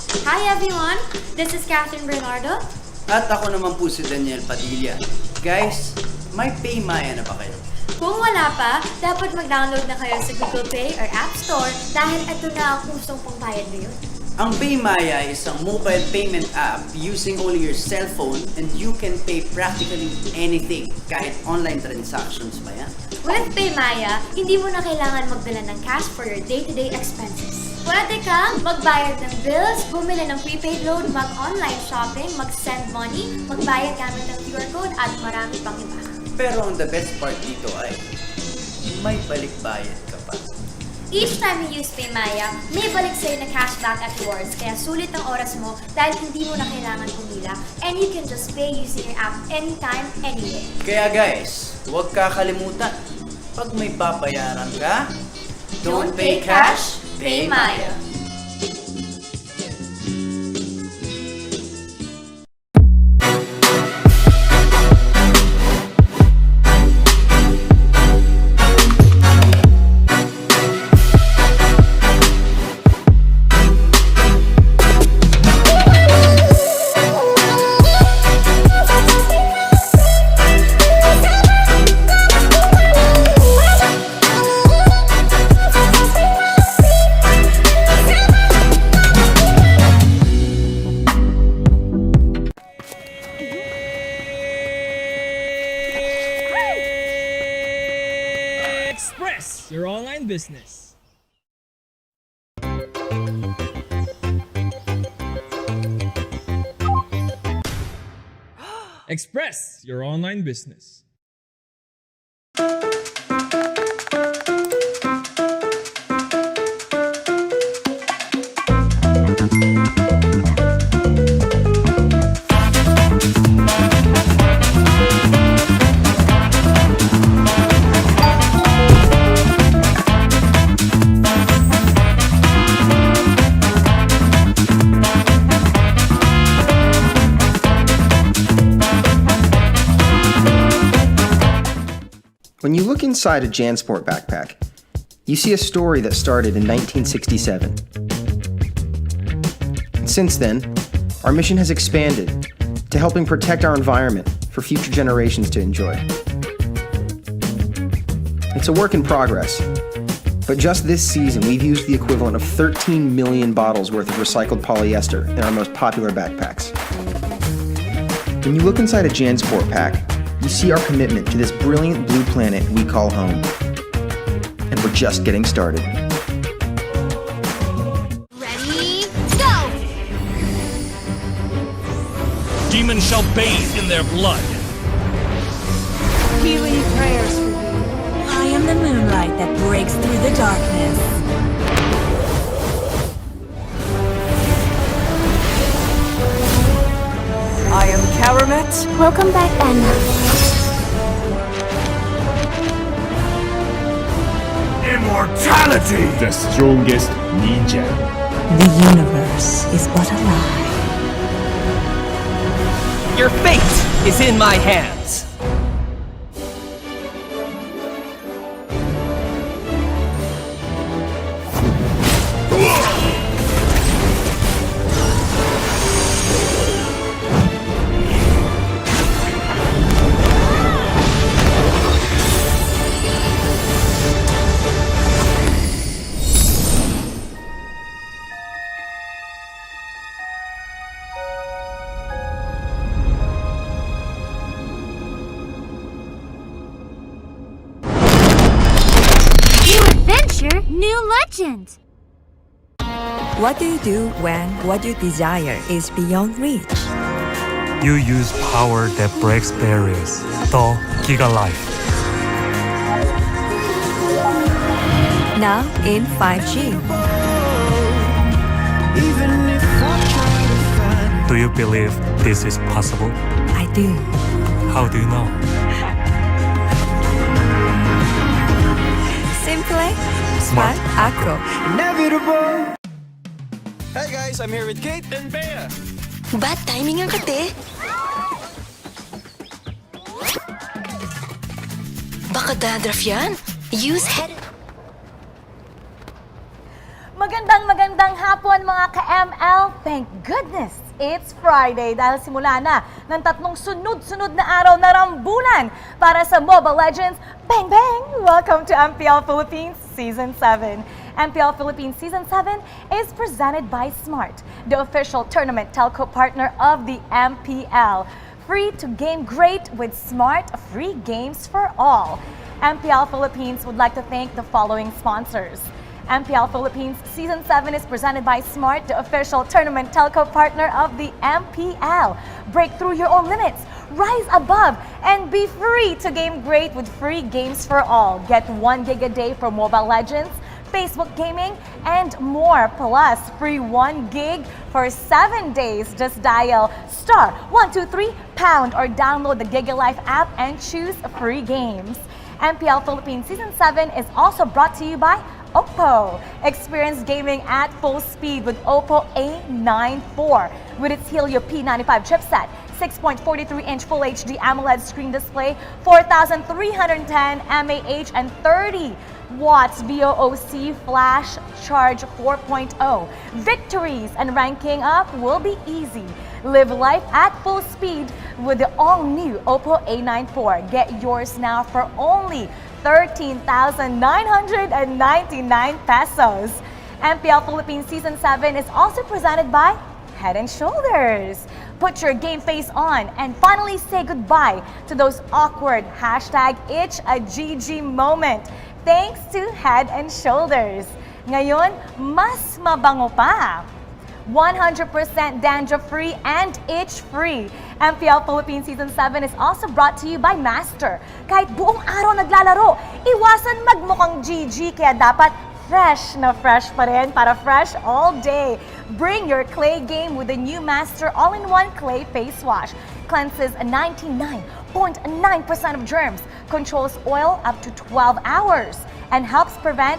Hi everyone! This is Catherine Bernardo. At ako naman po si Daniel Padilla. Guys, may PayMaya na ba kayo? Kung wala pa, dapat mag-download na kayo sa Google Play or App Store dahil ito na ang usong pangbayad ngayon. Ang PayMaya is isang mobile payment app using only your cell phone and you can pay practically anything, kahit online transactions pa yan. With PayMaya, hindi mo na kailangan magdala ng cash for your day-to-day expenses. Pwede kang magbayad ng bills, bumili ng prepaid load, mag-online shopping, mag-send money, magbayad gamit ng QR code at marami pang iba. Pero ang the best part dito ay may balik-bayad ka pa. Each time you use PayMaya, may balik sa'yo na cashback at rewards, kaya sulit ang oras mo dahil hindi mo na kailangan pumila and you can just pay using your app anytime, anywhere. Kaya guys, huwag kakalimutan, pag may babayaran ka, don't pay cash, pay Maya. Express your online business. Express your online business. When you look inside a JanSport backpack, you see a story that started in 1967. And since then, our mission has expanded to helping protect our environment for future generations to enjoy. It's a work in progress, but just this season we've used the equivalent of 13 million bottles worth of recycled polyester in our most popular backpacks. When you look inside a JanSport pack, you see our commitment to this brilliant blue planet we call home. And we're just getting started. Ready, go! Demons shall bathe in their blood. Healing prayers for you. I am the moonlight that breaks through the darkness. I am Karamet. Welcome back, Anna. Immortality! The strongest ninja. The universe is but a lie. Your fate is in my hands. New legend! What do you do when what you desire is beyond reach? You use power that breaks barriers. The Giga Life. Now in 5G. Do you believe this is possible? I do. How do you know? Simply Smart Acro. Hey guys, I'm here with Kate and Bea. Bad timing ang kate. Baka dandruff yan? Use head... Magandang hapon mga ka-ML. thank goodness it's Friday dahil simula na ng 3 sunod-sunod na araw na rambulan para sa Mobile Legends. Bang Bang! Welcome to MPL Philippines Season 7. MPL Philippines Season 7 is presented by Smart, the official tournament telco partner of the MPL. Free to game great with Smart free games for all. MPL Philippines would like to thank the following sponsors. MPL Philippines Season 7 is presented by Smart, the official tournament telco partner of the MPL. Break through your own limits, rise above, and be free to game great with free games for all. Get 1 gig a day for Mobile Legends, Facebook gaming, and more. Plus, free 1 gig for 7 days. Just dial *123# or download the GigaLife app and choose free games. MPL Philippines Season 7 is also brought to you by Oppo. Experience gaming at full speed with Oppo A94 with its Helio P95 chipset, 6.43-inch Full HD AMOLED screen display, 4,310 mAh and 30 watts VOOC flash charge 4.0. Victories and ranking up will be easy. Live life at full speed with the all-new Oppo A94. Get yours now for only 13,999 pesos. MPL Philippines Season 7 is also presented by Head & Shoulders. Put your game face on and finally say goodbye to those awkward #ItchAGG moment. Thanks to Head & Shoulders. Ngayon, mas mabango pa. 100% dandruff-free and itch-free. MPL Philippines Season 7 is also brought to you by Master. Kahit buong araw naglalaro, iwasan magmukhang GG kaya dapat fresh na fresh pa rin para fresh all day. Bring your clay game with the new Master All-in-One Clay Face Wash. Cleanses 99.9% of germs, controls oil up to 12 hours, and helps prevent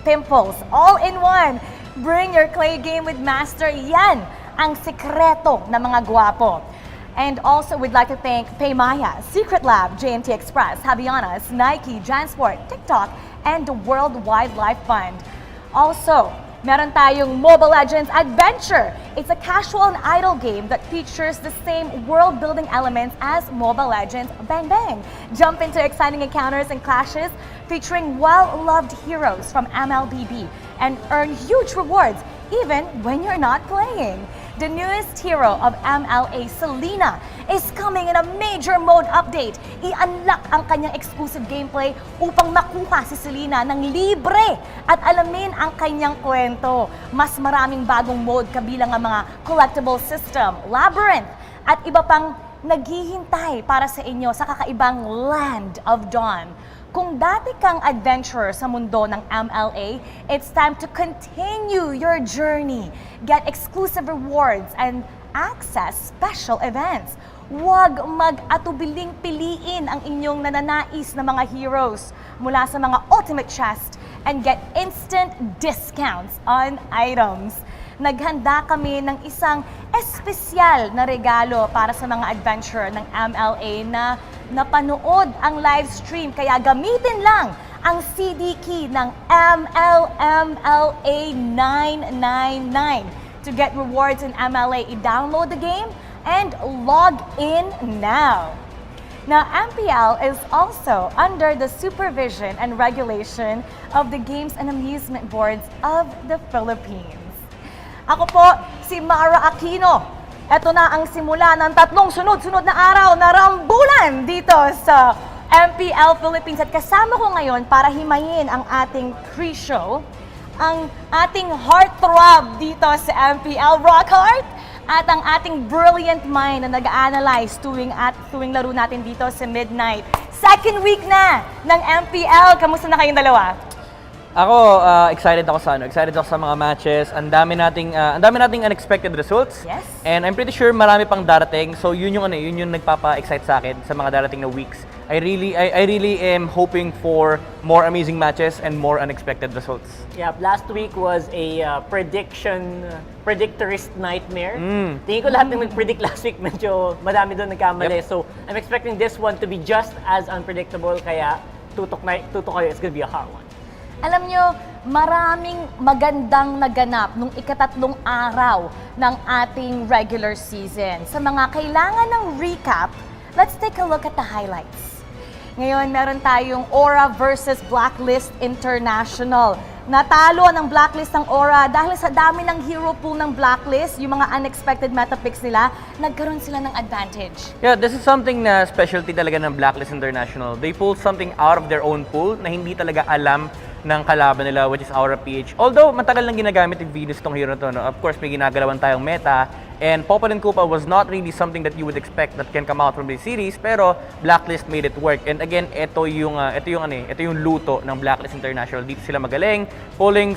pimples all in one. Bring your clay game with Master. Yan ang sikreto ng mga gwapo. And also, we'd like to thank Paymaya, Secret Lab, JMT Express, Havianas, Nike, Jansport, TikTok, and the World Wildlife Fund. Also, meron tayong Mobile Legends Adventure. It's a casual and idle game that features the same world-building elements as Mobile Legends Bang Bang. Jump into exciting encounters and clashes featuring well-loved heroes from MLBB and earn huge rewards even when you're not playing. The newest hero of MLA, Selena, is coming in a major mode update. I-unlock ang kanyang exclusive gameplay upang makuha si Selena ng libre at alamin ang kanyang kwento. Mas maraming bagong mode kabilang ang mga collectible system, labyrinth, at iba pang naghihintay para sa inyo sa kakaibang Land of Dawn. Kung dati kang adventurer sa mundo ng MLA, it's time to continue your journey. Get exclusive rewards and access special events. Huwag mag-atubiling piliin ang inyong nananais na mga heroes mula sa mga ultimate chest and get instant discounts on items. Naghanda kami ng isang espesyal na regalo para sa mga adventurer ng MLA na napanood ang live stream. Kaya gamitin lang ang CD key ng MLMLA 999 to get rewards in MLA. I-download the game and log in now. Now, MPL is also under the supervision and regulation of the Games and Amusement Boards of the Philippines. Ako po, si Mara Aquino. Ito na ang simula ng 3 sunod-sunod na araw na rambulan dito sa MPL Philippines. At kasama ko ngayon para himayin ang ating pre-show, ang ating heartthrob dito sa MPL Rockheart, at ang ating brilliant mind na nag-analyze tuwing laro natin dito sa midnight. Second week na ng MPL. Kamusta na kayong dalawa? Ako, excited ako sa mga matches. Ang dami nating unexpected results. Yes. And I'm pretty sure marami pang darating. So yun yung nagpapa-excite sa akin sa mga darating na weeks. I really am hoping for more amazing matches and more unexpected results. Yeah, last week was a predictorist nightmare. Tingin ko lahat ng nag-predict last week medyo madami doon nagkamali. Yep. So I'm expecting this one to be just as unpredictable. Kaya tutok kayo, it's gonna be a hard one. Alam nyo, maraming magandang naganap nung ikatatlong araw ng ating regular season. Sa mga kailangan ng recap, let's take a look at the highlights. Ngayon, meron tayong Aura versus Blacklist International. Natalo ng Blacklist ng Aura dahil sa dami ng hero pool ng Blacklist, yung mga unexpected meta picks nila, nagkaroon sila ng advantage. Yeah, this is something na specialty talaga ng Blacklist International. They pulled something out of their own pool na hindi talaga alam ng kalaban nila, which is Aura-PH. Although, matagal nang ginagamit ni Venus tong hero to, no? Of course, may ginagalawan tayong meta. And Popa and Koopa was not really something that you would expect that can come out from the series, pero Blacklist made it work. And again, ito yung luto ng Blacklist International. Dito sila magaling, pulling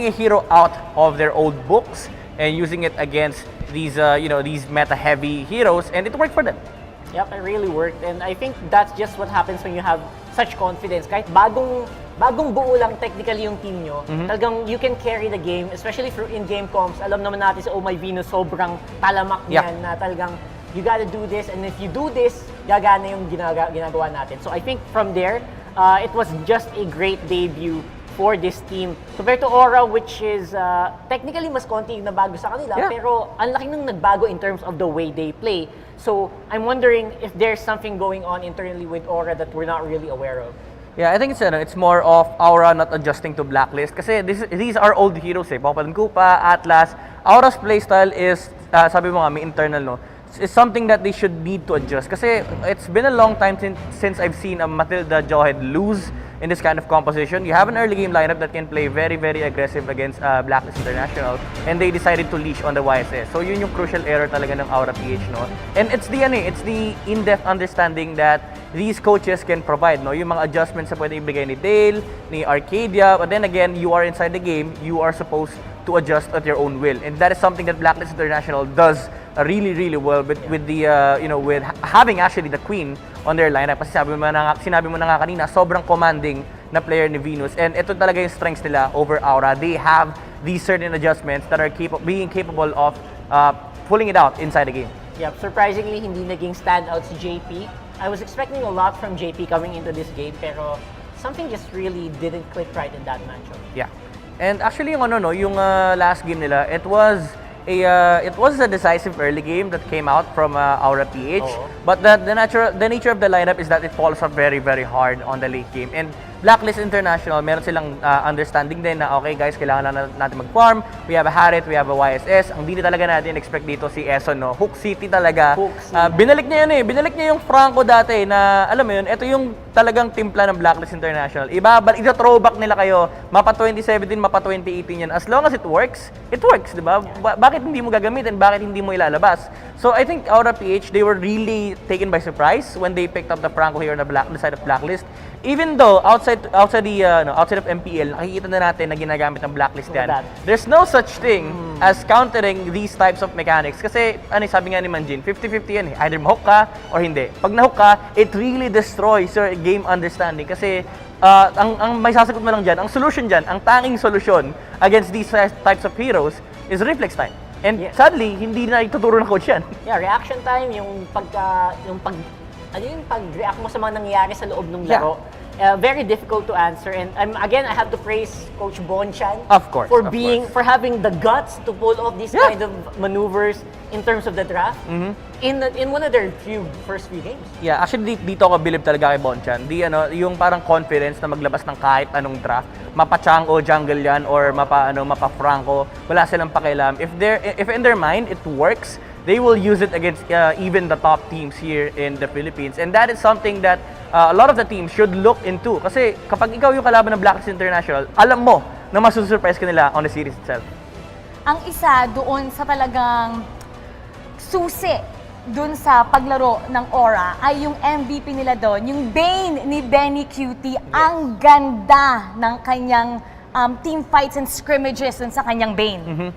a hero out of their old books and using it against these these meta-heavy heroes, and it worked for them. Yep, it really worked. And I think that's just what happens when you have such confidence. Kahit bagong buo lang technically yung team nyo, talagang you can carry the game, especially through in-game comms. Alam naman natin sa Oh My Venus, sobrang talamak niyan na talagang you gotta do this, and if you do this, gagana yung ginagawa natin. So I think from there, it was just a great debut for this team. Compared to Aura, which is technically mas konti yung nabago sa kanila, pero ang laki nang nagbago in terms of the way they play. So I'm wondering if there's something going on internally with Aura that we're not really aware of. Yeah, I think it's more of Aura not adjusting to Blacklist. Kasi these are old heroes eh. Popa and Koopa, Atlas. Aura's playstyle is, sabi mo nga, may internal, no? It's something that they should need to adjust. Kasi it's been a long time since I've seen a Matilda Jawhead lose in this kind of composition. You have an early game lineup that can play very, very aggressive against Blacklist International, and they decided to leash on the YSS. So yun yung crucial error talaga ng Aura-PH, no? And it's the in-depth understanding that these coaches can provide, no? Yung mga adjustments na pwede ibigay ni Dale, ni Arcadia, but then again, you are inside the game, you are supposed to adjust at your own will. And that is something that Blacklist International does really, really well with with having actually the Queen on their lineup. Kasi sinabi mo na nga kanina, sobrang commanding na player ni Venus. And ito talaga yung strengths nila over Aura. They have these certain adjustments that are being capable of pulling it out inside the game. Yeah, surprisingly, hindi naging standout si JP. I was expecting a lot from JP coming into this game, pero something just really didn't click right in that matchup. Yeah. And actually, yung last game nila, it was a decisive early game that came out from Aura-PH. But the nature of the lineup is that it falls off very, very hard on the late game. And Blacklist International, meron silang understanding din na, okay guys, kailangan na natin mag-farm. We have a Harit, we have a YSS. Ang hindi talaga natin expect dito si Eson, no? Hook City talaga. Binalik niya yun eh. Binalik niya yung Franco dati na, alam mo yun, ito yung talagang timpla ng Blacklist International. Ito-throwback nila kayo. Mapa 2017, mapa 2018 yan. As long as it works, di ba? Bakit hindi mo gagamitin? Bakit hindi mo ilalabas? So I think Aura-PH, they were really taken by surprise when they picked up the Franco here on the side of Blacklist. Even though outside of MPL, nakikita na natin na ginagamit ng Blacklist yan. There's no such thing as countering these types of mechanics. Kasi, sabi nga ni Manjin, 50-50 yan eh. Either mahook ka or hindi. Pag nahook ka, it really destroys your game understanding. Kasi, ang may sasagot mo lang dyan, ang solution dyan, ang tanging solution against these types of heroes is reflex time. And sadly, hindi na ituturo ng coach yan. Yeah, reaction time, yung pag-react mo sa mga nangyayari sa loob ng laro, very difficult to answer. And again, I have to praise Coach Bonchan for having the guts to pull off these kind of maneuvers in terms of the draft in one of their first few games. Yeah, actually dito ako bilib talaga kay Bonchan. Yung parang confidence na maglabas ng kahit anong draft, mapa-Chango jungle yan or mapa-Franco, wala silang pakialam. If in their mind it works, they will use it against even the top teams here in the Philippines. And that is something that a lot of the teams should look into. Kasi kapag ikaw yung kalaban ng Blacklist International, alam mo na masusurprise ka nila on the series itself. Ang isa doon sa talagang susi doon sa paglaro ng Aura ay yung MVP nila doon, yung Bane ni Benny QT. Ang ganda ng kanyang team fights and scrimmages dun sa kanyang Bane.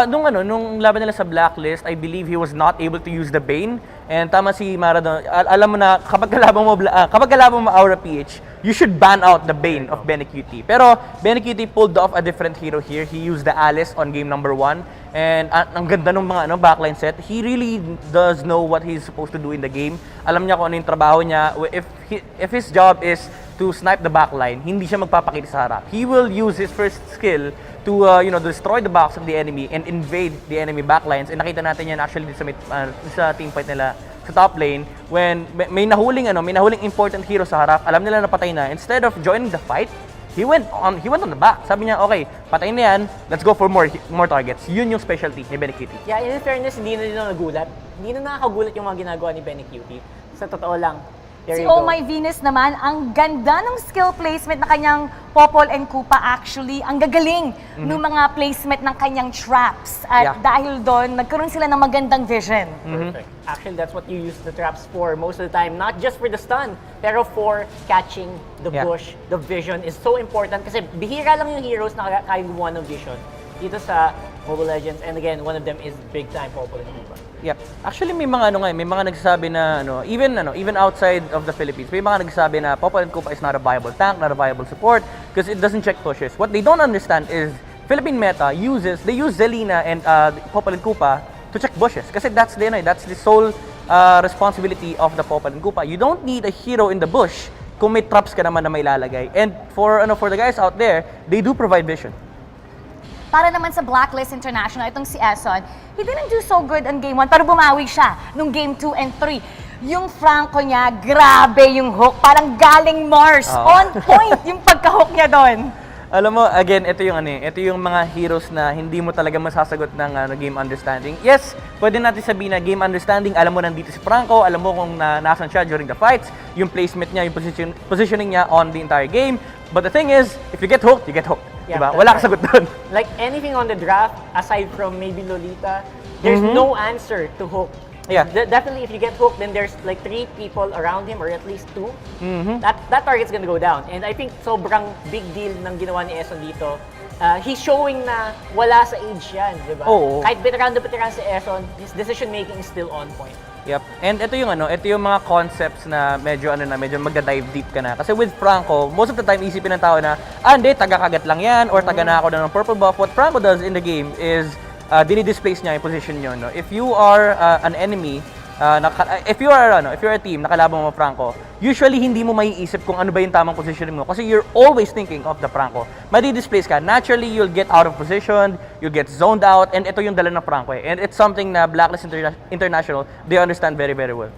Nung laban nila sa Blacklist, I believe he was not able to use the Bane. And tama si Maradona, alam mo na kapag kalaban mo Aura-PH, you should ban out the Bane of Benny QT. Pero Benny QT pulled off a different hero here. He used the Alice on game number 1. And ang ganda ng mga backline set. He really does know what he's supposed to do in the game. Alam niya kung ano yung trabaho niya. If his job is to snipe the backline, hindi siya magpapakita sa harap. He will use his first skill to destroy the box of the enemy and invade the enemy backlines. And nakita natin yan actually sa team fight nila sa top lane when may nahuling important hero sa harap. Alam nila na patay na. Instead of joining the fight, he went on the back. Sabi niya, okay, patay na yan, let's go for more targets. Yun yung specialty ni Benecutie. Yeah, in fairness, hindi na nagulat. Hindi na nakakagulat yung mga ginagawa ni Benecutie. Sa totoo lang. Si Oh My Venus naman, ang ganda ng skill placement na kanyang Popol and Koopa actually. Ang gagaling ng mga placement ng kanyang traps. At dahil doon, nagkaroon sila ng magandang vision. Perfect. Actually, that's what you use the traps for most of the time. Not just for the stun, pero for catching the bush. The vision is so important kasi bihira lang yung heroes na kaya gumawa ng vision dito sa Mobile Legends. And again, one of them is big time Popol and Koopa. Yep. Actually, may mga nagsasabi na even outside of the Philippines, may mga nagsasabi na Popol and Koopa is not a viable tank, not a viable support because it doesn't check pushes. What they don't understand is Philippine meta they use Zelina and Popol and Koopa to check bushes kasi that's the sole responsibility of the Popol and Koopa. You don't need a hero in the bush kung may traps ka naman na may lalagay. And for the guys out there, they do provide vision. Para naman sa Blacklist International, itong si Eson, he didn't do so good on Game 1, pero bumawi siya nung Game 2 and 3. Yung Franco niya, grabe yung hook, parang galing Mars. On point yung pagka-hook niya doon. Alam mo, again, ito yung mga heroes na hindi mo talaga masasagot ng game understanding. Yes, pwede natin sabihin na game understanding, alam mo nandito si Franco, alam mo kung nasan siya during the fights, yung placement niya, yung positioning niya on the entire game. But the thing is, if you get hooked, you get hooked. Yeah, diba? Wala ka sagot doon. Like anything on the draft, aside from maybe Lolita, there's no answer to hook. Yeah. Definitely, if you get hooked, then there's like 3 people around him, or at least 2. That target's gonna go down. And I think sobrang big deal ng ginawa ni Eson dito. He's showing na wala sa age yan, di ba? Kahit veteran si Eson, his decision making is still on point. Yep. And ito yung mga concepts na medyo magda-dive deep ka na. Kasi with Franco, most of the time isipin ng tao na, hindi, taga-kagat lang yan, or taga na ako ng purple buff. What Franco does in the game is, dinidisplace niya yung position nyo. No? If you are an enemy, if you are a team, nakalaban mo Franco, usually hindi mo maiisip kung ano ba yung tamang positioning mo kasi you're always thinking of the Franco. Madi-displace ka. Naturally, you'll get out of position, you'll get zoned out, and ito yung dala ng Franco. And it's something na Blacklist International, they understand very, very well.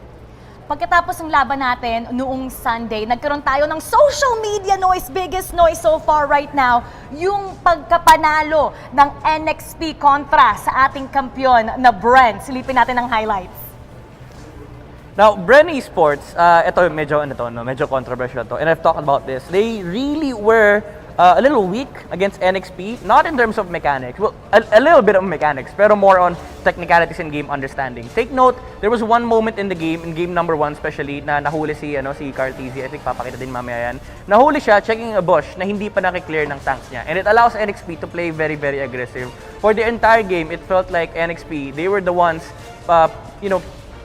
Pagkatapos ng laban natin noong Sunday, nagkaroon tayo ng social media noise, biggest noise so far right now, yung pagkapanalo ng NXP kontra sa ating kampyon na Bren. Silipin natin ang highlights. Now, Bren Esports, ito medyo controversial to, and I've talked about this. They really were a little weak against NXP, not in terms of mechanics. Well, a little bit of mechanics, pero more on technicalities and game understanding. Take note, there was one moment in game number 1 especially, na nahuli si Carl TZ, I think papakita din mamaya yan. Nahuli siya checking a bush na hindi pa nakiklear ng tanks niya. And it allows NXP to play very, very aggressive. For the entire game, it felt like NXP, they were the ones,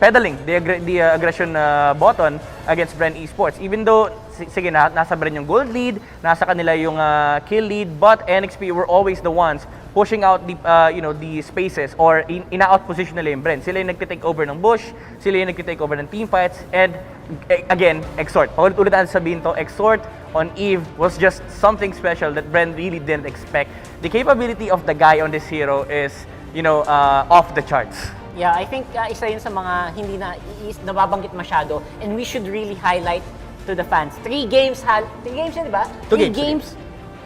pedaling the aggression button against Bren Esports. Even though, nasa Bren yung gold lead, nasa kanila yung kill lead, but NXP were always the ones pushing out the spaces or ina-out position nila yung Bren. Sila yung nagtitake over ng bush, sila yung nagtitake over ng team fights, and again, Exort. Paulit-ulit natin sabihin to, Exort on Eve was just something special that Bren really didn't expect. The capability of the guy on this hero is, off the charts. Yeah, I think isa yun sa mga hindi nababanggit masyado, and we should really highlight to the fans. 3 games yan, di ba? 3 games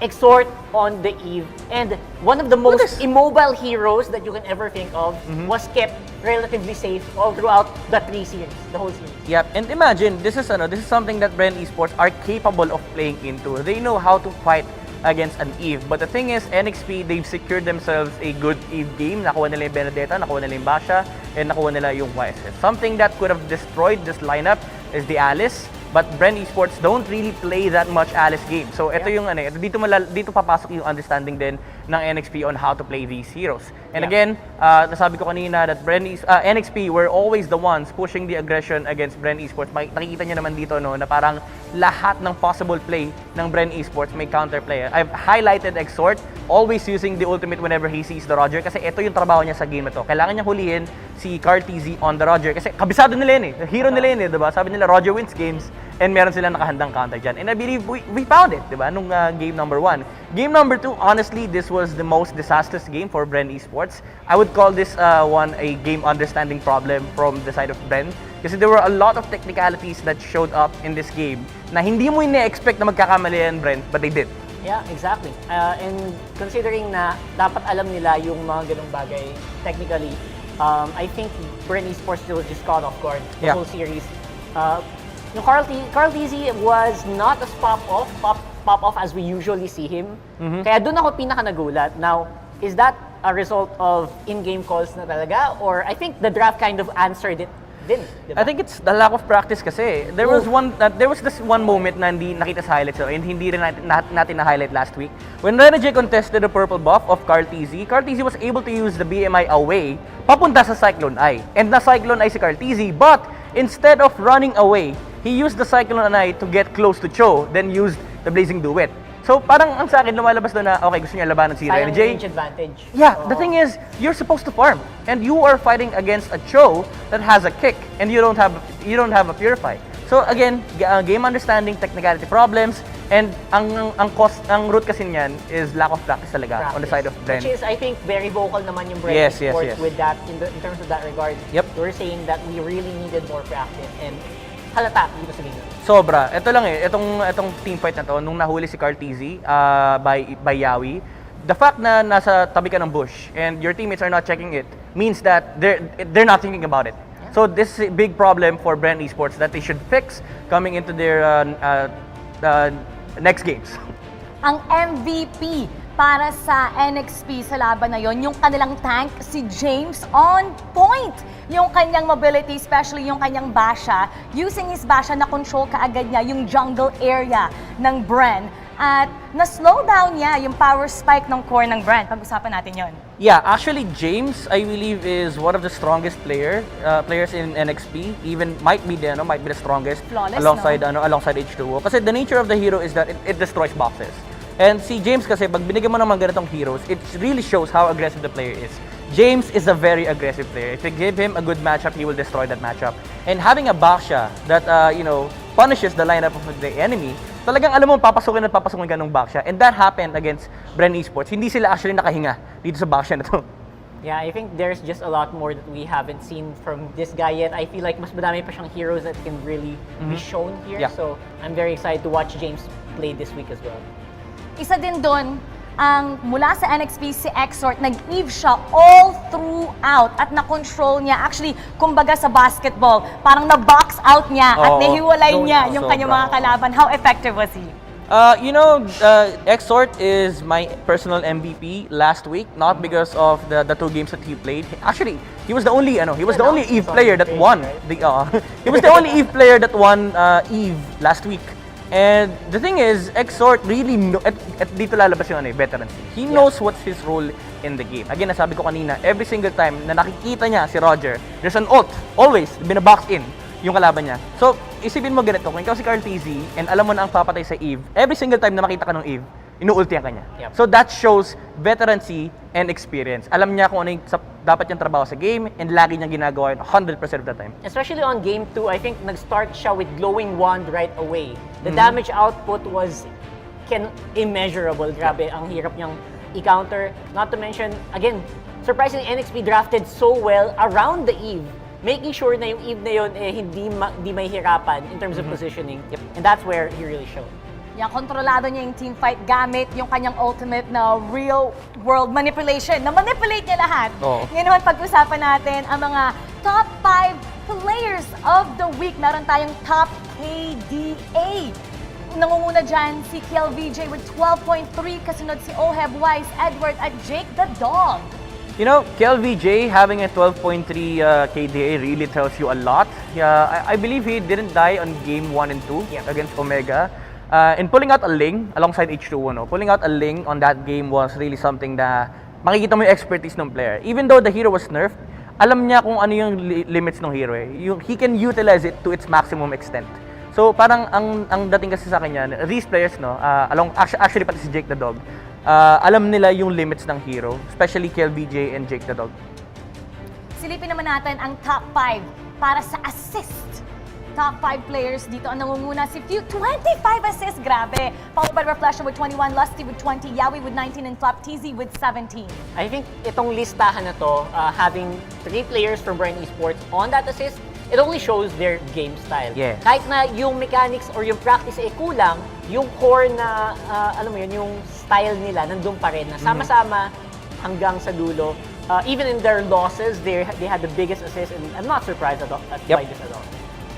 Exort on the Eve, and one of the most immobile heroes that you can ever think of was kept relatively safe all throughout the whole series. Yep, and imagine, this is something that Bren Esports are capable of playing into. They know how to fight against an Eve. But the thing is, NXP, they've secured themselves a good Eve game. Nakuha nila yung Benedetta, nakuha nila yung Basha, and nakuha nila yung YSS. Something that could have destroyed this lineup is the Alice. But Bren Esports don't really play that much Alice game. So ito yung dito papasok yung understanding din ng NXP on how to play these heroes. And again, nasabi ko kanina that NXP were always the ones pushing the aggression against Bren Esports. Nakikita niyo naman dito na parang lahat ng possible play ng Bren Esports may counter play. I've highlighted Exort always using the ultimate whenever he sees the Roger kasi ito yung trabaho niya sa game na to. Kailangan niya hulihin si Carl TZ on the Roger kasi kabisado nila yun hero nila yun diba? Sabi nila Roger wins games and meron silang nakahandang counter dyan. And I believe we found it, di ba, nung game number 1. Game number 2, honestly, this was the most disastrous game for Bren Esports. I would call this one a game understanding problem from the side of Bren. Kasi there were a lot of technicalities that showed up in this game na hindi mo ine-expect na magkakamali yan, Bren, but they did. Yeah, exactly. And considering na dapat alam nila yung mga ganung bagay technically, I think Bren Esports still just caught off guard the whole series. Yung Carl TZ was not as pop off as we usually see him. Kaya doon ako pinaka nagulat. Now, is that a result of in-game calls na talaga? Or I think the draft kind of answered it din, diba? I think it's the lack of practice kasi. There was this one moment na hindi nakita sa highlights and hindi rin natin na-highlight last week. When Renegade contested the purple buff of Carl TZ was able to use the BMI away papunta sa Cyclone Eye. And na Cyclone Eye si Carl TZ, but instead of running away, he used the Cyclone Eye to get close to Cho, then used the Blazing Duet. So parang ang sa akin lumalabas doon na okay, gusto niya labanan si Sayang Renegade. range advantage. Yeah, the thing is, you're supposed to farm, and you are fighting against a Cho that has a kick, and you don't have a Purify. So again, game understanding, technicality problems, and ang root kasi niyan is lack of practice talaga on the side of Bren. Which is, I think, very vocal naman yung Bren Esports with that in terms of that regard. Yep. We're saying that we really needed more practice and halata dito sa game. Sobra. Ito lang itong team fight na to, nung nahuli si Carl TZ by Yawi, the fact na nasa tabi ka ng bush and your teammates are not checking it means that they're not thinking about it. Yeah. So this is a big problem for Bren Esports that they should fix coming into their next games. Ang MVP para sa NXP sa laban na yon, yung kanilang tank, si James, on point! Yung kanyang mobility, especially yung kanyang basha, using his basha na control kaagad niya yung jungle area ng Bren. At na-slow down niya yung power spike ng core ng Bren. Pag-usapan natin yon. Yeah, actually James, I believe, is one of the strongest players in NXP. Even might be the strongest. Flawless, alongside H2O. Kasi the nature of the hero is that it destroys boxes. And si James kasi, pag binigyan mo ng mga ganitong heroes, it really shows how aggressive the player is. James is a very aggressive player. If you give him a good matchup, he will destroy that matchup. And having a Baksha that, punishes the lineup of the enemy, talagang alam mo, papasukin ka ng Baksha. And that happened against Bren Esports. Hindi sila actually nakahinga dito sa Baksha na to. Yeah, I think there's just a lot more that we haven't seen from this guy yet. I feel like mas madami pa siyang heroes that can really be shown here. Yeah. So I'm very excited to watch James play this week as well. Isa din doon, ang mula sa NXP si Exort, nag-eve siya all throughout at na-control niya. Actually, kumbaga sa basketball, parang na-box out niya at nahiwalay niya yung kanyang mga kalaban. How effective was he? Exort is my personal MVP last week, not because of the 2 games that he played. Actually, he was the only Eve player that won. He was the only Eve player that won Eve last week. And the thing is, Exort really at dito lalabas yung veterancy. He knows what's his role in the game. Again, nasabi ko kanina, every single time na nakikita niya si Roger, there's an ult. Always, binabox in yung kalaban niya. So, isipin mo ganito, kung ikaw si Carl TZ and alam mo na ang papatay sa Eve, every single time na makita ka ng Eve, inuultihan ka niya. Yep. So that shows veterancy and experience. Alam niya kung ano yung dapat niyang trabaho sa game and lagi niyang ginagawa yun 100% of the time. Especially on game 2, I think nag-start siya with glowing wand right away. The damage output was immeasurable. Grabe, ang hirap niyang i-counter. Not to mention, again, surprisingly, NXP drafted so well around the Eve, making sure na yung Eve na yun hindi mahihirapan in terms of positioning. Yep. And that's where he really showed. Yung kontrolado niya yung team fight gamit yung kanyang ultimate na real world manipulation. Na-manipulate niya lahat. Ngayon naman pag-usapan natin ang mga top 5 players of the week. Meron tayong top KDA. Nangunguna dyan si KLVJ with 12.3, kasunod si Oheb Wise, Edward at Jake the Dog. You know, KLVJ having a 12.3 KDA really tells you a lot. I believe he didn't die on game 1 and 2 against Omega. And pulling out a Ling alongside H2O, pulling out a Ling on that game was really something na makikita mo yung expertise ng player. Even though the hero was nerfed, alam niya kung ano yung limits ng hero. He can utilize it to its maximum extent. So parang ang dating kasi sa kanya, these players, actually pati si Jake the Dog, alam nila yung limits ng hero, especially KLVJ and Jake the Dog. Silipin naman natin ang top 5 para sa assist top 5 players dito ang nangunguna. Si Few, 25 assists, grabe. Followed by Reflection with 21, Lusty with 20, Yawi with 19, and Flap TZ with 17. I think itong listahan na to, having 3 players from Brand Esports on that assist, it only shows their game style. Yeah. Kahit na yung mechanics or yung practice ay kulang, yung core na, alam mo yun, yung style nila, nandun pa rin, na sama-sama hanggang sa dulo. Even in their losses, they had the biggest assist, and I'm not surprised by this at all.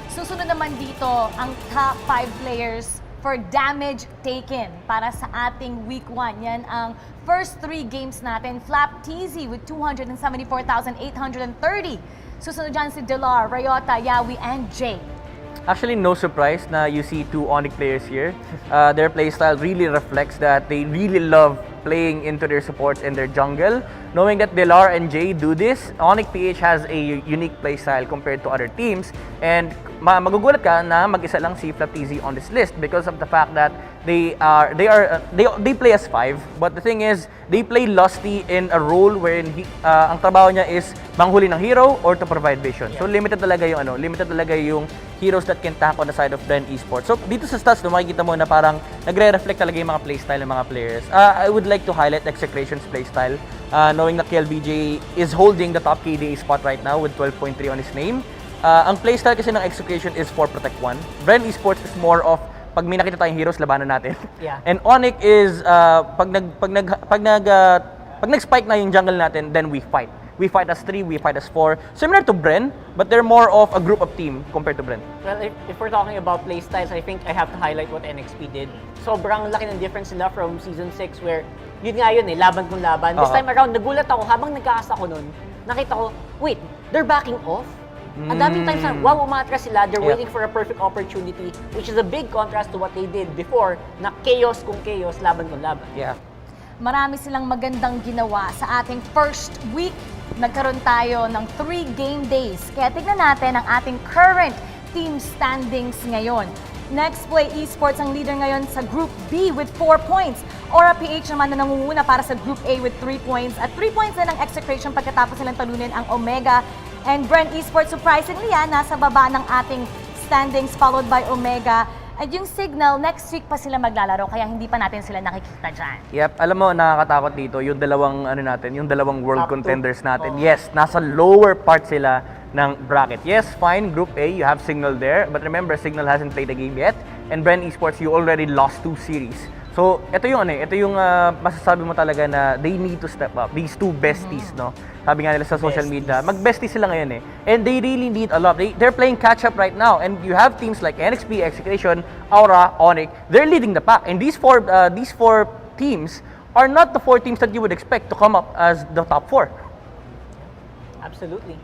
Susunod naman dito ang top 5 players for damage taken para sa ating week 1. Yan ang first 3 games natin. Flap TZ with 274,830. Susunod dyan si Delar, Rayota, Yawi, and Jay. Actually, no surprise na you see 2 Onyx players here. Their playstyle really reflects that they really love playing into their supports in their jungle. Knowing that Delar and Jay do this, MLBB has a unique playstyle compared to other teams. And magugulat ka na mag-isa lang si Flap TZ on this list because of the fact that they play as 5. But the thing is, they play Lusty in a role wherein ang trabaho niya is manghuli ng hero or to provide vision. So limited talaga yung heroes that can tank on the side of Brand Esports. So dito sa stats, makikita mo na parang nagre-reflect talaga yung mga playstyle ng mga players. I would like to highlight Execration's playstyle, knowing that KLBJ is holding the top KDA spot right now with 12.3 on his name. Ang playstyle kasi ng Execration is 4 Protect 1. Brand Esports is more of pag may nakita tayong heroes, labanan natin. Yeah. And Onyx is pag nag-spike na yung jungle natin, then we fight. We fight as 3, we fight as 4. Similar to Bren, but they're more of a group of team compared to Bren. Well, if we're talking about playstyles, I think I have to highlight what NXP did. Sobrang laki ng difference nila from Season 6 where yun nga yun laban kung laban. This time around, nagulat ako, habang nagkakasa ko nun, nakita ko, wait, they're backing off? Ang daming times na, wow, umatras sila, they're waiting for a perfect opportunity, which is a big contrast to what they did before, na chaos kung chaos, laban kung laban. Yeah. Marami silang magandang ginawa sa ating first week. Nagkaroon tayo ng 3 game days. Kaya tignan natin ang ating current team standings ngayon. Nexplay Esports ang leader ngayon sa Group B with 4 points. MPL-PH naman na nangunguna para sa Group A with 3 points. At 3 points na ng Execration pagkatapos nilang talunin ang Omega. And Brand Esports, surprisingly, nasa baba ng ating standings followed by Omega. At yung Signal, next week pa sila maglalaro, kaya hindi pa natin sila nakikita dyan. Yep, alam mo, nakakatakot dito, yung dalawang world contenders natin. Yes, nasa lower part sila ng bracket. Yes, fine, Group A, you have Signal there, but remember, Signal hasn't played a game yet. And Brand Esports, you already lost 2 series. So, ito yung masasabi mo talaga na they need to step up. These 2 besties, no? Sabi nga nila sa social media, mag-besties sila ngayon And they really need a lot. They're playing catch-up right now. And you have teams like NXP, Execration, Aura, Onyx. They're leading the pack. And these four teams are not the 4 teams that you would expect to come up as the top 4. Absolutely.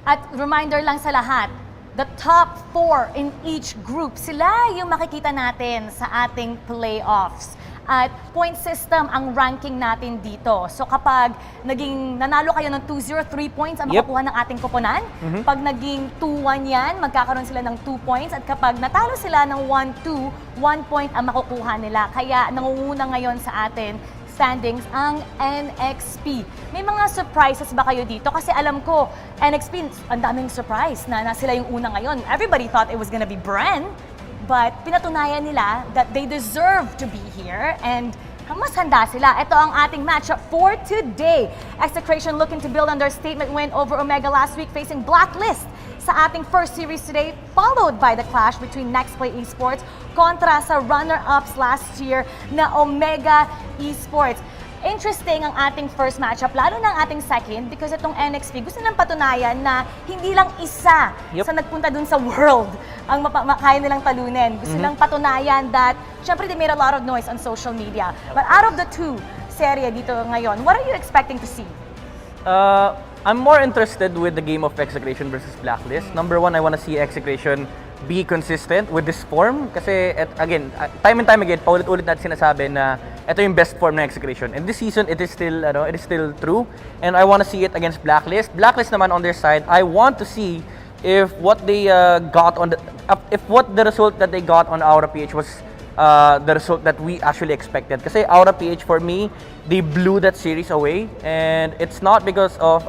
At reminder lang sa lahat, the top 4 in each group, sila yung makikita natin sa ating playoffs. At point system ang ranking natin dito. So kapag nanalo kayo ng 2-0, 3 points ang makukuha ng ating koponan. Pag naging 2-1 yan, magkakaroon sila ng 2 points. At kapag natalo sila ng 1-2, 1 point ang makukuha nila. Kaya nangunguna ngayon sa atin standings ang NXP. May mga surprises ba kayo dito? Kasi alam ko, NXP, ang daming surprise na sila yung una ngayon. Everybody thought it was gonna be Bren, but pinatunayan nila that they deserve to be here and mas handa sila. Ito ang ating matchup for today. Execration looking to build on their statement win over Omega last week, facing Blacklist sa ating first series today, followed by the clash between Nexplay Esports kontra sa runner-ups last year na Omega Esports. Interesting ang ating first matchup, lalo na ang ating second, because itong NXP gusto nang patunayan na hindi lang isa sa nagpunta dun sa world ang kaya nilang talunin. Gusto lang patunayan that, syempre they made a lot of noise on social media. But out of the 2 serye dito ngayon, what are you expecting to see? I'm more interested with the game of Execration versus Blacklist. Number 1, I want to see Execration be consistent with this form. Kasi, again, time and time again, paulit-ulit natin sinasabi na ito yung best form ng Execration. And this season, it is still true. And I want to see it against Blacklist. Blacklist naman on their side, I want to see if what they what the result that they got on MLBB was the result that we actually expected. Kasi MLBB for me, they blew that series away, and it's not because of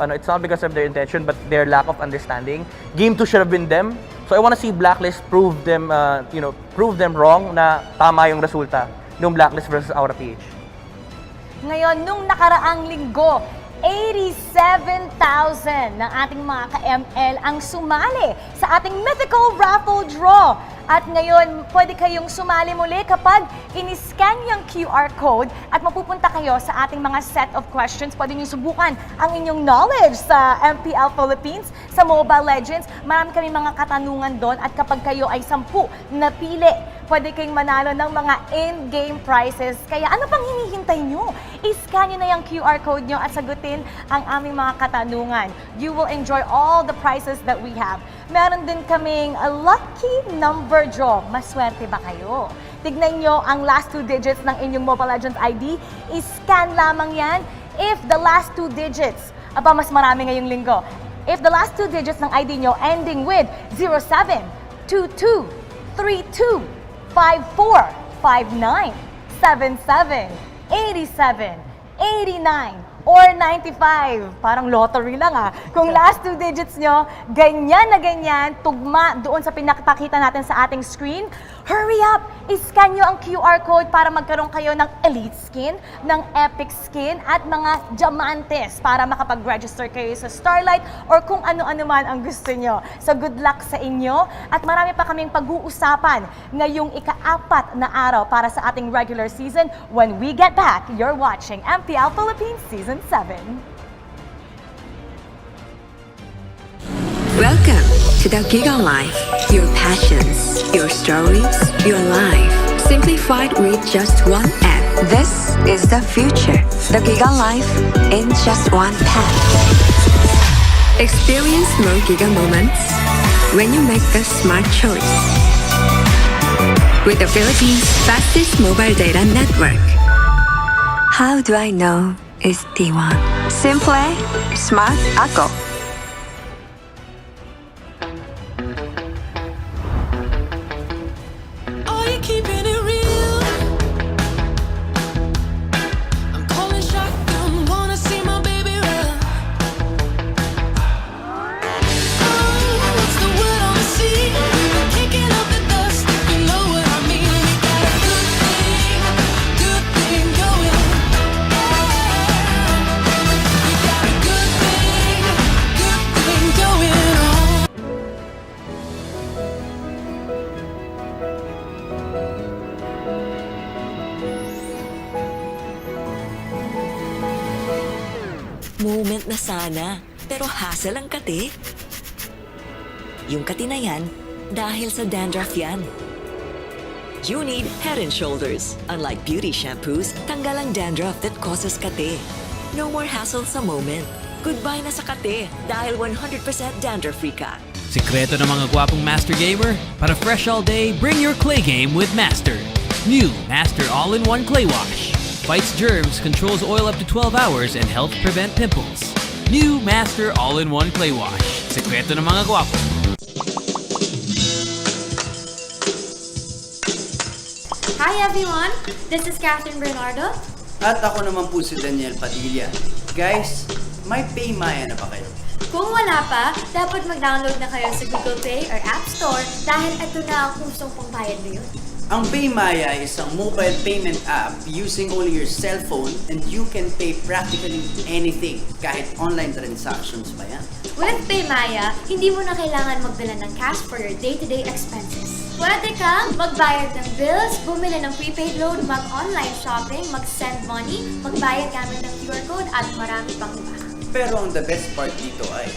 their intention, but their lack of understanding. Game 2 should have been them. So I want to see Blacklist prove them wrong na tama yung resulta ng Blacklist versus Aura PH. Ngayon, nung nakaraang linggo, 87,000 ng ating mga ka-ML ang sumali sa ating mythical raffle draw. At ngayon, pwede kayong sumali muli kapag in-scan yung QR code at mapupunta kayo sa ating mga set of questions. Pwede nyo subukan ang inyong knowledge sa MPL Philippines, sa Mobile Legends. Marami kami mga katanungan doon at kapag kayo ay 10 napili, pwede kayong manalo ng mga in-game prizes. Kaya ano pang hinihintay nyo? I-scan nyo na yung QR code nyo at sagutin ang aming mga katanungan. You will enjoy all the prizes that we have. Meron din kaming a lucky number draw. Maswerte ba kayo? Tignan nyo ang last 2 digits ng inyong Mobile Legends ID. I-scan lamang yan. If the last 2 digits, mas marami ngayong linggo. If the last 2 digits ng ID nyo ending with 07, 22, 32, 54, 59, 77, 87, 89, or 95. Parang lottery lang Kung last 2 digits nyo, ganyan na ganyan, tugma doon sa pinakapakita natin sa ating screen, hurry up! I-scan nyo ang QR code para magkaroon kayo ng Elite Skin, ng Epic Skin, at mga Diamantes para makapag-register kayo sa Starlight or kung ano-ano man ang gusto nyo. So good luck sa inyo at marami pa kaming pag-uusapan ngayong ika-4 na araw para sa ating regular season. When we get back, you're watching MPL Philippines Season 7. Welcome to the Giga Life. Your passions, your stories, your life. Simplified with just one app. This is the future. The Giga Life in just one path. Experience more Giga moments when you make the smart choice. With the Philippines' fastest mobile data network. How do I know it's T1? Simple, smart, ako. Moment na sana, pero hassle ang kati. Yung kati na yan, dahil sa dandruff yan. You need Head and Shoulders. Unlike beauty shampoos, tanggal ang dandruff that causes kati. No more hassle sa moment. Goodbye na sa kati dahil 100% dandruff-free ka. Sikreto ng mga gwapong Master Gamer? Para fresh all day, bring your clay game with Master. New Master All-in-One Clay Wash. Fights germs, controls oil up to 12 hours, and helps prevent pimples. New Master All-in-One Clay Wash. Sikreto ng mga gwapo. Hi everyone! This is Catherine Bernardo. At ako naman po si Daniel Padilla. Guys, may PayMaya na ba kayo? Kung wala pa, dapat mag-download na kayo sa Google Play or App Store dahil ito na ang usong pangbayad ngayon. Ang PayMaya is isang mobile payment app using only your cellphone and you can pay practically anything, kahit online transactions pa yan. With PayMaya, hindi mo na kailangan magdala ng cash for your day-to-day expenses. Pwede kang magbayad ng bills, bumili ng prepaid load, mag-online shopping, mag-send money, magbayad gamit ng QR code at marami pang iba. Pero ang the best part dito ay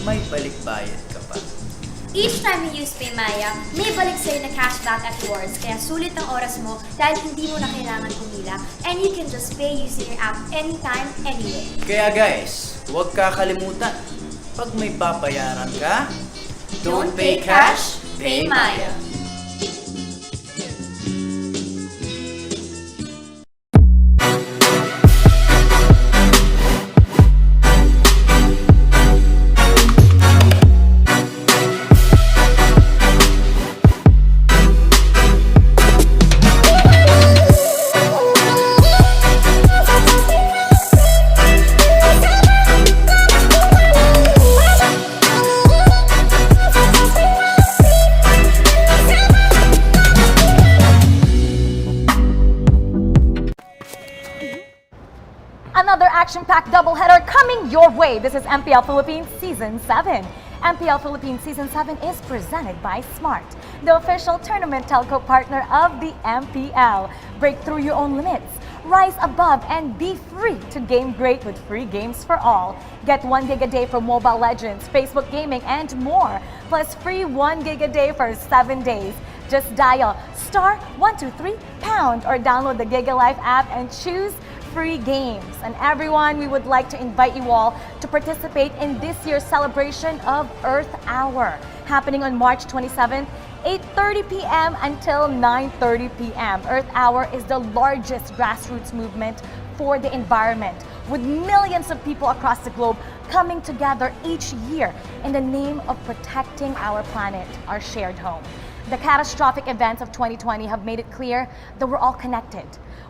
may balik-bayad ka pa. Each time you use PayMaya, may balik sa'yo na cashback at rewards, kaya sulit ang oras mo dahil hindi mo na kailangan pumila and you can just pay using your app anytime, anywhere. Kaya guys, huwag kakalimutan, pag may babayaran ka, don't pay cash, pay Maya. your way. This is MPL Philippines Season 7. MPL Philippines Season 7 is presented by Smart, the official tournament telco partner of the MPL. Break through your own limits. Rise above and be free to game great with free games for all. Get 1 gig a day for Mobile Legends, Facebook Gaming, and more. Plus free 1 gig a day for 7 days. Just dial *123# or download the GigaLife app and choose free games. And everyone, we would like to invite you all to participate in this year's celebration of Earth Hour, happening on March 27th, 8:30 p.m. until 9:30 p.m. Earth Hour is the largest grassroots movement for the environment, with millions of people across the globe coming together each year in the name of protecting our planet, our shared home. The catastrophic events of 2020 have made it clear that we're all connected.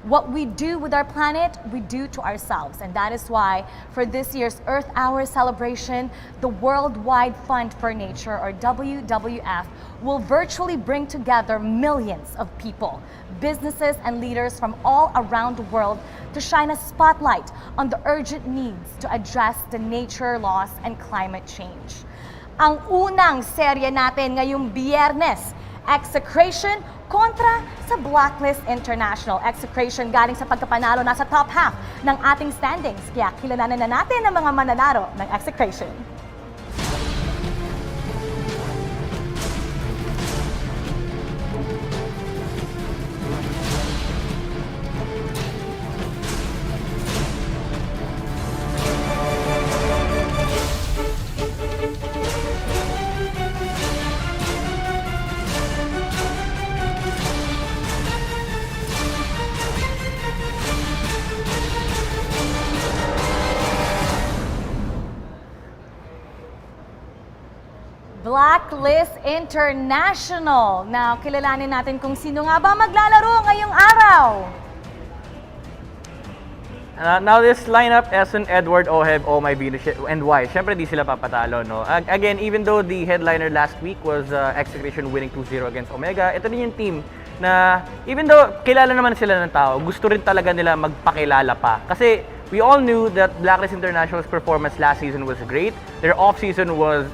What we do with our planet, we do to ourselves. And that is why, for this year's Earth Hour celebration, the Worldwide Fund for Nature, or WWF, will virtually bring together millions of people, businesses, and leaders from all around the world to shine a spotlight on the urgent needs to address the nature loss and climate change. Ang unang serye natin ngayong Biyernes, Execration kontra sa Blacklist International. Execration galing sa pagkapanalo nasa top half ng ating standings. Kaya kilalanin na natin ang mga mananalo ng Execration. Blacklist International. Now, kilalanin natin kung sino nga ba maglalaro ngayong araw. Now this lineup, Essen, Edward, Oheb, Oh My Venus, and Y. Siyempre di sila papatalo, no? Again, even though the headliner last week was Execration winning 2-0 against Omega, ito din yung team na even though kilala naman sila ng tao, gusto rin talaga nila magpakilala pa. Kasi we all knew that Blacklist International's performance last season was great. Their off-season was,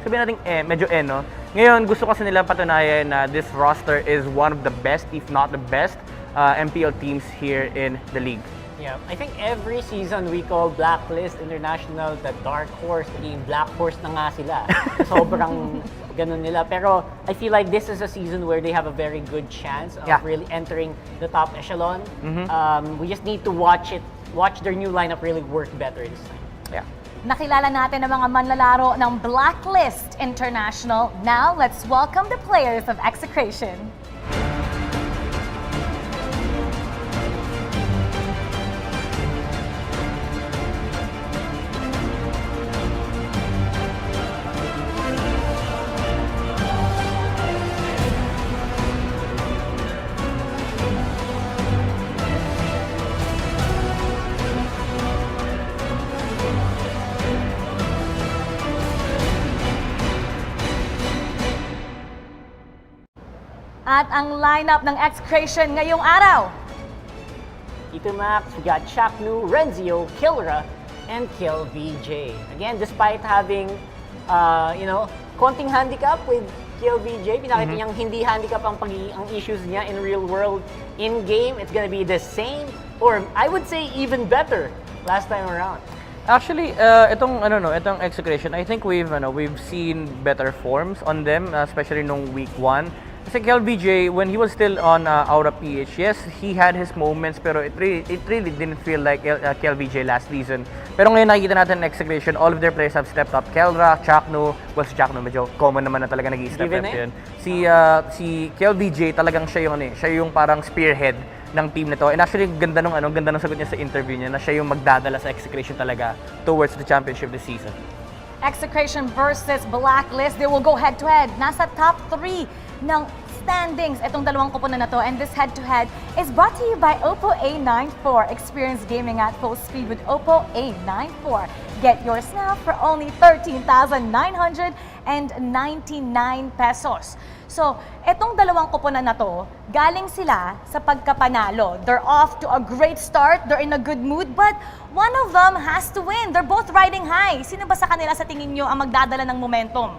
sabihin natin medyo no? Ngayon, gusto kasi nila patunayan na this roster is one of the best, if not the best, MPL teams here in the league. Yeah, I think every season we call Blacklist International the dark horse. Naging black horse na nga sila. Sobrang ganun nila. Pero I feel like this is a season where they have a very good chance of really entering the top echelon. We just need to watch their new lineup really work better this time. Yeah. Nakilala natin ang mga manlalaro ng Blacklist International. Now, let's welcome the players of Execration. At ang lineup ng Execration ngayong araw. Ito Max, we got Chaknu, Renzio, Kilra, and Kill VJ. Again, despite having, konting handicap with Kill VJ, pinakita niyang hindi handicap ang issues niya in real world. In game, it's gonna be the same, or I would say even better last time around. Actually, itong Execration, I think we've seen better forms on them, especially nung week 1. Kasi KLBJ, when he was still on MLBB, yes, he had his moments, pero it really didn't feel like KLBJ last season. Pero ngayon nakikita natin in Execration, all of their players have stepped up. Kelra, Chaknu, si Chaknu medyo common naman na talaga nag-i-step up yun. Si KLBJ talagang siya yung parang spearhead ng team nito. And actually, ganda nung sagot niya sa interview niya na siya yung magdadala sa Execration talaga towards the championship this season. Execration versus Blacklist, they will go head-to-head. Nasa top 3 ng standings itong dalawang koponan na to. And this head-to-head is brought to you by Oppo A94. Experience gaming at full speed with Oppo A94. Get yours now for only 13,999 pesos. So, etong dalawang koponan na to, galing sila sa pagkapanalo. They're off to a great start, they're in a good mood, but one of them has to win. They're both riding high. Sino ba sa kanila sa tingin nyo ang magdadala ng momentum?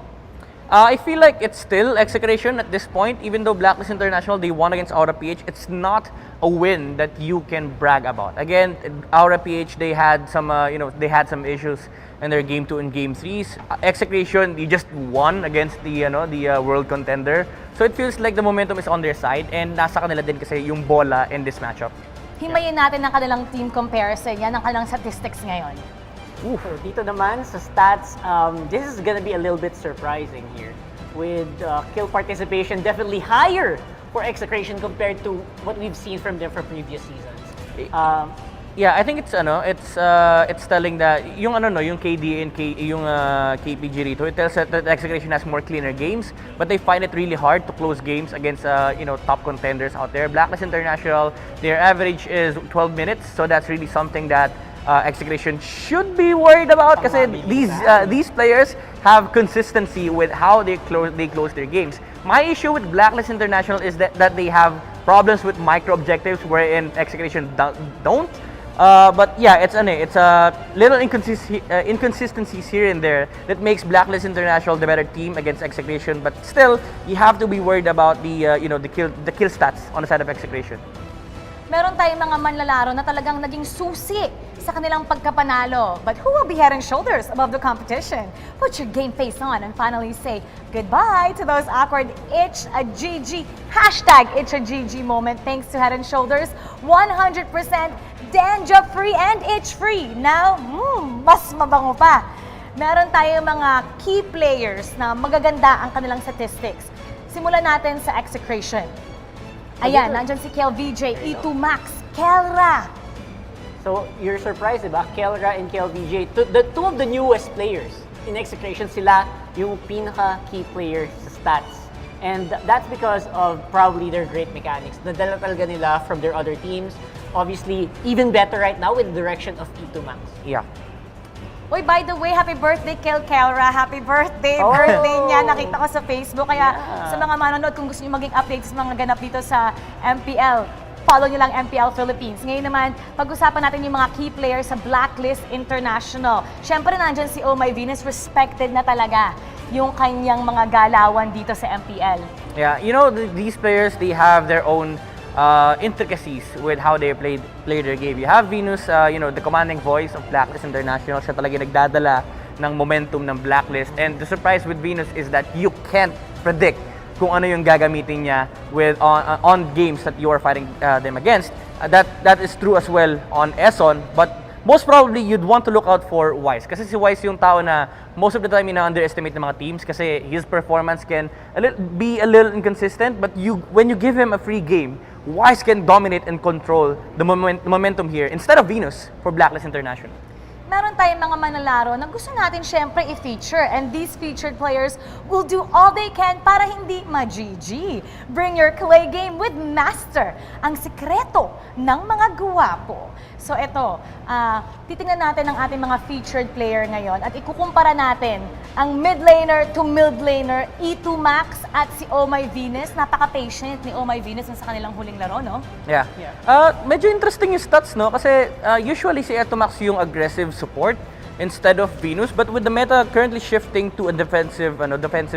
I feel like it's still Execration at this point. Even though Blacklist International, they won against Aura-PH, it's not a win that you can brag about. Again, Aura-PH, they had some, they had some issues in their Game 2 and Game 3s. Execration, they just won against the, the world contender. So it feels like the momentum is on their side, and nasa kanila din kasi yung bola in this matchup. Himayin natin ang kanilang team comparison. Yan ang kanilang statistics ngayon. So dito naman sa stats, this is gonna be a little bit surprising here. With kill participation definitely higher for Execration compared to what we've seen from them from previous seasons. Yeah, I think it's telling that yung yung KD and yung KPG rito, it tells that Execration has more cleaner games, but they find it really hard to close games against top contenders out there. Blacklist International, their average is 12 minutes, so that's really something that Execration should be worried about kasi these players have consistency with how they close their games. My issue with Blacklist International is that they have problems with micro objectives wherein Execration don't. But yeah, it's a little inconsistencies here and there that makes Blacklist International the better team against Execration. But still, you have to be worried about the kill stats on the side of Execration. Meron tayong mga manlalaro na talagang naging susi sa kanilang pagkapanalo. But who will be head and shoulders above the competition? Put your game face on and finally say goodbye to those awkward It's a GG, hashtag It's a GG moment. Thanks to Head and Shoulders, 100% danger-free and itch-free. Now, mas mabango pa. Meron tayong mga key players na magaganda ang kanilang statistics. Simulan natin sa Execration. Ayan, nandyan si Kel VJ, E2 Max, Kelra. So, you're surprised, diba? Kelra and Kel VJ, the two of the newest players in Execration, sila yung pinaka-key players sa stats. And that's because of probably their great mechanics. Nadala talaga nila from their other teams. Obviously, even better right now with the direction of E2 Max. Yeah. Uy, by the way, happy birthday, Kelra. Happy birthday! Birthday niya. Nakita ko sa Facebook. Kaya sa mga manonood, kung gusto niyo maging update sa mga ganap dito sa MPL, follow niyo lang MPL Philippines. Ngayon naman, pag-usapan natin yung mga key players sa Blacklist International. Siyempre, nandyan si Oh My Venus. Respected na talaga yung kanyang mga galawan dito sa MPL. Yeah, these players, they have their own intricacies with how they play their game. You have Venus, the commanding voice of Blacklist International. Siya talaga nagdadala ng momentum ng Blacklist. And the surprise with Venus is that you can't predict kung ano yung gagamitin niya with on games that you are fighting them against. That is true as well on Eson, but most probably you'd want to look out for Wise. Kasi si Wise yung tao na most of the time ina-underestimate ng mga teams kasi his performance can be a little inconsistent, but when you give him a free game, Wise can dominate and control the momentum here instead of Venus for Blacklist International. Meron tayong mga manlalaro na gusto natin syempre i-feature, and these featured players will do all they can para hindi ma-GG. Bring your clay game with Master, ang sikreto ng mga guwapo. So ito, titingnan natin ang ating mga featured player ngayon at ikukumpara natin ang mid laner to mid laner, E2 Max at si Oh My Venus. Napaka-patient ni Oh My Venus sa kanilang huling laro, no? Yeah. Medyo interesting yung stats, no? Kasi usually si E2 Max yung aggressive support instead of Venus, but with the meta currently shifting to a defensive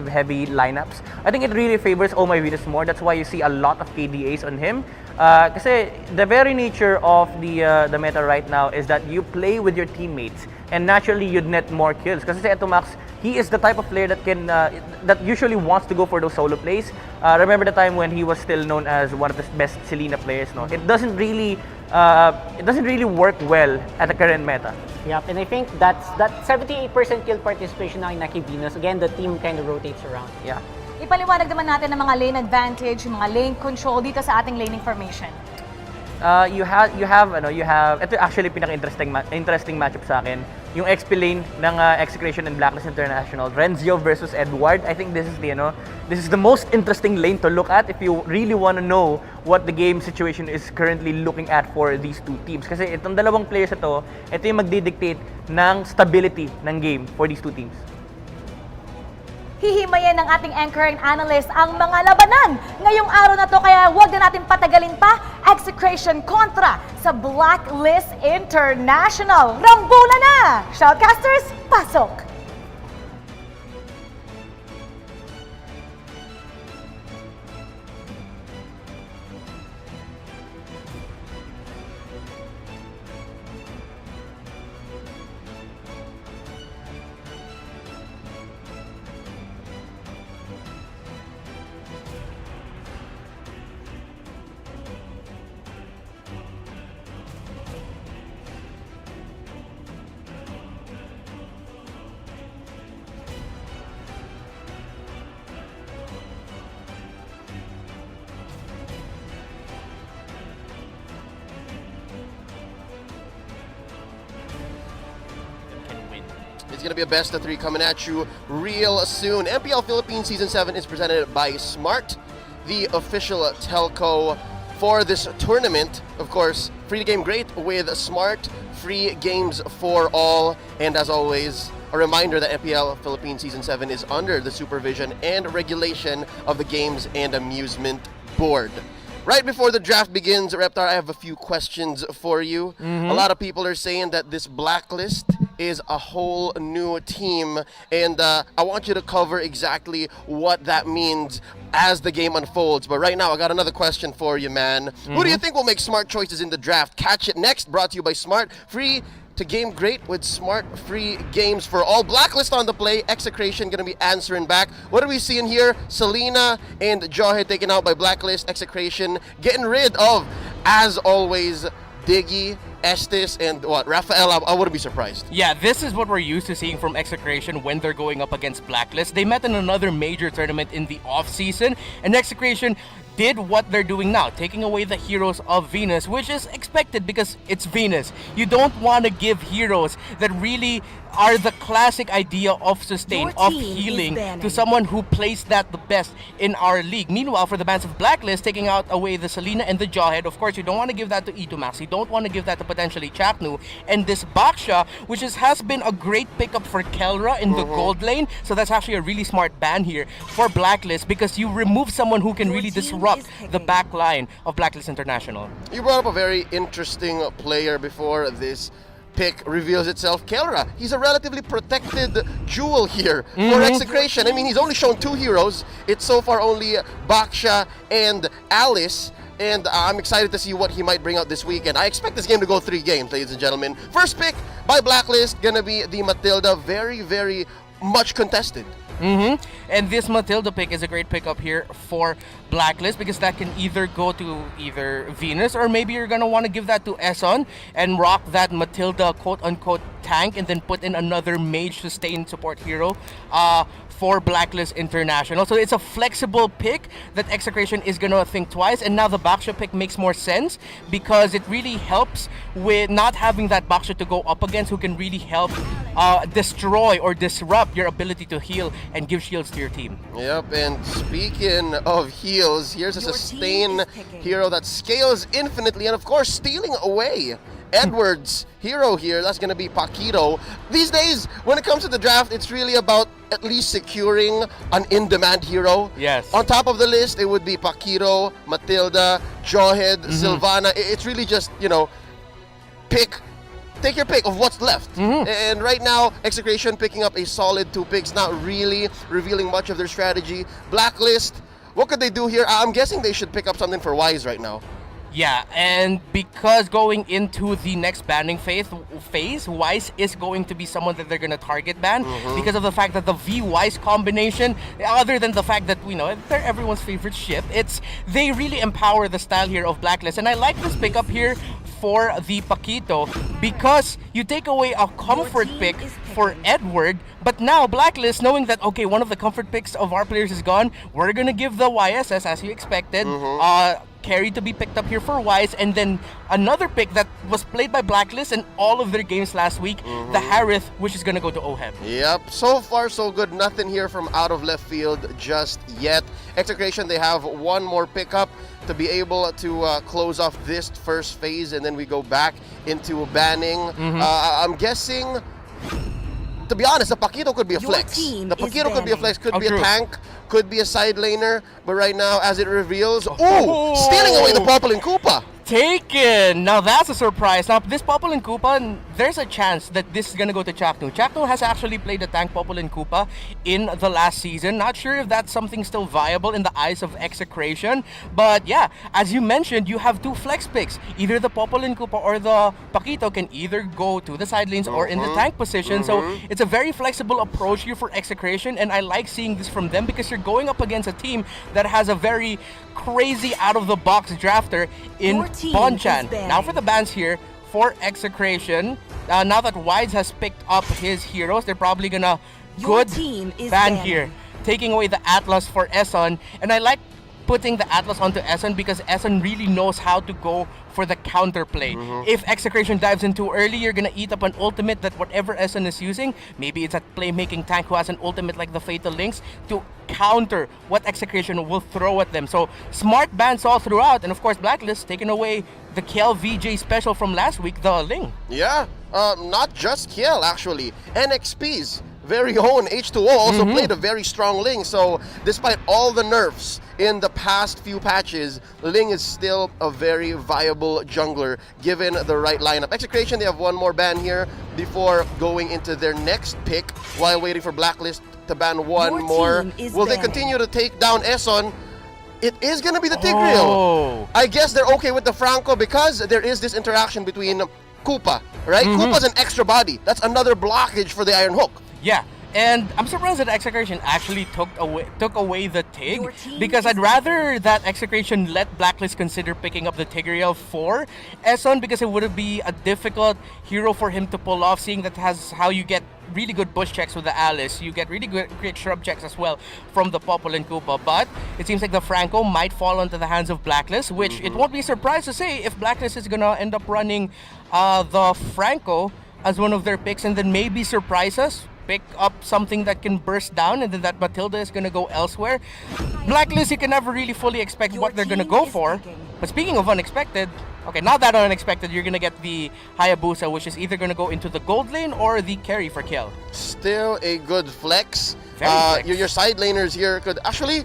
heavy lineups, I think it really favors Oh My Venus more. That's why you see a lot of KDAs on him. Kasi the very nature of the meta right now is that you play with your teammates and naturally you'd net more kills. Kasi si E2 Max, he is the type of player that can that usually wants to go for those solo plays. Remember the time when he was still known as one of the best Selena players, no? It doesn't really work well at the current meta. Yep, and I think that 78% kill participation na kay Venus. Again, the team kind of rotates around. Yeah. Ipaliwanag naman natin ang mga lane advantage, yung mga lane control dito sa ating laning formation. You have ito actually pinaka-interesting matchup sa akin. yung XP lane ng Execration and Blacklist International, Renzio versus Edward. I think this is the most interesting lane to look at if you really want to know what the game situation is currently looking at for these two teams. Kasi itong dalawang players ito yung magdidictate ng stability ng game for these two teams. Hihimayin ng ating anchor and analyst ang mga labanan ngayong araw na to, kaya huwag na natin patagalin pa. Execration kontra sa Blacklist International. Rambulan na! Shoutcasters, pasok! It's going to be a best of 3 coming at you real soon. MPL Philippines Season 7 is presented by Smart, the official telco for this tournament. Of course, free to game great with Smart, free games for all. And as always, a reminder that MPL Philippines Season 7 is under the supervision and regulation of the Games and Amusement Board. Right before the draft begins, Reptar, I have a few questions for you. A lot of people are saying that this Blacklist is a whole new team, and I want you to cover exactly what that means as the game unfolds. But right now, I got another question for you, man. Who do you think will make smart choices in the draft? Catch it next, brought to you by Smart. Free to game great with Smart, free games for all. Blacklist on the play. Execration gonna be answering back. What are we seeing here? Selena and Jawhead taken out by Blacklist. Execration getting rid of, as always, Diggy, Estes, and what? Rafael, I wouldn't be surprised. Yeah, this is what we're used to seeing from Execration when they're going up against Blacklist. They met in another major tournament in the off-season, and Execration did what they're doing now, taking away the heroes of Venus, which is expected because it's Venus. You don't want to give heroes that really are the classic idea of sustain, of healing, to someone who plays that the best in our league. Meanwhile, for the bands of Blacklist, taking out away the Selena and the Jawhead, of course, you don't want to give that to Itomax. You don't want to give that to potentially Chapnu. And this Baksha, which has been a great pickup for Kelra in the gold lane. So that's actually a really smart ban here for Blacklist, because you remove someone who can really disrupt the back line of Blacklist International. You brought up a very interesting player before this pick reveals itself. Kelra, he's a relatively protected jewel here for Execration. I mean, he's only shown 2 heroes. It's so far only Baksha and Alice. And I'm excited to see what he might bring out this weekend. I expect this game to go 3 games, ladies and gentlemen. First pick by Blacklist, gonna be the Matilda. Very, very much contested. And this Matilda pick is a great pickup here for Blacklist, because that can either go to either Venus, or maybe you're gonna want to give that to Eson and rock that Matilda quote-unquote tank, and then put in another mage sustain support hero for Blacklist International. So it's a flexible pick that Execration is gonna think twice. And now the Baksha pick makes more sense, because it really helps with not having that Baksha to go up against, who can really help destroy or disrupt your ability to heal and give shields to your team. Yep, and speaking of heals, here's a sustain hero that scales infinitely, and of course stealing away Edward's hero here. That's going to be Paquito. These days, when it comes to the draft, it's really about at least securing an in-demand hero. Yes. On top of the list, it would be Paquito, Matilda, Jawhead, Sylvana. It's really just, you know, take your pick of what's left. And right now, Execration picking up a solid 2 picks, not really revealing much of their strategy. Blacklist, what could they do here? I'm guessing they should pick up something for Wise right now. Yeah, and because going into the next banning phase, Wise is going to be someone that they're going to target ban, because of the fact that the V-Wise combination, other than the fact that, you know, they're everyone's favorite ship, they really empower the style here of Blacklist. And I like this pickup here for the Paquito, because you take away a comfort pick for Edward, but now Blacklist, knowing that, okay, one of the comfort picks of our players is gone, we're gonna give the YSS, as you expected, carry to be picked up here for Wise, and then another pick that was played by Blacklist in all of their games last week, the Harith, which is gonna go to Ohem. Yep, so far so good. Nothing here from out of left field just yet. Execration, they have one more pickup to be able to close off this first phase, and then we go back into banning. I'm guessing, to be honest, the Paquito could be a flex. The Paquito could be a flex, could be a tank, could be a side laner, but right now, as it reveals, stealing away the Popple and Koopa. Taken! Now that's a surprise. Now this Popple and Koopa, there's a chance that this is gonna go to Chaknu. Chaknu has actually played the tank Popple and Koopa in the last season. Not sure if that's something still viable in the eyes of Execration. But yeah, as you mentioned, you have two flex picks. Either the Popple and Koopa or the Paquito can either go to the side lanes or in the tank position. So it's a very flexible approach here for Execration, and I like seeing this from them because you're going up against a team that has a very crazy out-of-the-box drafter in Bonchan. Now for the bans here for Execration. Now that Wise has picked up his heroes, they're probably gonna ban here, taking away the Atlas for Eson. And I like putting the Atlas onto Eson because Eson really knows how to go for the counterplay. If Execration dives in too early, you're gonna eat up an ultimate that whatever Eson is using, maybe it's a playmaking tank who has an ultimate like the Fatal Links, to counter what Execration will throw at them. So smart bans all throughout, and of course Blacklist taking away the Kiel VJ special from last week, the Ling. Yeah, not just Kiel actually. NXP's very own H2O also played a very strong Ling. So despite all the nerfs in the past few patches, Ling is still a very viable jungler given the right lineup. Execration, they have one more ban here before going into their next pick while waiting for Blacklist to ban one more. Will they continue to take down Eson? It is going to be the Tigreal. I guess they're okay with the Franco because there is this interaction between Koopa, right? Koopa's an extra body. That's another blockage for the Iron Hook. Yeah, and I'm surprised that Execration actually took away the Tig, because I'd rather that Execration let Blacklist consider picking up the Tigreal for Eson, because it would be a difficult hero for him to pull off, seeing that has how you get really good bush checks with the Alice. You get really great shrub checks as well from the Popple and Koopa. But it seems like the Franco might fall into the hands of Blacklist, which it won't be a surprise to say if Blacklist is gonna end up running the Franco as one of their picks, and then maybe surprise us, pick up something that can burst down, and then that Matilda is gonna go elsewhere. Blacklist, you can never really fully expect what they're gonna go for. But speaking of unexpected, okay, not that unexpected, you're gonna get the Hayabusa, which is either gonna go into the gold lane or the carry for Kiel. Still a good flex. Flex. Your side laners here could actually,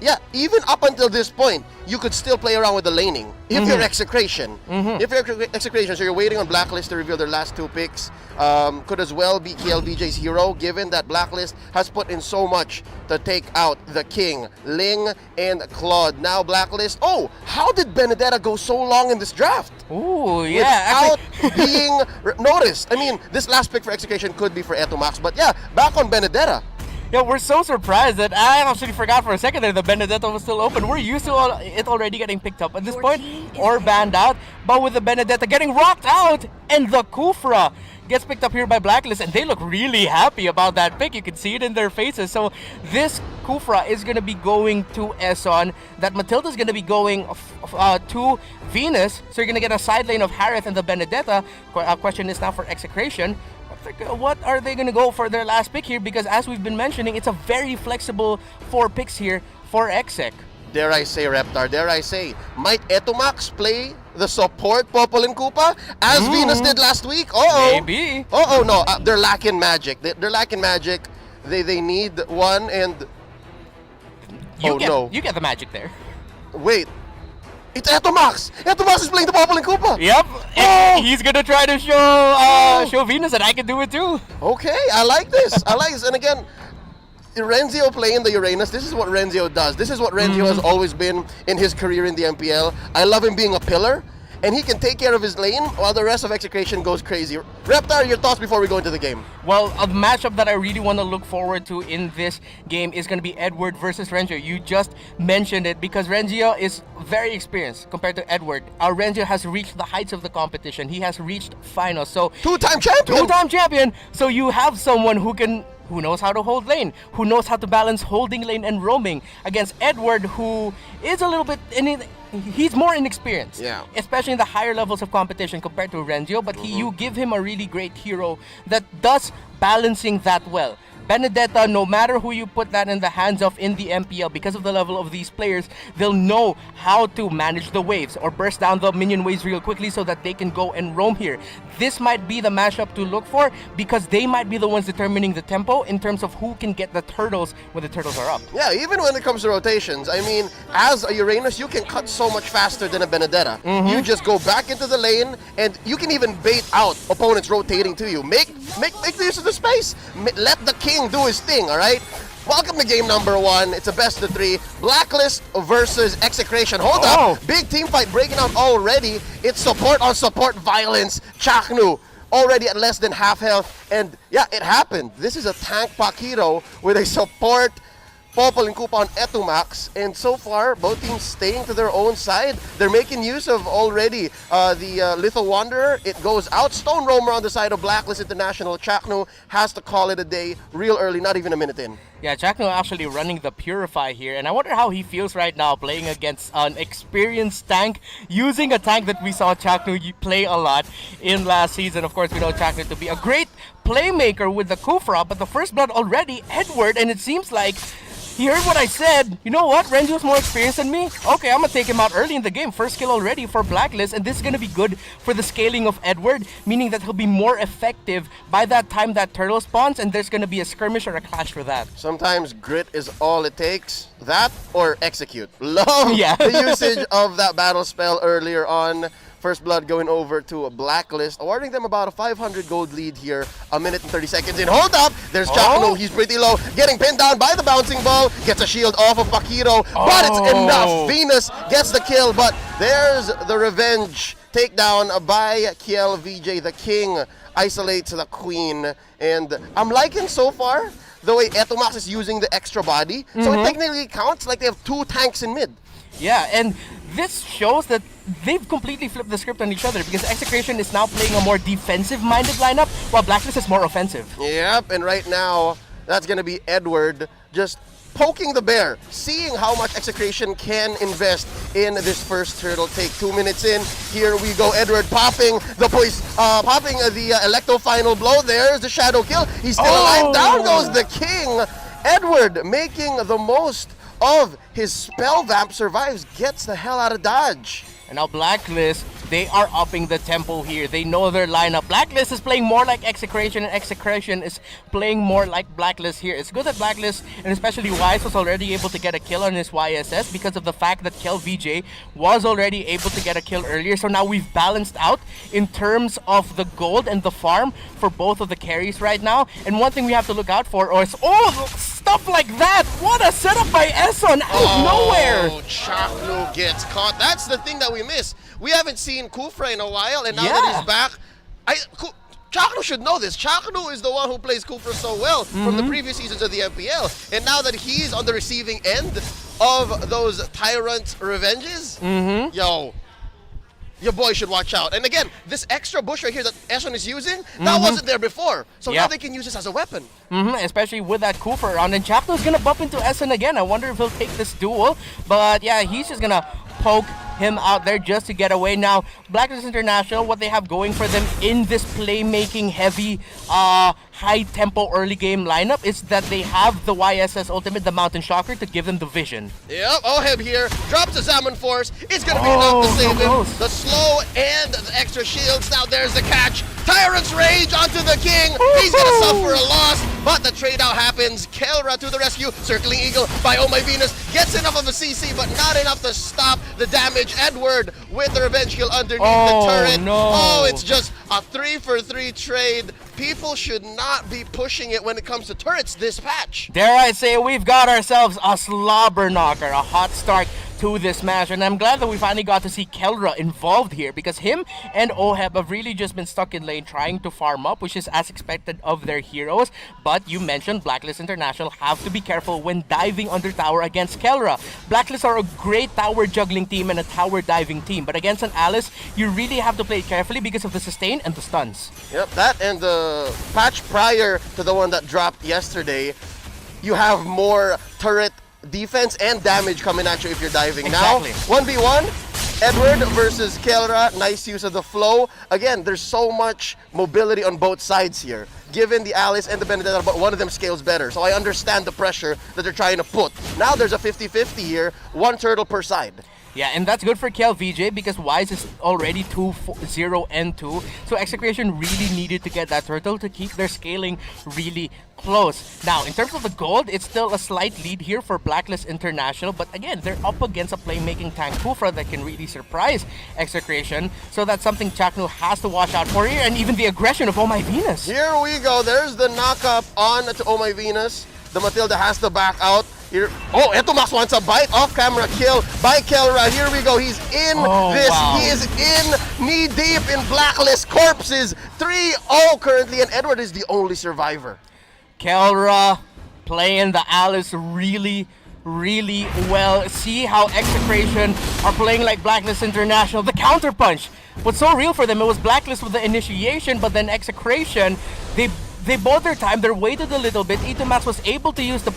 yeah, even up until this point, you could still play around with the laning. If you're Execration. If you're Execration, so you're waiting on Blacklist to reveal their last two picks. Could as well be KLVJ's hero, given that Blacklist has put in so much to take out the King, Ling, and Claude. Now Blacklist, how did Benedetta go so long in this draft? Ooh, yeah. Without being noticed. I mean, this last pick for Execution could be for Etomax, but yeah, back on Benedetta. Yeah, we're so surprised that I actually forgot for a second there the Benedetta was still open. We're used to it already getting picked up at this point or banned out, but with the Benedetta getting rocked out and the Kufra gets picked up here by Blacklist, and they look really happy about that pick. You can see it in their faces. So this Kufra is going to be going to Eson. That Matilda is going to be going to Venus. So you're going to get a side lane of Harith and the Benedetta. Question is now for Execration. What are they going to go for their last pick here? Because as we've been mentioning, it's a very flexible 4 picks here for Exec. Dare I say, Reptar, dare I say, might Etomax play the support Popple and Koopa as Venus did last week? Maybe. No, they're lacking magic. They're lacking magic. They need one, and You get the magic there. Wait. It's Etomax! Etomax is playing the Popple and Koopa! Yep! He's gonna try to show Venus that I can do it too! Okay, I like this. And again, Renzio playing the Uranus, this is what Renzio does. This is what Renzio has always been in his career in the MPL. I love him being a pillar, and he can take care of his lane while the rest of Execration goes crazy. Reptar, your thoughts before we go into the game? Well, a matchup that I really want to look forward to in this game is going to be Edward versus Renzio. You just mentioned it because Renzio is very experienced compared to Edward. Our Renzio has reached the heights of the competition. He has reached finals. So two-time champion! Two-time champion! So you have someone who knows how to hold lane, who knows how to balance holding lane and roaming against Edward, who is a little bit he's more inexperienced. Yeah. Especially in the higher levels of competition compared to Renzio, but you give him a really great hero that does balancing that well. Benedetta, no matter who you put that in the hands of in the MPL, because of the level of these players, they'll know how to manage the waves or burst down the minion waves real quickly so that they can go and roam here. This might be the matchup to look for because they might be the ones determining the tempo in terms of who can get the turtles when the turtles are up. Yeah, even when it comes to rotations, I mean, as a Uranus, you can cut so much faster than a Benedetta. You just go back into the lane, and you can even bait out opponents rotating to you. Make the use of the space. Let the king do his thing, all right? Welcome to game number 1. It's a best of 3. Blacklist versus Execration. Hold up. Big team fight breaking out already. It's support on support violence. Chaknu already at less than half health. And yeah, it happened. This is a tank pack hero with a support Popol and Koopa on Etumax, and so far both teams staying to their own side. They're making use of already the Lethal Wanderer. It goes out. Stone Roamer on the side of Blacklist International. Chaknu has to call it a day real early, not even a minute in. Yeah, Chakno actually running the Purify here, and I wonder how he feels right now playing against an experienced tank, using a tank that we saw Chakno play a lot in last season. Of course, we know Chakno to be a great playmaker with the Kufra, but the first blood already, Edward, and it seems like he heard what I said. You know what? Renjo's more experienced than me. Okay, I'm gonna take him out early in the game. First kill already for Blacklist, and this is gonna be good for the scaling of Edward, meaning that he'll be more effective by that time that turtle spawns, and there's gonna be a skirmish or a clash for that. Sometimes grit is all it takes. That or execute. Love the usage of that battle spell earlier on. First Blood going over to a Blacklist, awarding them about a 500 gold lead here, a minute and 30 seconds in. Hold up! There's Chakno, he's pretty low, getting pinned down by the bouncing ball, gets a shield off of Pakiro, but it's enough! Venus gets the kill, but there's the revenge takedown by Kiel VJ, the king, isolates the queen, and I'm liking so far the way Etumax is using the extra body, so it technically counts like they have 2 tanks in mid. Yeah, and this shows that they've completely flipped the script on each other because Execration is now playing a more defensive-minded lineup while Blacklist is more offensive. Yep, and right now, that's going to be Edward just poking the bear, seeing how much Execration can invest in this first turtle take. 2 minutes in, here we go. Edward popping the Electo final blow. There's the shadow kill. He's still alive. Down goes the king. Edward making the most of his spell vamp, survives, gets the hell out of dodge. And now Blacklist, they are upping the tempo here. They know their lineup. Blacklist is playing more like Execration, and Execration is playing more like Blacklist here. It's good that Blacklist, and especially Wise, was already able to get a kill on his YSS because of the fact that Kel VJ was already able to get a kill earlier. So now we've balanced out in terms of the gold and the farm for both of the carries right now. And one thing we have to look out for is, stuff like that! What a setup by Esson out of nowhere! Chaknu gets caught. That's the thing that we miss. We haven't seen Kufra in a while, and now that he's back, Chaknu should know this. Chaknu is the one who plays Kufra so well from the previous seasons of the MPL, and now that he's on the receiving end of those Tyrant revenges, yo, your boy should watch out. And again, this extra bush right here that Esson is using, that wasn't there before. So now they can use this as a weapon. Especially with that Kufra around. And Chapto's gonna bump into Esson again. I wonder if he'll take this duel. But yeah, he's just gonna poke him out there just to get away. Now, Blacklist International, what they have going for them in this playmaking heavy, high tempo early game lineup is that they have the YSS ultimate, the Mountain Shocker, to give them the vision. Yep, Oheb here drops the Salmon Force. It's gonna be enough to save him. The slow and the extra shields. Now there's the catch. Tyrant's Rage onto the king. He's gonna suffer a loss, but the trade out happens. Kelra to the rescue. Circling Eagle by Oh My Venus gets enough of a CC, but not enough to stop the damage. Edward with the revenge kill underneath the turret. Oh, it's just a 3-for-3 trade. People should not be pushing it when it comes to turrets this patch. Dare I say, we've got ourselves a slobber knocker, a hot start to this match, and I'm glad that we finally got to see Kelra involved here because him and Oheb have really just been stuck in lane trying to farm up, which is as expected of their heroes. But you mentioned Blacklist International have to be careful when diving under tower against Kelra. Blacklist are a great tower juggling team and a tower diving team, but against an Alice, you really have to play it carefully because of the sustain and the stuns. Yep, that and the patch prior to the one that dropped yesterday, you have more turret defense and damage coming at you if you're diving. Exactly. Now, 1v1. Edward versus Kelra, nice use of the flow. Again, there's so much mobility on both sides here. Given the Alice and the Benedetta, but one of them scales better. So I understand the pressure that they're trying to put. Now there's a 50-50 here, one turtle per side. Yeah, and that's good for Kel VJ because Wise is already 2-0 and 2. So Execration really needed to get that turtle to keep their scaling really close. Now, in terms of the gold, it's still a slight lead here for Blacklist International. But again, they're up against a playmaking tank Kufra that can really surprise Execration. So that's something Chaknu has to watch out for here. And even the aggression of Oh My Venus. Here we go. There's the knock-up on to Oh My Venus. The Matilda has to back out. Here. Oh, Etomax wants a bite. Off-camera kill by Kelra. Here we go. He's in this. Wow. He is in knee-deep in Blacklist corpses. 3-0 currently, and Edward is the only survivor. Kelra playing the Alice really well. See how Execration are playing like Blacklist International. The counter punch was so real for them. It was Blacklist with the initiation, but then Execration, they bought their time. They waited a little bit. Itomax was able to use the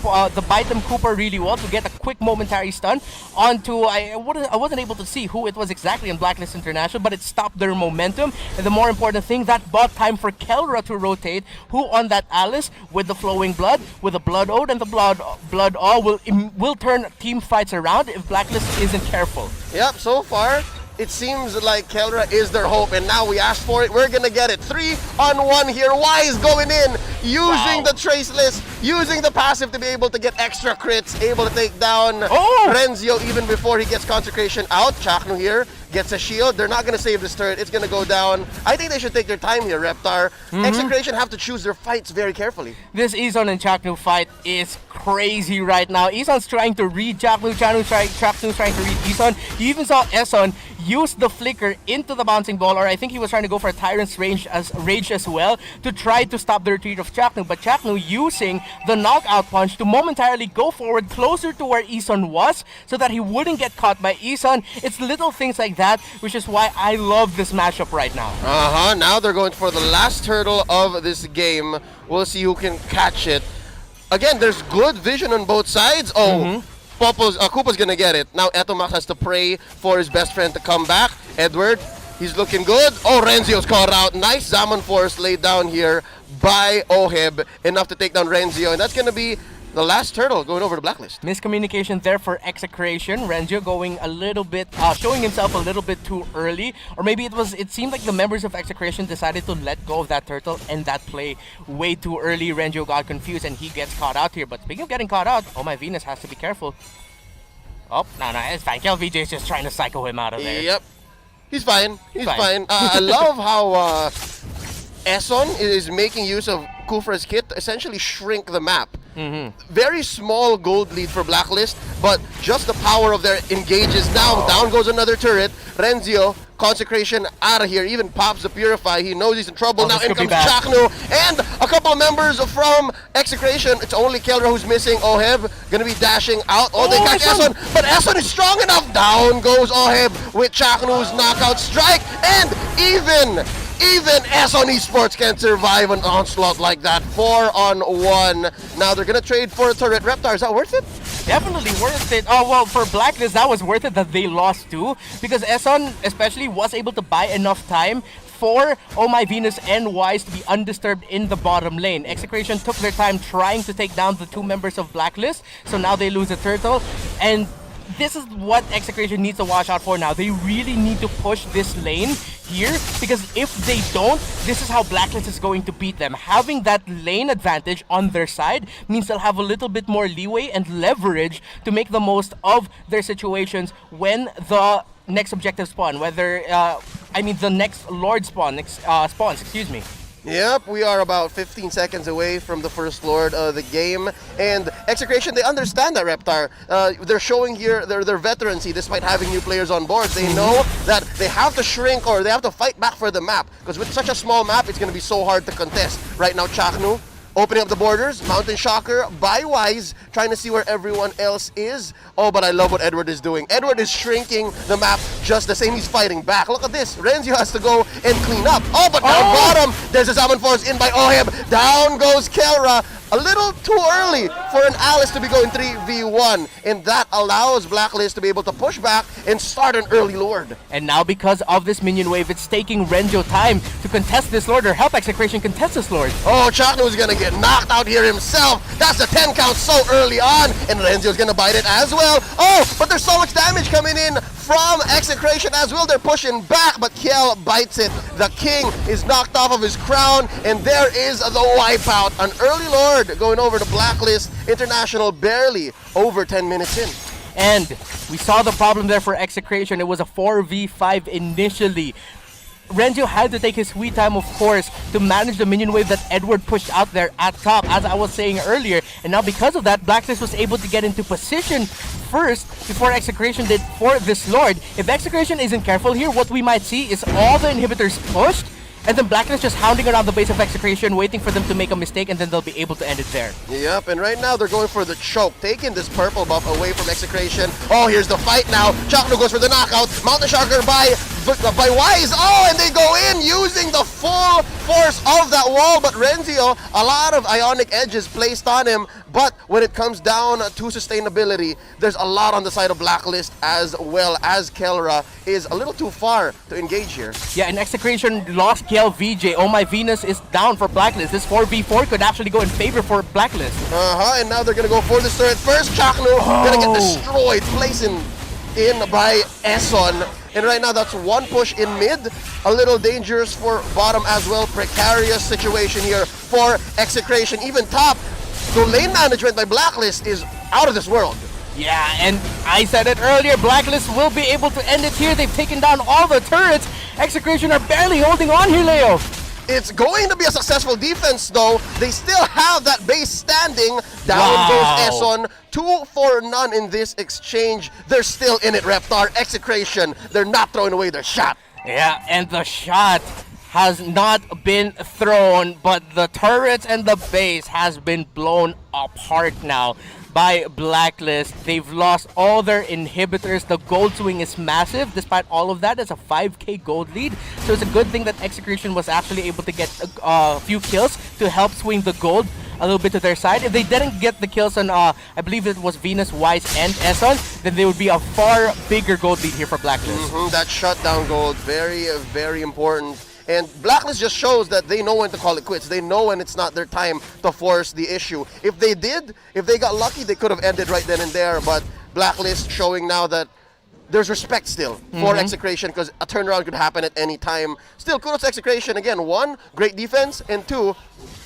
bite them Cooper really well to get a quick momentary stun onto. I wasn't able to see who it was exactly in Blacklist International, but it stopped their momentum. And the more important thing, that bought time for Kelra to rotate. Who on that Alice with the flowing blood, with the blood ode and the blood all will turn team fights around if Blacklist isn't careful. Yep. So far, it seems like Kelra is their hope, and now we asked for it. We're gonna get it. 3-on-1 here. Wise going in, using the traceless, using the passive to be able to get extra crits, able to take down Renzio even before he gets Consecration out. Chaknu here gets a shield. They're not gonna save this turret. It's gonna go down. I think they should take their time here, Reptar. Execration have to choose their fights very carefully. This Izon and Chaknu fight is crazy right now. Izon's trying to read Chaknu's trying to read Izon. You even saw Eson use the flicker into the bouncing ball, or I think he was trying to go for a Tyrant's rage as well to try to stop the retreat of Chaknu. But Chaknu using the knockout punch to momentarily go forward closer to where Izon was so that he wouldn't get caught by Izon. It's little things like that, which is why I love this matchup right now. Now they're going for the last turtle of this game. We'll see who can catch it. Again, there's good vision on both sides. Koopa's gonna get it. Now Etomax has to pray for his best friend to come back. Edward, he's looking good. Renzio's caught out. Nice Zaman Force laid down here by Oheb. Enough to take down Renzio, and that's gonna be the last turtle going over to Blacklist. Miscommunication there for Execration. Renzio going a little bit, showing himself a little bit too early. Or maybe it seemed like the members of Execration decided to let go of that turtle and that play way too early. Renzio got confused and he gets caught out here. But speaking of getting caught out, Oh My Venus has to be careful. Oh, no, it's fine. Kel VJ is just trying to psycho him out of there. Yep. He's fine. He's fine. I love how Eson is making use of Kufra's kit to essentially shrink the map. Very small gold lead for Blacklist, but just the power of their engages now. Down goes another turret. Renzio, Consecration out of here. Even pops the Purify. He knows he's in trouble. Now in comes Chaknu and a couple of members from Execration. It's only Kelra who's missing. Oheb gonna be dashing out. They catch Eson, but Eson is strong enough. Down goes Oheb with Chaknu's knockout strike, and even Eson Esports can survive an onslaught like that. 4-on-1. Now they're gonna trade for a turret. Reptar, is that worth it? Definitely worth it. Oh, well, for Blacklist, that was worth it that they lost too, because Eson especially was able to buy enough time for Oh My Venus and Wise to be undisturbed in the bottom lane. Execration took their time trying to take down the two members of Blacklist, so now they lose a turtle, and this is what Execration needs to watch out for now. They really need to push this lane here, because if they don't, this is how Blacklist is going to beat them. Having that lane advantage on their side means they'll have a little bit more leeway and leverage to make the most of their situations when the next objective spawn, the next Lord spawns, excuse me. Yep, we are about 15 seconds away from the first Lord of the game. And Execration, they understand that, Reptar. They're showing here their veterancy despite having new players on board. They know that they have to shrink or they have to fight back for the map. Because with such a small map, it's going to be so hard to contest. Right now, Chaknu opening up the borders. Mountain Shocker by Wise, trying to see where everyone else is. But I love what Edward is doing. Edward is shrinking the map just the same. He's fighting back. Look at this. Renzio has to go and clean up. But down bottom, there's a Zaman Force in by Oheb. Down goes Kelra. a little too early for an Alice to be going 3v1, and that allows Blacklist to be able to push back and start an early Lord. And now because of this minion wave, it's taking Renjo time to contest this Lord or help Execration contest this Lord. Oh, Chaknu's gonna get knocked out here himself. That's a 10 count so early on, and Renzo's gonna bite it as well. Oh, but there's so much damage coming in from Execration as well. They're pushing back, but Kiel bites it. The king is knocked off of his crown, and there is the wipeout. An early Lord going over to Blacklist International, barely over 10 minutes in. And we saw the problem there for Execration. It was a 4v5 initially. Renjo had to take his sweet time, of course, to manage the minion wave that Edward pushed out there at top, as I was saying earlier. And now because of that, Blacklist was able to get into position first before Execration did for this Lord. If Execration isn't careful here, what we might see is all the inhibitors pushed, and then Blacklist just hounding around the base of Execration, waiting for them to make a mistake, and then they'll be able to end it there. Yep, and right now they're going for the choke, taking this purple buff away from Execration. Oh, here's the fight now. Chakno goes for the knockout. Mountain Sharker by Wise. Oh, and they go in using the full force of that wall. But Renzio, a lot of Ionic edges placed on him. But when it comes down to sustainability, there's a lot on the side of Blacklist, as well as Kelra is a little too far to engage here. Yeah, and Execration lost Kiel VJ. Oh My Venus is down for Blacklist. This 4v4 could actually go in favor for Blacklist. And now they're gonna go for this turret first. Chakno gonna get destroyed, placing in by Eson. And right now that's one push in mid, a little dangerous for bottom as well. Precarious situation here for Execration. Even top, the lane management by Blacklist is out of this world. Yeah, and I said it earlier, Blacklist will be able to end it here. They've taken down all the turrets. Execration are barely holding on here, Leo. It's going to be a successful defense, though. They still have that base standing. Down goes Eson. 2-for-none in this exchange. They're still in it, Reptar. Execration, they're not throwing away their shot. Yeah, and the shot has not been thrown, but the turrets and the base has been blown apart now by Blacklist. They've lost all their inhibitors. The gold swing is massive. Despite all of that, it's a 5k gold lead. So it's a good thing that Execration was actually able to get a few kills to help swing the gold a little bit to their side. If they didn't get the kills on, I believe it was Venus, Wise, and Eson, then there would be a far bigger gold lead here for Blacklist. That shutdown gold, very, very important. And Blacklist just shows that they know when to call it quits. They know when it's not their time to force the issue. If they got lucky, they could have ended right then and there. But Blacklist showing now that there's respect still for Execration, because a turnaround could happen at any time. Still, kudos to Execration. Again, one, great defense, and two,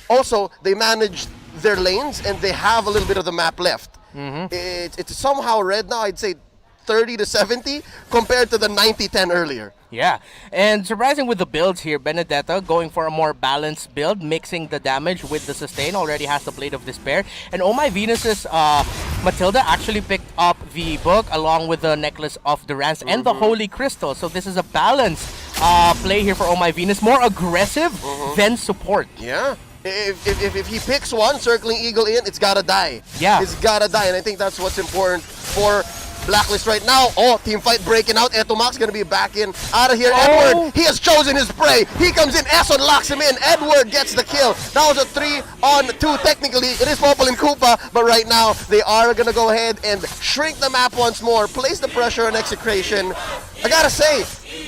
also, they managed their lanes, and they have a little bit of the map left. It's somehow red now, I'd say 30 to 70, compared to the 90-10 earlier. Yeah, and surprising with the builds here, Benedetta going for a more balanced build, mixing the damage with the sustain, already has the Blade of Despair. And Oh My Venus's Matilda actually picked up the book along with the Necklace of Durance and the Holy Crystal. So this is a balanced play here for Oh My Venus, more aggressive than support. Yeah. If he picks one, circling Eagle in, it's gotta die. Yeah. It's gotta die, and I think that's what's important for Blacklist right now. Oh, team fight breaking out. Etomax gonna be back in. Out of here, Edward. He has chosen his prey. He comes in. Eson locks him in. Edward gets the kill. That was a 3-on-2. Technically, it is Popol and Koopa, but right now they are gonna go ahead and shrink the map once more. Place the pressure on Execration. I gotta say,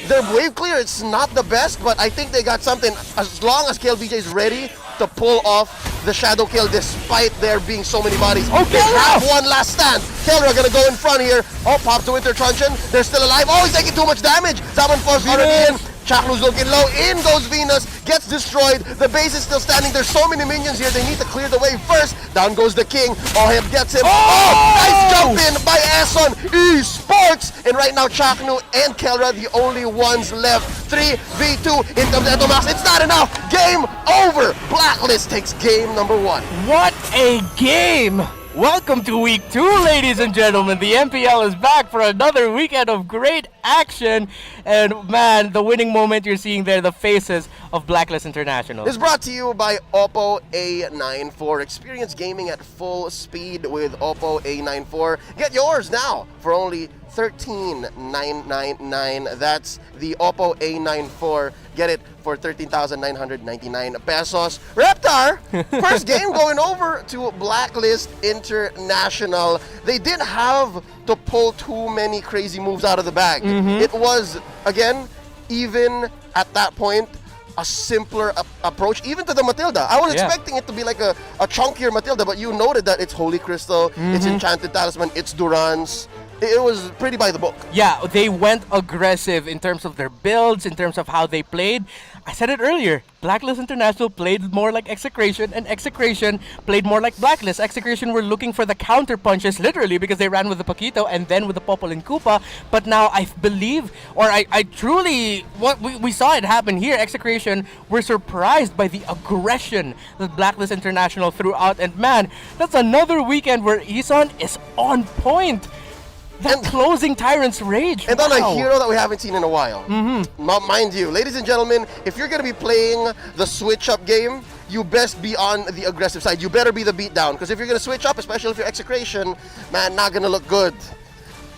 their wave clear, it's not the best, but I think they got something. As long as KLBJ is ready to pull off the shadow kill despite there being so many bodies. They have one last stand. Kelra gonna go in front here. Oh, pops the Winter Truncheon. They're still alive. Oh, he's taking too much damage. Zaman Force already in. Chaklu's looking low. In goes Venus. Gets destroyed. The base is still standing. There's so many minions here. They need to clear the way first. Down goes the king. Oheb gets him. Oh, nice jump in by Eson. Esports. And right now, Chaknu and Kelra, the only ones left. 3v2. In comes Etomax. It's not enough. Game over. Blacklist takes game number 1. What a game! Welcome to week 2, ladies and gentlemen. The MPL is back for another weekend of great action. And man, the winning moment you're seeing there, the faces of Blacklist International. Is brought to you by Oppo A94. Experience gaming at full speed with Oppo A94. Get yours now for only 13,999. That's the Oppo A94. Get it for 13,999 pesos. Reptar, first game going over to Blacklist International. They didn't have to pull too many crazy moves out of the bag. It was, again, even at that point, a simpler approach, even to the Matilda. I was expecting it to be like a chunkier Matilda, but you noted that it's Holy Crystal, it's Enchanted Talisman, it's Durance. It was pretty by the book. Yeah, they went aggressive in terms of their builds, in terms of how they played. I said it earlier, Blacklist International played more like Execration, and Execration played more like Blacklist. Execration were looking for the counter punches, literally, because they ran with the Paquito and then with the Popol and Koopa. But now I believe, or I truly, what we saw it happen here, Execration were surprised by the aggression that Blacklist International threw out. And man, that's another weekend where Isan is on point. That closing Tyrant's Rage. And on a hero that we haven't seen in a while. Mind you, ladies and gentlemen, if you're going to be playing the switch-up game, you best be on the aggressive side. You better be the beatdown. Because if you're going to switch up, especially if you're Execration, man, not going to look good.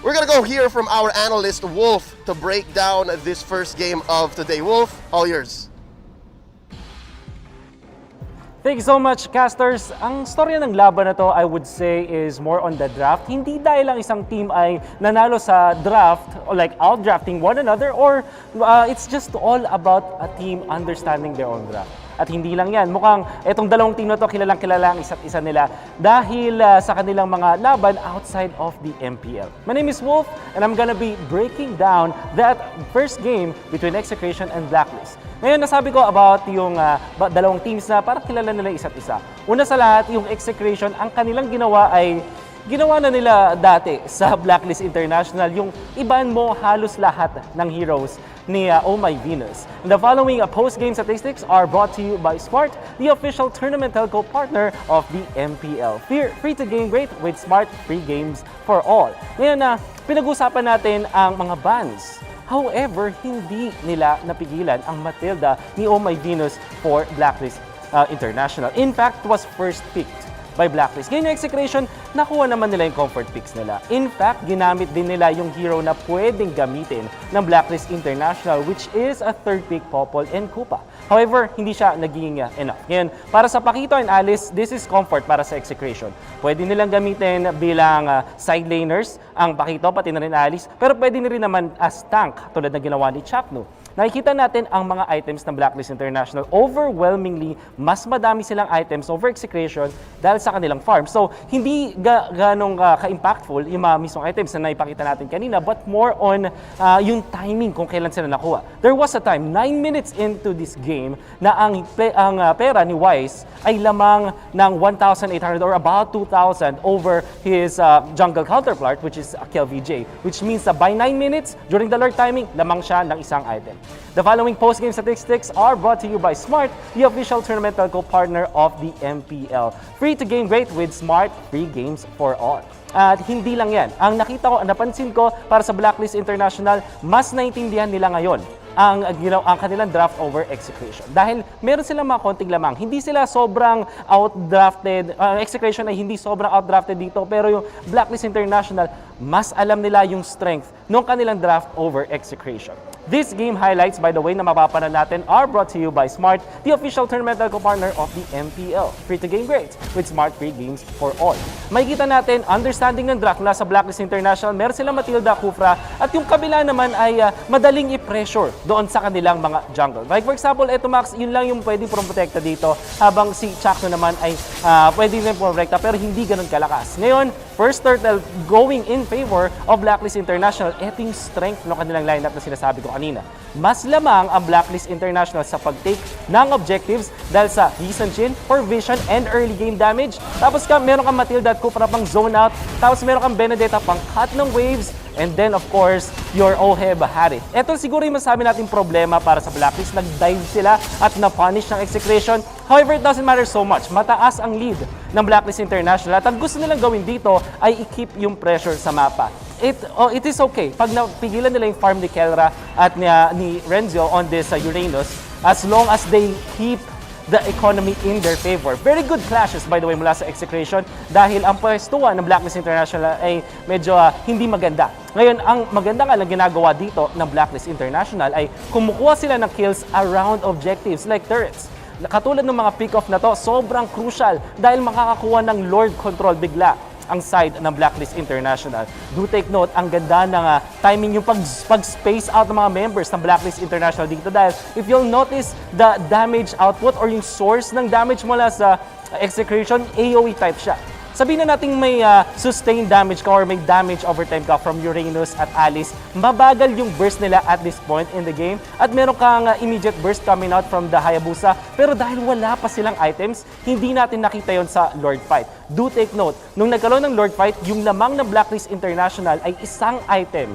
We're going to go hear from our analyst, Wolf, to break down this first game of today. Wolf, all yours. Thank you so much, casters. Ang storya ng laban na to, I would say, is more on the draft. Hindi dahil lang isang team ay nanalo sa draft, or like outdrafting one another, or it's just all about a team understanding their own draft. At hindi lang yan, mukhang itong dalawang team na to kilalang-kilala ang isa't isa nila dahil sa kanilang mga laban outside of the MPL. My name is Wolf, and I'm gonna be breaking down that first game between Execration and Blacklist. Ngayon, nasabi ko about yung dalawang teams na parang kilala nila isa't isa. Una sa lahat, yung Execration, ang kanilang ginawa ay ginawa na nila dati sa Blacklist International, yung iban mo halos lahat ng heroes ni Oh My Venus. And the following post-game statistics are brought to you by Smart, the official tournament telco partner of the MPL. Free to game great with Smart free games for all. Ngayon pinag-usapan natin ang mga bans. However, hindi nila napigilan ang Matilda ni Oh My Venus for Blacklist International. In fact, it was first picked by Blacklist. Ngayon yung Execration, nakuha naman nila yung comfort picks nila. In fact, ginamit din nila yung hero na pwedeng gamitin ng Blacklist International, which is a third pick, Popol and Koopa. However, hindi siya naging enough. Ngayon, para sa Paquito and Alice, this is comfort para sa Execration. Pwede nilang gamitin bilang side laners ang Paquito, pati na rin Alice, pero pwede na rin naman as tank, tulad na ginawa ni Chapno. Nakikita natin ang mga items ng Blacklist International. Overwhelmingly, mas madami silang items over Execration dahil sa kanilang farm. So, hindi ganong ka-impactful yung mga mismong items na naipakita natin kanina, but more on yung timing kung kailan sila nakuha. There was a time, 9 minutes into this game, na ang pera ni Wise ay lamang ng 1,800 or about 2,000 over his jungle counterpart, which is Kill VJ, which means that by 9 minutes, during the lurk timing, lamang siya ng isang item. The following post-game statistics are brought to you by Smart, the official tournament telco partner of the MPL. Free to game great with Smart free games for all. At hindi lang yan. Ang napansin ko para sa Blacklist International, mas naintindihan nila ngayon ang kanilang draft over Execration. Dahil meron silang mga konting lamang. Hindi sila sobrang outdrafted. Execration ay hindi sobrang outdrafted dito. Pero yung Blacklist International, mas alam nila yung strength ng kanilang draft over Execration. These game highlights, by the way, na mapapanood natin are brought to you by Smart, the official tournament telco partner of the MPL. Free to game great with Smart free games for all. Makikita natin, understanding ng draft sa Blacklist International, meron silang Matilda, Kufra, at yung kabila naman ay madaling i-pressure doon sa kanilang mga jungle. Like for example, eto Max, yun lang yung pwede protekta dito, habang si Chakno naman ay pwede rin protekta pero hindi ganun kalakas. Ngayon, first turtle going in favor of Blacklist International, eto yung strength ng kanilang lineup na sinasabi ko kanina. Mas lamang ang Blacklist International sa pag-take ng objectives dahil sa Hisan Chin for vision and early game damage. Tapos meron kang Matilda at Kufra pang zone out. Tapos meron kang Benedetta pang cut ng waves. And then, of course, your Oheb Harit. Ito siguro yung masabi natin problema para sa Blacklist. Nag-dive sila at na-punish ng Execration. However, it doesn't matter so much. Mataas ang lead ng Blacklist International. At ang gusto nilang gawin dito ay i-keep yung pressure sa mapa. It is okay. Pag napigilan nila yung farm ni Kelra at ni Renzo on this Uranus, as long as they keep the economy in their favor. Very good clashes, by the way, mula sa Execration dahil ang pwestuhan ng Blacklist International ay medyo hindi maganda. Ngayon, ang maganda nga lang ginagawa dito ng Blacklist International ay kumukuha sila ng kills around objectives like turrets. Katulad ng mga pick-off na to, sobrang crucial dahil makakakuha ng Lord Control bigla ang side ng Blacklist International. Do take note, ang ganda ng timing yung pag-space out ng mga members ng Blacklist International dito dahil if you'll notice the damage output or yung source ng damage mula sa Execration, AoE type siya. Sabihin na natin may sustained damage ka or may damage over time ka from Uranus at Alice, mabagal yung burst nila at this point in the game at meron kang immediate burst coming out from the Hayabusa pero dahil wala pa silang items, hindi natin nakita yon sa Lord Fight. Do take note, nung nagkaroon ng Lord Fight, yung lamang ng Blacklist International ay isang item.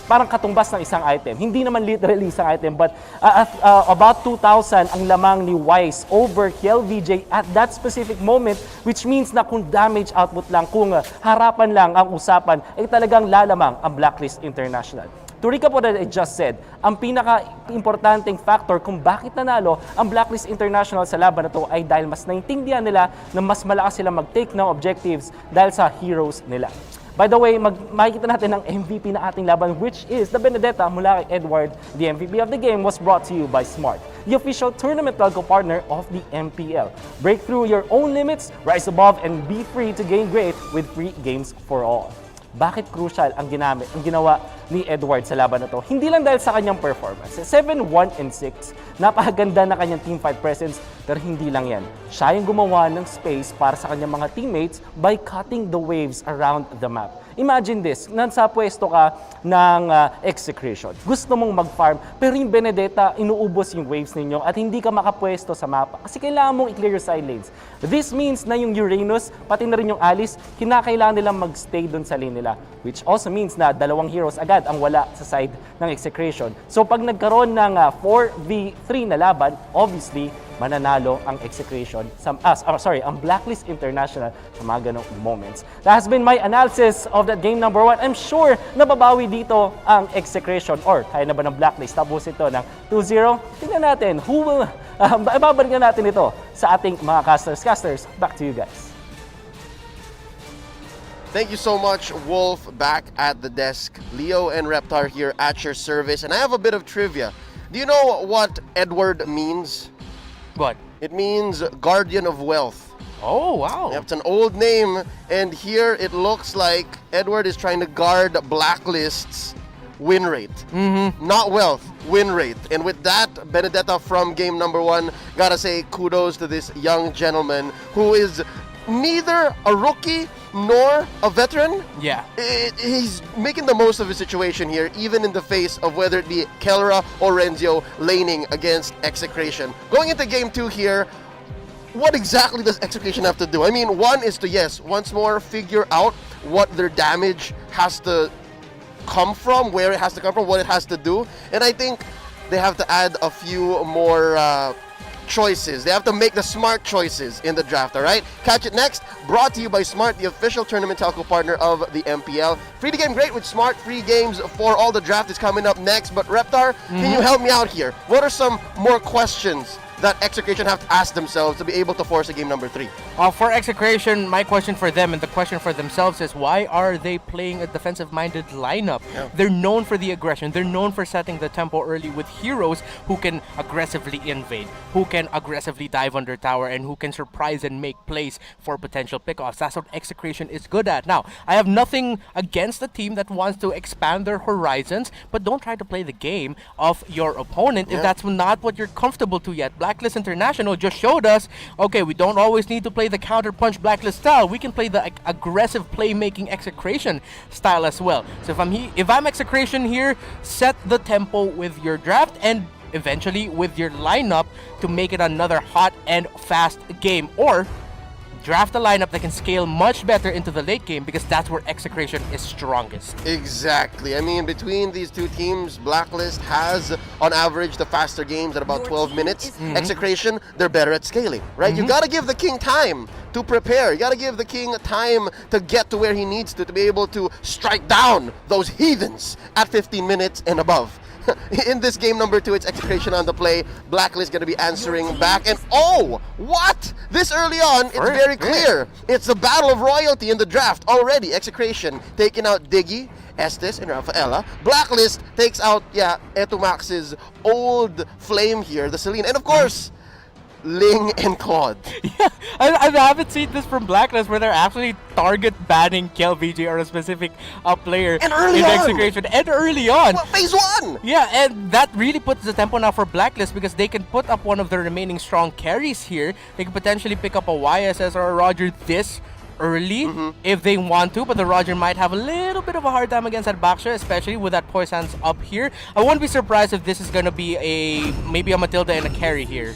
Parang katumbas ng isang item. Hindi naman literally isang item, but about 2,000 ang lamang ni Wise over LVJ at that specific moment, which means na kung damage output lang, kung harapan lang ang usapan, ay talagang lalamang ang Blacklist International. To recap what I just said, ang pinaka-importanting factor kung bakit nanalo ang Blacklist International sa laban na to ay dahil mas naintindihan nila na mas malakas sila mag-take ng objectives dahil sa heroes nila. By the way, makikita natin ang MVP na ating laban, which is the Benedetta mula kay Edward. The MVP of the game was brought to you by Smart, the official tournament telco partner of the MPL. Break through your own limits, rise above, and be free to gain great with free games for all. Bakit crucial ang ginawa ni Edward sa laban na to? Hindi lang dahil sa kanyang performance. 7, 1, and 6, napakaganda na kanyang teamfight presence, pero hindi lang yan. Siya yung gumawa ng space para sa kanyang mga teammates by cutting the waves around the map. Imagine this, nasa pwesto ka ng Execration. Gusto mong mag-farm, pero yung Benedetta, inuubos yung waves ninyo at hindi ka makapwesto sa mapa kasi kailangan mong i-clear your side lanes. This means na yung Uranus, pati na rin yung Alice, kinakailangan nilang mag-stay doon sa lane nila. Which also means na dalawang heroes agad ang wala sa side ng Execration. So pag nagkaroon ng 4v3 na laban, obviously, mananalo ang Execration, ang Blacklist International sa mga ganong moments. That has been my analysis of that game number 1. I'm sure nababawi dito ang Execration or kaya na ba ng Blacklist. Tapos ito ng 2-0. Tingnan natin, ibabalik na natin ito sa ating mga casters. Back to you guys. Thank you so much, Wolf, back at the desk. Leo and Reptar here at your service. And I have a bit of trivia. Do you know what Edward means? What? It means Guardian of Wealth. Oh, wow. Yep, it's an old name. And here it looks like Edward is trying to guard Blacklist's win rate. Not wealth, win rate. And with that, Benedetta from game number 1, gotta say kudos to this young gentleman who is neither a rookie nor a veteran. Yeah. He's making the most of his situation here, even in the face of whether it be Kelra or Renzio laning against Execration. Going into game 2 here, what exactly does Execration have to do? I mean, one is to, yes, once more figure out what their damage has to come from, where it has to come from, what it has to do. And I think they have to add a few more choices. They have to make the smart choices in the draft, all right? Catch it next. Brought to you by Smart, the official tournament telco partner of the MPL. Free to game great with Smart. Free games for all the draft is coming up next. But Reptar, can you help me out here? What are some more questions that Execration have to ask themselves to be able to force a game number 3? For Execration, my question for them and the question for themselves is why are they playing a defensive-minded lineup? Yeah. They're known for the aggression. They're known for setting the tempo early with heroes who can aggressively invade, who can aggressively dive under tower, and who can surprise and make plays for potential pickoffs. That's what Execration is good at. Now, I have nothing against a team that wants to expand their horizons, but don't try to play the game of your opponent if that's not what you're comfortable to yet. Blacklist International just showed us, okay, we don't always need to play the counter-punch Blacklist style. We can play the aggressive playmaking Execration style as well. So if I'm Execration here, set the tempo with your draft and eventually with your lineup to make it another hot and fast game. Or draft a lineup that can scale much better into the late game because that's where Execration is strongest. Exactly. I mean, between these two teams, Blacklist has, on average, the faster games at about 12 minutes. Execration, they're better at scaling, right? You gotta give the king time to prepare. You gotta give the king time to get to where he needs to be able to strike down those heathens at 15 minutes and above. In this game number 2, it's Execration on the play. Blacklist going to be answering back. And oh, what? This early on, it's very clear. It's the battle of royalty in the draft already. Execration taking out Diggy, Estes, and Rafaela. Blacklist takes out, Etumax's old flame here, the Celine. And of course, Ling and Claude. Yeah, I haven't seen this from Blacklist where they're actually target banning KLVJ or a specific player and early in on. Execration. And early on. Well, phase 1! Yeah, and that really puts the tempo now for Blacklist because they can put up one of the remaining strong carries here. They can potentially pick up a YSS or a Roger this early if they want to, but the Roger might have a little bit of a hard time against that Baksha, especially with that Poison's up here. I won't be surprised if this is going to be maybe a Matilda and a carry here.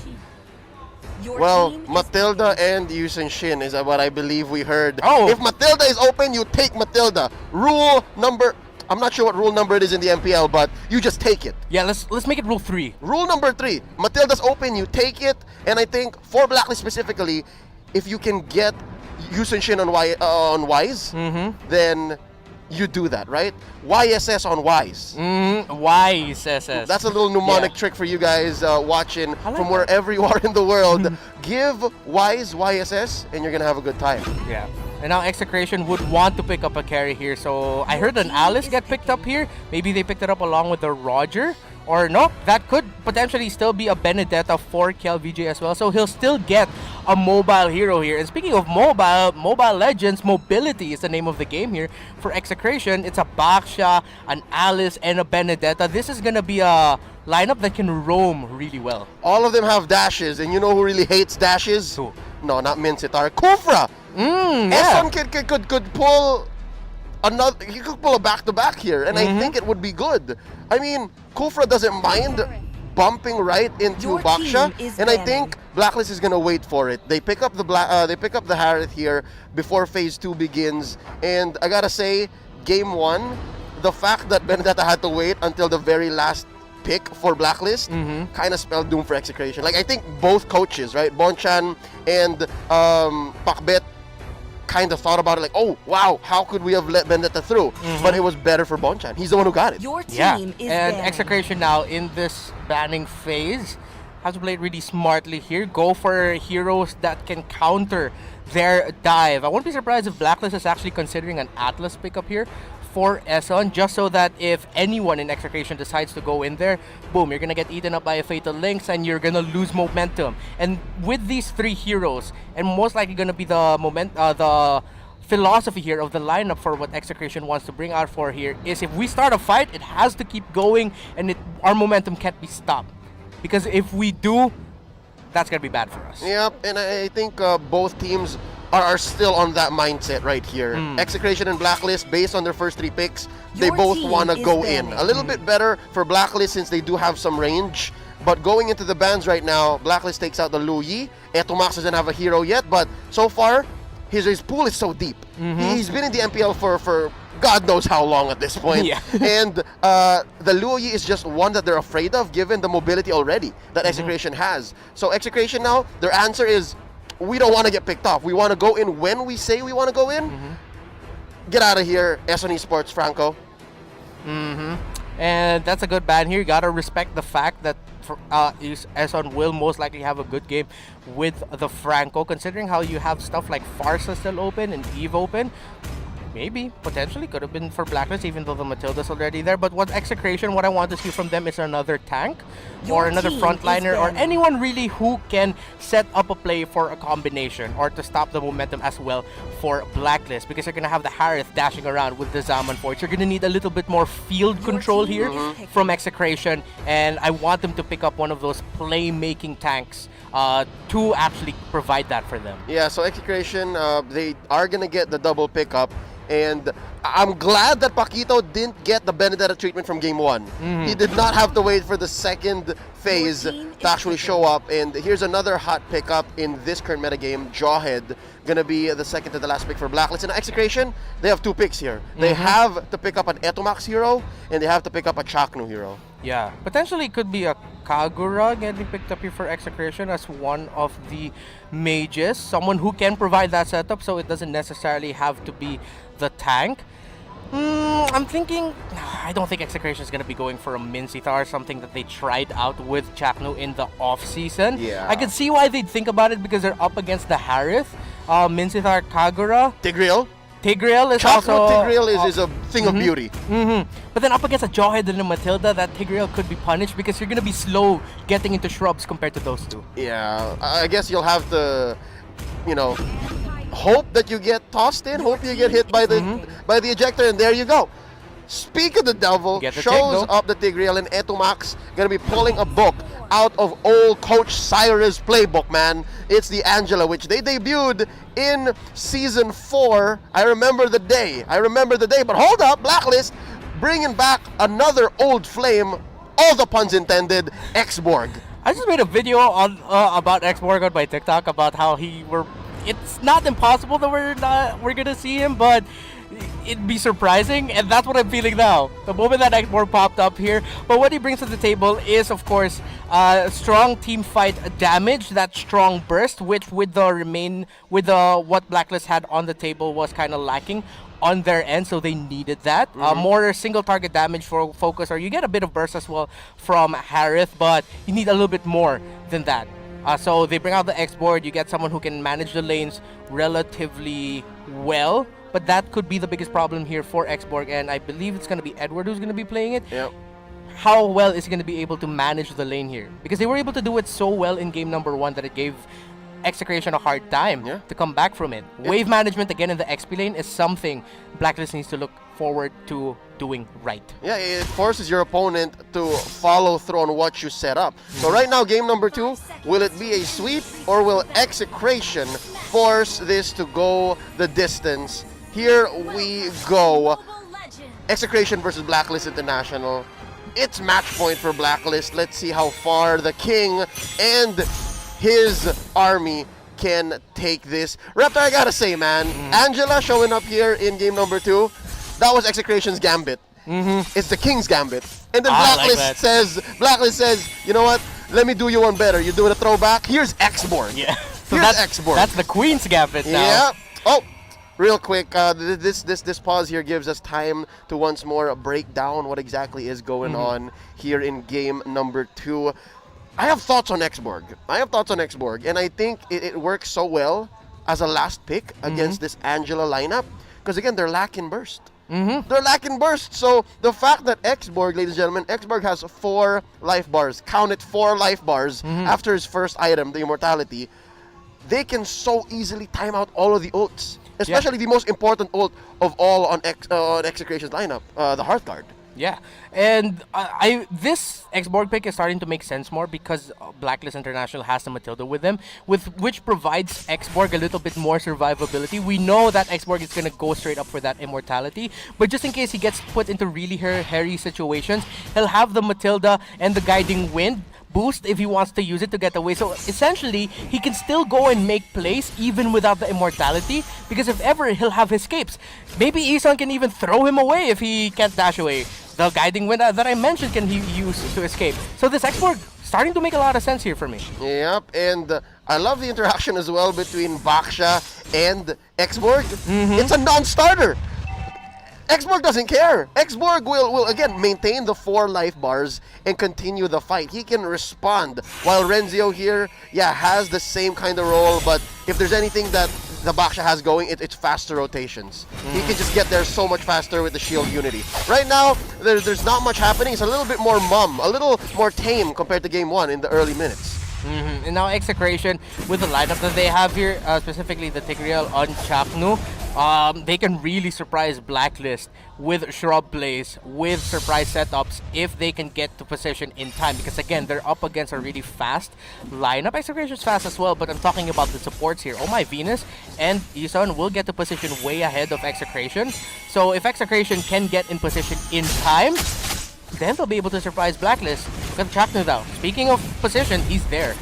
Well, Matilda and Yusen Shin is what I believe we heard. Oh. If Matilda is open, you take Matilda. Rule number... I'm not sure what rule number it is in the MPL, but you just take it. Yeah, let's make it rule 3. Rule number 3. Matilda's open, you take it. And I think for Blacklist specifically, if you can get Yusen Shin on Wise, then you do that, right? YSS on Wise. YSS. That's a little mnemonic trick for you guys watching from wherever you are in the world. Give Wise YSS and you're going to have a good time. Yeah. And now Execration would want to pick up a carry here. So I heard an Alice get picked up here. Maybe they picked it up along with the Roger. Or no, that could potentially still be a Benedetta for KLVJ as well. So he'll still get a mobile hero here. And speaking of Mobile Legends, mobility is the name of the game here. For Execration, it's a Baksha, an Alice, and a Benedetta. This is going to be a lineup that can roam really well. All of them have dashes. And you know who really hates dashes? Who? No, not Minsitar. Kufra! Yeah. Eson could pull another. He could pull a back-to-back here. And I think it would be good. I mean, Kufra doesn't mind bumping right into Baksha, and I think Blacklist is gonna wait for it. They pick up the Harith here before phase 2 begins, and I gotta say, game 1, the fact that Benedetta had to wait until the very last pick for Blacklist kind of spelled doom for Execration. Like I think both coaches, right, Bonchan and Pakbet, kind of thought about it like, oh wow, how could we have let Benedetta through? But it was better for Bonchan. He's the one who got it. Your team is and banned. Execration now in this banning phase has to play it really smartly here. Go for heroes that can counter their dive. I won't be surprised if Blacklist is actually considering an Atlas pickup here for Eson, just so that if anyone in Execration decides to go in there, boom, you're gonna get eaten up by a Fatal Lynx and you're gonna lose momentum. And with these 3 heroes, and most likely gonna be the philosophy here of the lineup for what Execration wants to bring out for here is if we start a fight, it has to keep going and our momentum can't be stopped. Because if we do, that's gonna be bad for us. Yep, and I think both teams are still on that mindset right here. Execration and Blacklist, based on their first 3 picks, they both want to go in. A little bit better for Blacklist since they do have some range. But going into the bans right now, Blacklist takes out the Lu Yi. Etomax doesn't have a hero yet, but so far, his pool is so deep. He's been in the MPL for God knows how long at this point. Yeah. And the Lu Yi is just one that they're afraid of given the mobility already that Execration has. So Execration now, their answer is, we don't want to get picked off. We want to go in when we say we want to go in. Get out of here, Eson Esports, Franco. And that's a good ban here. You gotta respect the fact that Eson will most likely have a good game with the Franco, considering how you have stuff like Farsa still open and Eve open. Maybe, potentially, could have been for Blacklist, even though the Matilda's already there. But what Execration, what I want to see from them is another tank or another frontliner or anyone really who can set up a play for a combination or to stop the momentum as well for Blacklist, because you're going to have the Harith dashing around with the Zaman Forge. You're going to need a little bit more field control here from Execration, and I want them to pick up one of those playmaking tanks to actually provide that for them. Yeah, so Execration, they are going to get the double pickup. And I'm glad that Paquito didn't get the Benedetta treatment from game 1. He did not have to wait for the second phase to actually show up. And here's another hot pickup in this current metagame. Jawhead gonna be the second to the last pick for Blacklist. And Execration, they have 2 picks here. They have to pick up an Etomax hero and they have to pick up a Chaknu hero. Yeah, potentially it could be a Kagura getting picked up here for Execration as one of the mages, someone who can provide that setup, so it doesn't necessarily have to be the tank. I'm thinking, I don't think Execration is going to be going for a Minsithar, something that they tried out with Chaknu in the off-season. Yeah. I can see why they'd think about it because they're up against the Harith, Minsithar, Kagura. Tigreal is Chaknu also... Tigreal is a thing of beauty. But then up against a Jawhead and a Matilda, that Tigreal could be punished because you're going to be slow getting into shrubs compared to those two. Yeah, I guess you'll have to, hope that you get tossed in, hope you get hit by the ejector, and there you go. Speak of the devil, shows up the Tigreal, and Etumax gonna be pulling a book out of old Coach Cyrus' playbook, man. It's the Angela, which they debuted in Season 4. I remember the day, but hold up, Blacklist, bringing back another old flame, all the puns intended, Xborg. I just made a video on about Xborg on my TikTok about how it's not impossible that we're gonna see him, but it'd be surprising, and that's what I'm feeling now. The moment that Xborg popped up here, but what he brings to the table is, of course, strong team fight damage, that strong burst, which with what Blacklist had on the table was kind of lacking on their end, so they needed that. More single target damage for focus, or you get a bit of burst as well from Harith, but you need a little bit more than that. So they bring out the X-Board, you get someone who can manage the lanes relatively well, but that could be the biggest problem here for Xborg, and I believe it's going to be Edward who's going to be playing it. Yep. How well is he going to be able to manage the lane here? Because they were able to do it so well in game number 1 that it gave Execration a hard time to come back from it. Wave management again in the XP lane is something Blacklist needs to look forward to doing right. Yeah, it forces your opponent to follow through on what you set up. So right now, game number 2, will it be a sweep or will Execration force this to go the distance? Here we go. Execration versus Blacklist International. It's match point for Blacklist. Let's see how far the King and his army can take this. Raptor, I gotta say, man, Angela showing up here in game number 2, that was Execration's gambit. It's the King's gambit. And then Blacklist says, you know what? Let me do you one better. You're doing a throwback. Here's Xborg. Yeah. So here's Xborg. That's the Queen's gambit now. Yeah. Oh, real quick, this pause here gives us time to once more break down what exactly is going on here in game number 2. I have thoughts on Xborg. And I think it works so well as a last pick against this Angela lineup. Because again, they're lacking burst. They're lacking burst. So the fact that Xborg, ladies and gentlemen, Xborg has 4 life bars. Count it, 4 life bars after his first item, the Immortality. They can so easily time out all of the ults. Especially the most important ult of all on Execration's lineup, the Hearthguard. Yeah, and this Xborg pick is starting to make sense more because Blacklist International has the Matilda with them, which provides Xborg a little bit more survivability. We know that Xborg is going to go straight up for that Immortality, but just in case he gets put into really hairy situations, he'll have the Matilda and the Guiding Wind boost if he wants to use it to get away. So essentially, he can still go and make plays even without the Immortality, because if ever, he'll have escapes. Maybe Isan can even throw him away if he can't dash away. The Guiding Wind that I mentioned can he use to escape. So this Xborg starting to make a lot of sense here for me. Yep, and I love the interaction as well between Baksha and Xborg. It's a non-starter. Xborg doesn't care. Xborg will again maintain the 4 life bars and continue the fight. He can respond, while Renzio here, has the same kind of role, but if there's anything that the Baksha has going, it's faster rotations. He can just get there so much faster with the shield unity. Right now, there's not much happening. It's a little bit more a little more tame compared to game 1 in the early minutes. And now Execration, with the lineup that they have here, specifically the Tigreal on Chaknu, they can really surprise Blacklist with shrub plays, with surprise setups, if they can get to position in time. Because again, they're up against a really fast lineup. Execration's fast as well, but I'm talking about the supports here. Oh my, Venus and Isan will get to position way ahead of Execration. So if Execration can get in position in time, then they'll be able to surprise Blacklist. Look at Chaknu now. Speaking of position, he's there.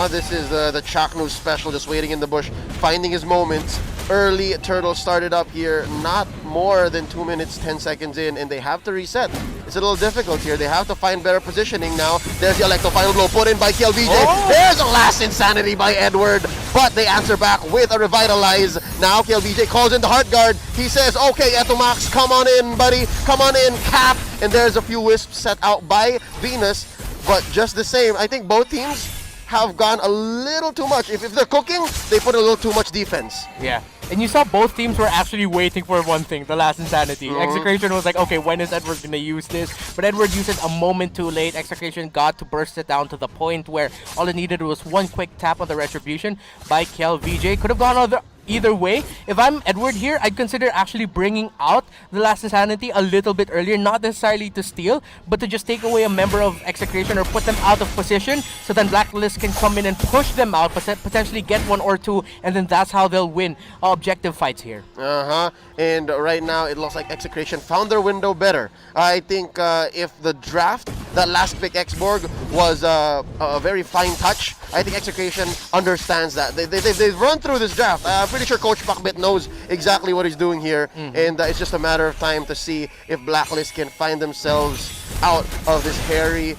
This is the Chaknu special, just waiting in the bush, finding his moments. early. Turtle started up here not more than 2 minutes, 10 seconds in, and they have to reset. It's a little difficult here. They have to find better positioning now. There's the Electro final blow put in by KLVJ. There's a last insanity by Edward, but they answer back with a revitalize. Now KLVJ calls in the Heart Guard. He says, okay, Etomax, come on in, buddy. Come on in, Cap. And there's a few wisps set out by Venus, but just the same, I think both teams have gone a little too much. If they're cooking, they put a little too much defense. Yeah. And you saw both teams were actually waiting for one thing, the last insanity. Execration was like, okay, when is Edward going to use this? But Edward used it a moment too late. Execration got to burst it down to the point where all it needed was one quick tap on the retribution by KLVJ. Could have gone either way. If I'm Edward here, I'd consider actually bringing out the last insanity a little bit earlier, not necessarily to steal, but to just take away a member of Execration or put them out of position, so then Blacklist can come in and push them out, potentially get one or two, and then that's how they'll win objective fights here. And right now it looks like Execration found their window better. I think if the draft, that last pick Xborg, was a very fine touch, I think Execration understands that. They've run through this draft. I'm pretty sure Coach Pakbit knows exactly what he's doing here, and it's just a matter of time to see if Blacklist can find themselves out of this hairy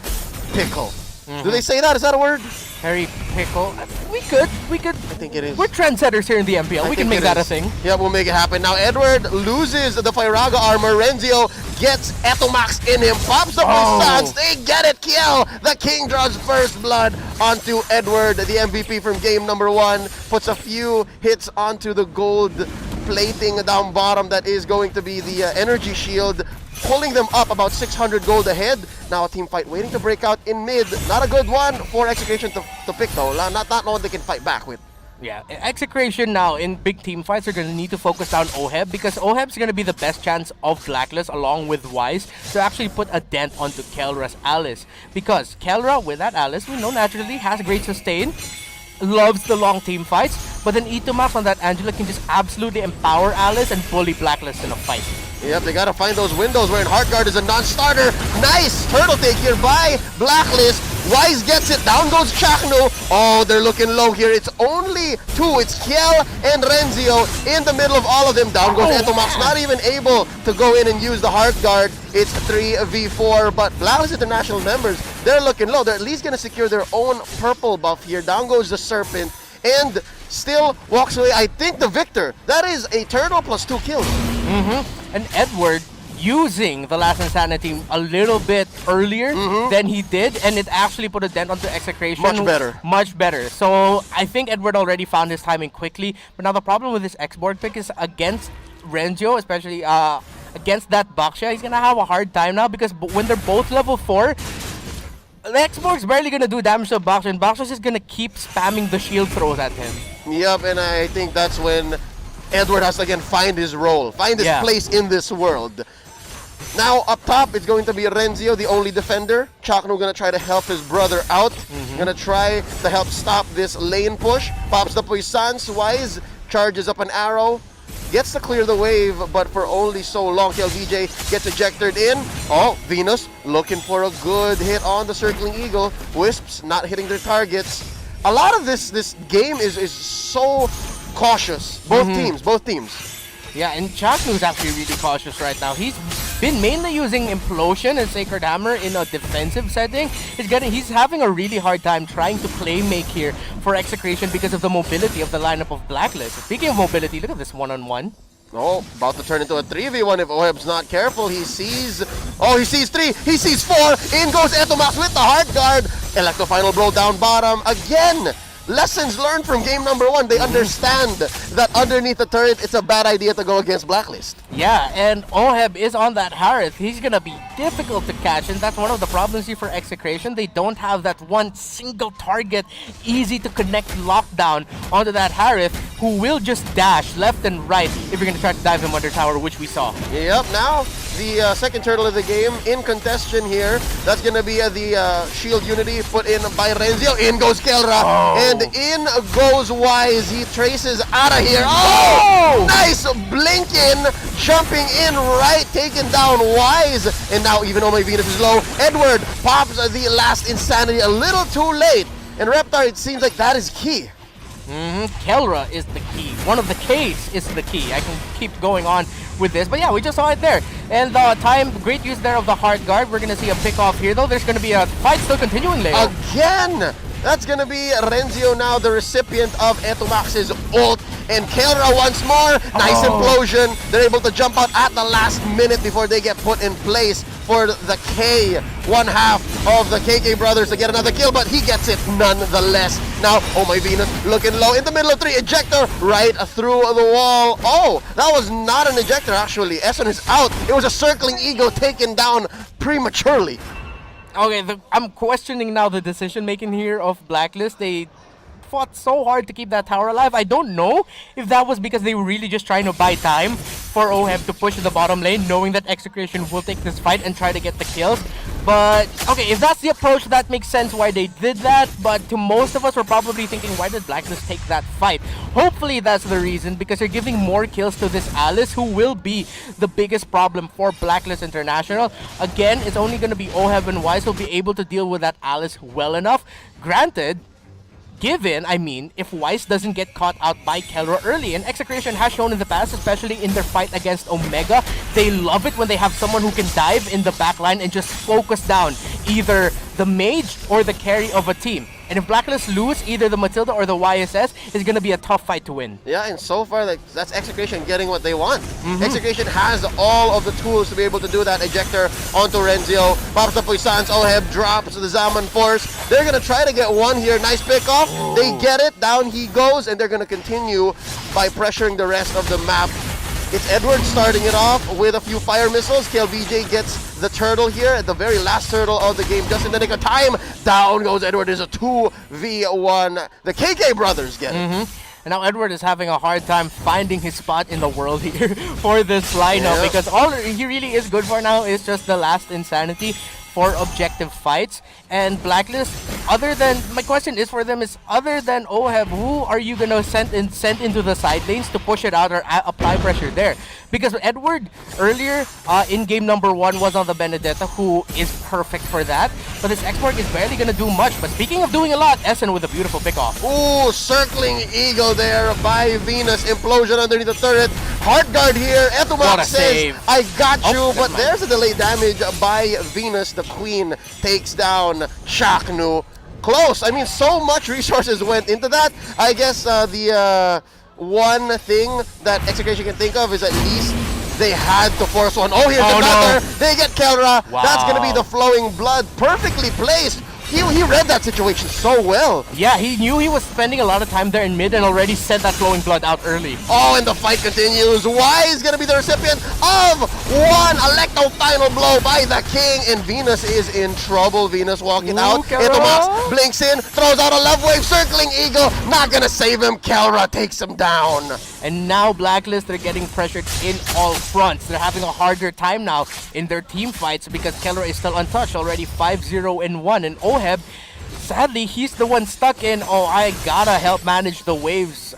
pickle. Do they say that? Is that a word? Hairy pickle? We could. I think it is. We're trendsetters here in the MPL. We can make that a thing. Yeah, we'll make it happen. Now Edward loses the Firaga armor. Renzio gets Etomax in him. Pops the stance. They get it. Kiel, the king, draws first blood onto Edward, the MVP from game number 1. Puts a few hits onto the gold plating down bottom. That is going to be the energy shield, pulling them up about 600 gold ahead. Now a team fight waiting to break out in mid. Not a good one for Execration to pick though. Not one they can fight back with. Yeah, Execration now in big team fights are going to need to focus down Oheb, because Oheb's going to be the best chance of Blacklist along with Wise to actually put a dent onto Kelra's Alice. Because Kelra, with that Alice, we know naturally has great sustain, loves the long team fights, but then Itomax on that Angela can just absolutely empower Alice and bully Blacklist in a fight. Yep, they gotta find those windows where Heartguard is a non-starter. Nice turtle take here by Blacklist. Wise gets it. Down goes Chakno. Oh, they're looking low here. It's only 2. It's Kiel and Renzio in the middle of all of them. Down goes Etomax, not even able to go in and use the Heartguard. It's 3v4, but Blacklist International members, they're looking low. They're at least gonna secure their own purple buff here. Down goes the Serpent and still walks away, I think, the victor. That is a turtle plus 2 kills. And Edward using the last insanity a little bit earlier than he did, and it actually put a dent onto Execration. Much better. So I think Edward already found his timing quickly, but now the problem with this X-board pick is against Renzio, especially against that Baksha, he's gonna have a hard time now, because when they're both level 4, the X-Borg's barely gonna do damage to Baksha, and Baksha's just gonna keep spamming the shield throws at him. Yep, and I think that's when Edward has to again find his role, find his place in this world. Now up top, it's going to be Renzio, the only defender. Chakno gonna try to help his brother out. Gonna try to help stop this lane push. Pops the Puissance. Wise charges up an arrow. Gets to clear the wave, but for only so long. KLVJ gets ejected in. Oh, Venus looking for a good hit on the Circling Eagle. Wisps not hitting their targets. A lot of this game is so cautious. Both teams. Yeah, and Chaknu's actually really cautious right now. He's been mainly using Implosion and Sacred Hammer in a defensive setting. He's having a really hard time trying to play make here for Execration because of the mobility of the lineup of Blacklist. Speaking of mobility, look at this one-on-one. Oh, about to turn into a 3v1 if Oheb's not careful. He sees 3, he sees 4. In goes Etomax with the Heart Guard. Electro final blow down bottom again. Lessons learned from game number 1. They understand that underneath the turret, it's a bad idea to go against Blacklist. Yeah, and Oheb is on that Harith. He's gonna be difficult to catch, and that's one of the problems here for Execration. They don't have that one single target, easy to connect lockdown onto that Harith, who will just dash left and right if you're gonna try to dive him under tower, which we saw. Yep, now the second turtle of the game in contention here. That's gonna be the shield unity put in by Renzio. In goes Kelra, and in goes Wise. He traces out of here. Oh! Nice blink in, jumping in right, taking down Wise. And now even though my Venus is low, Edward pops the last insanity a little too late. And Reptar, it seems like that is key. Kelra is the key. One of the Ks is the key. I can keep going on with this, but yeah, we just saw it there. And great use there of the hard guard. We're gonna see a pick off here though. There's gonna be a fight still continuing, Leo. Again! That's gonna be Renzio now, the recipient of Etomax's ult. And Kelra once more, nice implosion. They're able to jump out at the last minute before they get put in place for the K. One half of the KK brothers to get another kill, but he gets it nonetheless. Now, oh my Venus, looking low in the middle of 3, ejector right through the wall. Oh, that was not an ejector actually. Essen is out. It was a circling ego taken down prematurely. Okay, I'm questioning now the decision making here of Blacklist. They fought so hard to keep that tower alive. I don't know if that was because they were really just trying to buy time for OHEB to push the bottom lane, knowing that Execration will take this fight and try to get the kills. But, okay, if that's the approach, that makes sense why they did that. But to most of us, we're probably thinking, why did Blacklist take that fight? Hopefully that's the reason, because you're giving more kills to this Alice, who will be the biggest problem for Blacklist International. Again, it's only going to be OHEB and Wise who'll be able to deal with that Alice well enough. Granted, if Weiss doesn't get caught out by Kelra early, and Execration has shown in the past, especially in their fight against Omega, they love it when they have someone who can dive in the backline and just focus down either the mage or the carry of a team. And if Blacklist lose either the Matilda or the YSS, it's going to be a tough fight to win. Yeah, and so far, that's Execration getting what they want. Execration has all of the tools to be able to do that. Ejector onto Renzio, pops the Puissance, OHEB drops the Zaman Force. They're going to try to get one here. Nice pick off. They get it. Down he goes, and they're going to continue by pressuring the rest of the map. It's Edward starting it off with a few fire missiles. KLVJ gets the turtle here at the very last turtle of the game, just in the nick of time. Down goes Edward. It's a 2v1. The KK brothers get it. And now Edward is having a hard time finding his spot in the world here for this lineup, because all he really is good for now is just the last Insanity for objective fights. And Blacklist, my question is for them is, other than OHEB, who are you gonna send into the side lanes to push it out or apply pressure there? Because Edward earlier in game number 1 was on the Benedetta, who is perfect for that. But this X-Mark is barely gonna do much. But speaking of doing a lot, Essen with a beautiful pickoff. Ooh, circling eagle there by Venus. Implosion underneath the turret. Hard guard here. Etomax says, I got you. But there's a delayed damage by Venus. The queen takes down Shaknu. Close. I mean, so much resources went into that. I guess the one thing that Execration can think of is at least they had to force one. Oh, here's another. No. They get Kelra. Wow. That's going to be the flowing blood. Perfectly placed. He read that situation so well. Yeah, he knew he was spending a lot of time there in mid and already sent that flowing blood out early. Oh, and the fight continues. Why is going to be the recipient of one Electo final blow by the king, and Venus is in trouble. Venus walking out. Etomax blinks in, throws out a love wave, circling eagle. Not going to save him. Kelra takes him down. And now Blacklist, they're getting pressured in all fronts. They're having a harder time now in their team fights because Kelra is still untouched, already 5-0-1. And OHEB, sadly, he's the one stuck in, I gotta help manage the waves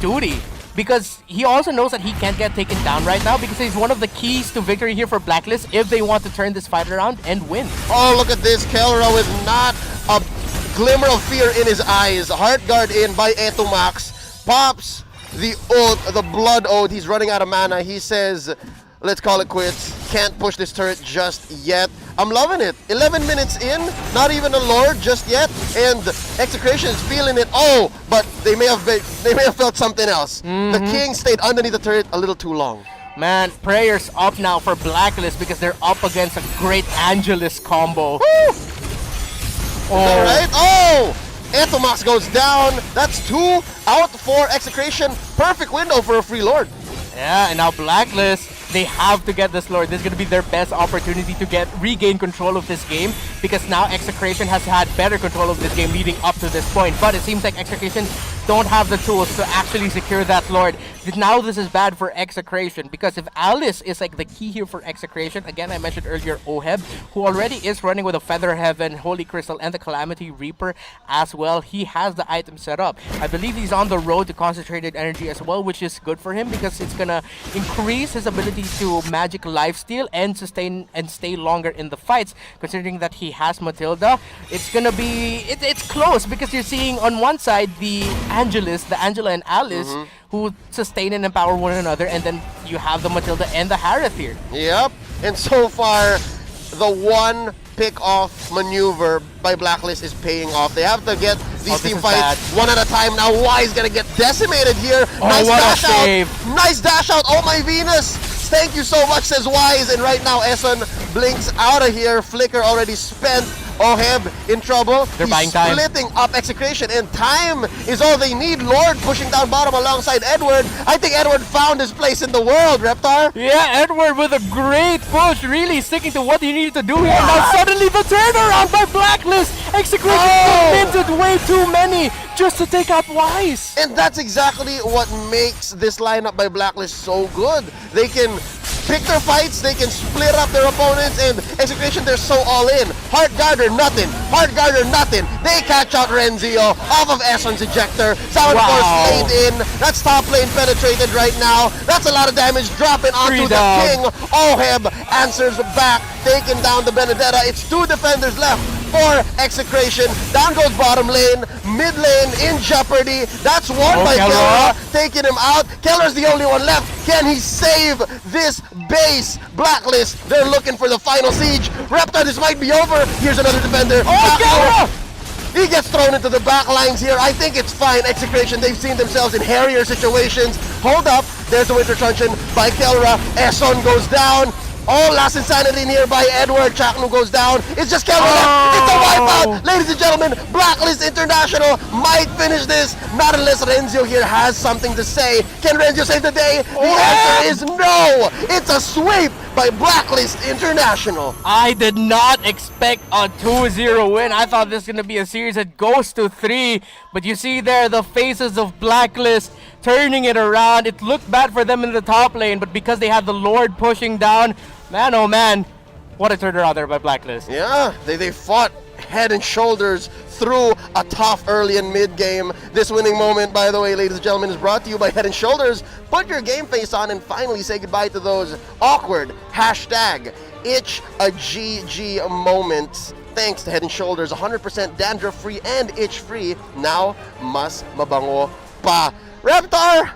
duty. Because he also knows that he can't get taken down right now, because he's one of the keys to victory here for Blacklist if they want to turn this fight around and win. Oh, look at this. Kelra with not a glimmer of fear in his eyes. Heart guard in by Etomax. Pops the ult, the blood ode. He's running out of mana. He says, let's call it quits. Can't push this turret just yet. I'm loving it. 11 minutes in, not even a lord just yet, and Execration is feeling it. Oh, but they may have felt something else. The king stayed underneath the turret a little too long. Man, prayers up now for Blacklist because they're up against a great Angelus combo. Woo! Is that right? Oh! Etomax goes down. That's 2 out for Execration. Perfect window for a free lord. Yeah, and now Blacklist, they have to get this lord. This is going to be their best opportunity to regain control of this game, because now Execration has had better control of this game leading up to this point. But it seems like Execration don't have the tools to actually secure that lord. Now this is bad for Execration, because if Alice is like the key here for Execration, again I mentioned earlier OHEB, who already is running with a Feather Heaven, Holy Crystal, and the Calamity Reaper as well. He has the item set up. I believe he's on the road to Concentrated Energy as well, which is good for him because it's gonna increase his ability to magic lifesteal and sustain and stay longer in the fights. Considering that he has Matilda, it's gonna be it's close, because you're seeing on one side the Angelis, the Angela and Alice, who sustain and empower one another, and then you have the Matilda and the Harith here. Yep, and so far, the one pick-off maneuver by Blacklist is paying off. They have to get these team fights one at a time. Now Wise gonna get decimated here. Nice dash out. Nice dash out. Oh my Venus. Thank you so much, says Wise. And right now, Eson blinks out of here. Flicker already spent. Oheb in trouble. They're buying time. Splitting up Execration, and time is all they need. Lord pushing down bottom alongside Edward. I think Edward found his place in the world, Reptar. Yeah, Edward with a great push, really sticking to what he needed to do here. Now suddenly the turnaround by Blacklist. Execration committed way too many just to take out Wise. And that's exactly what makes this lineup by Blacklist so good. They can pick their fights, they can split up their opponents, and Execration, they're so all in. Heart Guarder, nothing. Heart Guarder, nothing. They catch out Renzio off of Eson's ejector. Sound of course laid in. That's top lane penetrated right now. That's a lot of damage dropping onto the king. Oheb answers back, taking down the Benedetta. It's 2 defenders left for Execration. Down goes bottom lane, mid lane in jeopardy. That's one by Keller, taking him out. Keller's the only one left. Can he save this base? Blacklist, they're looking for the final siege. Reptar, this might be over. Here's another defender. Keller! He gets thrown into the back lines here. I think it's fine. Execration, they've seen themselves in hairier situations. Hold up. There's the Winter Truncheon by Kelra. Eson goes down. Oh, last insanity in here by Edward. Chaknu goes down. It's just Kelra left. It's a wipeout. Ladies and gentlemen, Blacklist International might finish this. Not unless Renzio here has something to say. Can Renzio save the day? The answer is no. It's a sweep by Blacklist International. I did not expect a 2-0 win. I thought this was going to be a series that goes to 3. But you see there the faces of Blacklist turning it around. It looked bad for them in the top lane, but because they had the Lord pushing down, man, oh man, what a turnaround there by Blacklist. Yeah, they fought head and shoulders through a tough early and mid game. This winning moment, by the way, ladies and gentlemen, is brought to you by Head and Shoulders. Put your game face on and finally say goodbye to those awkward #itch a GG moments. Thanks to Head and Shoulders, 100% dandruff-free and itch-free. Now, mas mabango pa. Reptar,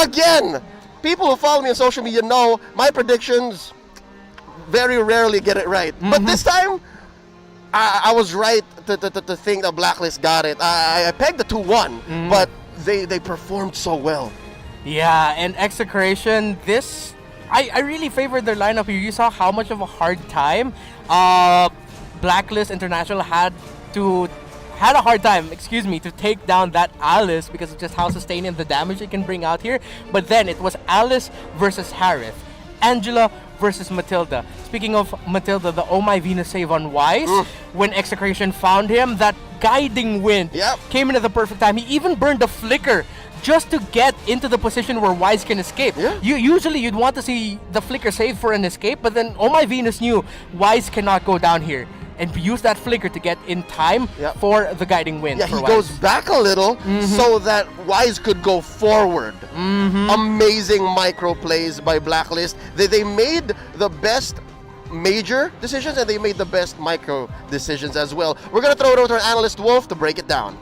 again, people who follow me on social media know my predictions very rarely get it right. But this time, I was right to think that Blacklist got it. I pegged the 2-1, but they performed so well. Yeah, and Execration, this, I really favored their lineup here. You saw how much of a hard time Blacklist International had a hard time, to take down that Alice because of just how sustaining the damage it can bring out here. But then it was Alice versus Harith, Angela versus Matilda. Speaking of Matilda, the Oh My Venus save on Wise, when Execration found him, that guiding wind came in at the perfect time. He even burned a flicker just to get into the position where Wise can escape. Usually you'd want to see the flicker save for an escape, but then Oh My Venus knew Wise cannot go down here and use that flicker to get in time for the guiding wind. Yeah, he goes back a little so that Wise could go forward. Amazing micro plays by Blacklist. They made the best major decisions and they made the best micro decisions as well. We're gonna throw it over to our analyst Wolf to break it down.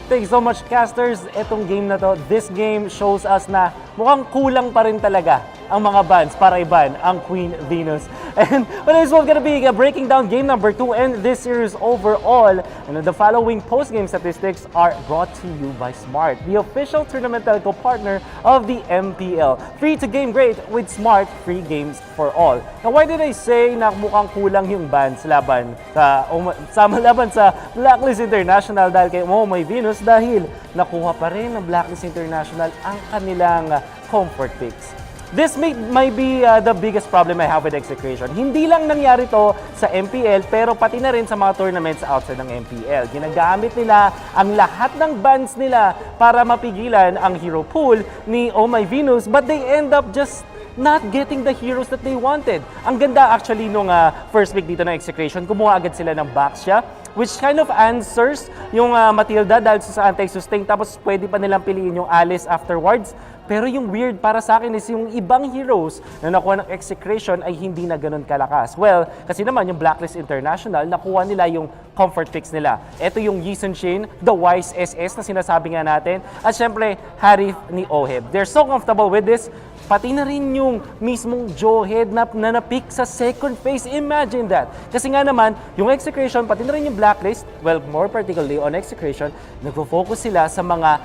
Thank you so much, casters. Etong game na to, this game shows us na mukhang kulang pa rin talaga ang mga bans para i-ban ang Queen Venus. And well, this is gonna be breaking down game number 2 and this series overall. And the following post-game statistics are brought to you by Smart, the official tournament telco partner of the MPL. Free to game great with Smart, free games for all. Now, why did I say na mukhang kulang yung bans laban sa Blacklist International dahil kay Oh My Venus? Dahil nakuha pa rin ng Blacklist International ang kanilang comfort picks. This might be the biggest problem I have with Execration. Hindi lang nangyari to sa MPL pero pati na rin sa mga tournaments outside ng MPL. Ginagamit nila ang lahat ng bans nila para mapigilan ang hero pool ni Oh My Venus, but they end up just not getting the heroes that they wanted. Ang ganda actually nung first week dito ng Execration, kumuha agad sila ng Baxia, which kind of answers yung Matilda dahil sa anti-sustain, tapos pwede pa nilang piliin yung Alice afterwards. Pero yung weird para sa akin is yung ibang heroes na nakuha ng Execration ay hindi na ganun kalakas. Well, kasi naman yung Blacklist International, nakuha nila yung comfort fix nila. Ito yung Yi Sun-shin, the Wise SS na sinasabi nga natin, at syempre, Harith ni Oheb. They're so comfortable with this, pati na rin yung mismong Jawhead na napick sa second phase. Imagine that. Kasi nga naman, yung Execration, pati na rin yung Blacklist, well, more particularly on Execration, nagpo-focus sila sa mga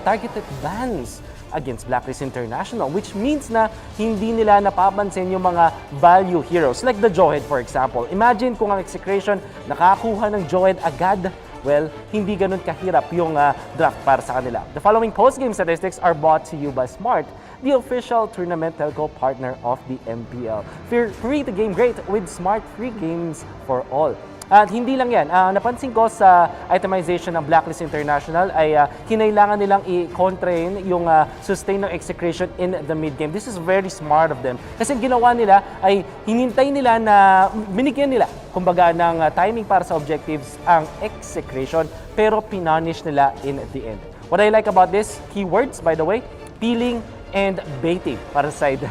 targeted bans against Blacklist International, which means na hindi nila napapansin yung mga value heroes, like the Jawhead, for example. Imagine kung ang Execration nakakuha ng Jawhead agad, well, hindi ganun kahirap yung draft para sa kanila. The following post-game statistics are brought to you by Smart, the official tournament telco partner of the MPL. Feel free to game great with Smart Free Games for All. At hindi lang yan, napansin ko sa itemization ng Blacklist International ay kinailangan nilang i-contrain yung sustain ng Execration in the mid-game. This is very smart of them. Kasi ginawa nila ay hinintay nila na binigyan nila kumbaga ng timing para sa objectives ang Execration, pero pinunish nila in the end. What I like about this, keywords by the way, peeling and baiting para sa side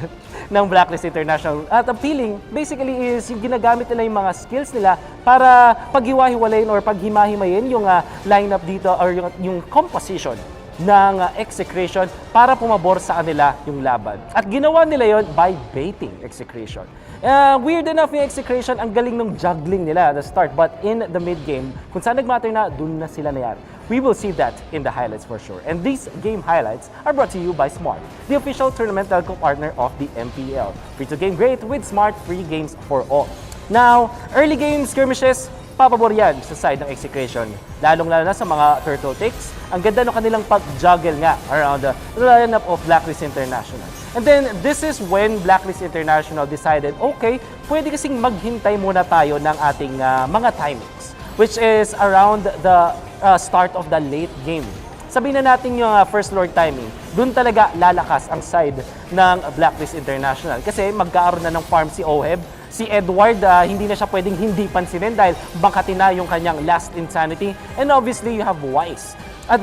ng Blacklist International. At ang peeling, basically is yung ginagamit nila yung mga skills nila para paghiwa-hiwalayin or paghimahimayin yung lineup dito or yung composition ng Execration para pumabor sa kanila yung laban. At ginawa nila yon by baiting Execration. Weird enough yung Execration, ang galing ng juggling nila at the start, but in the mid-game, kung saan nag-matter na, dun na sila nayari. We will see that in the highlights for sure. And these game highlights are brought to you by Smart, the official tournament telco partner of the MPL. Free to game great with Smart Free Games for All. Now, early game skirmishes, papabor yan sa side ng Execration. Lalong-lalo na sa mga turtle takes. Ang ganda ng kanilang pag-juggle nga around the lineup of Blacklist International. And then, this is when Blacklist International decided, okay, pwede kasing maghintay muna tayo ng ating mga timings, which is around the start of the late game. Sabihin na natin yung first lord timing, dun talaga lalakas ang side ng Blacklist International. Kasi magkaaroon na ng farm si Oheb, si Edward, hindi na siya pwedeng hindi pansinin dahil bangkatin na yung kanyang last insanity. And obviously, you have Wise. At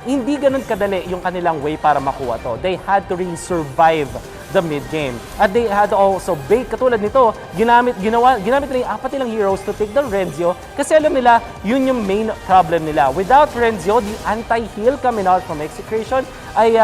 hindi ganun kadali yung kanilang way para makuha to. They had to really survive the mid-game. At they had to also bait. Katulad nito, ginamit nila yung apat nilang heroes to take the Renzio kasi alam nila, yun yung main problem nila. Without Renzio, the anti-heal coming out from Execration ay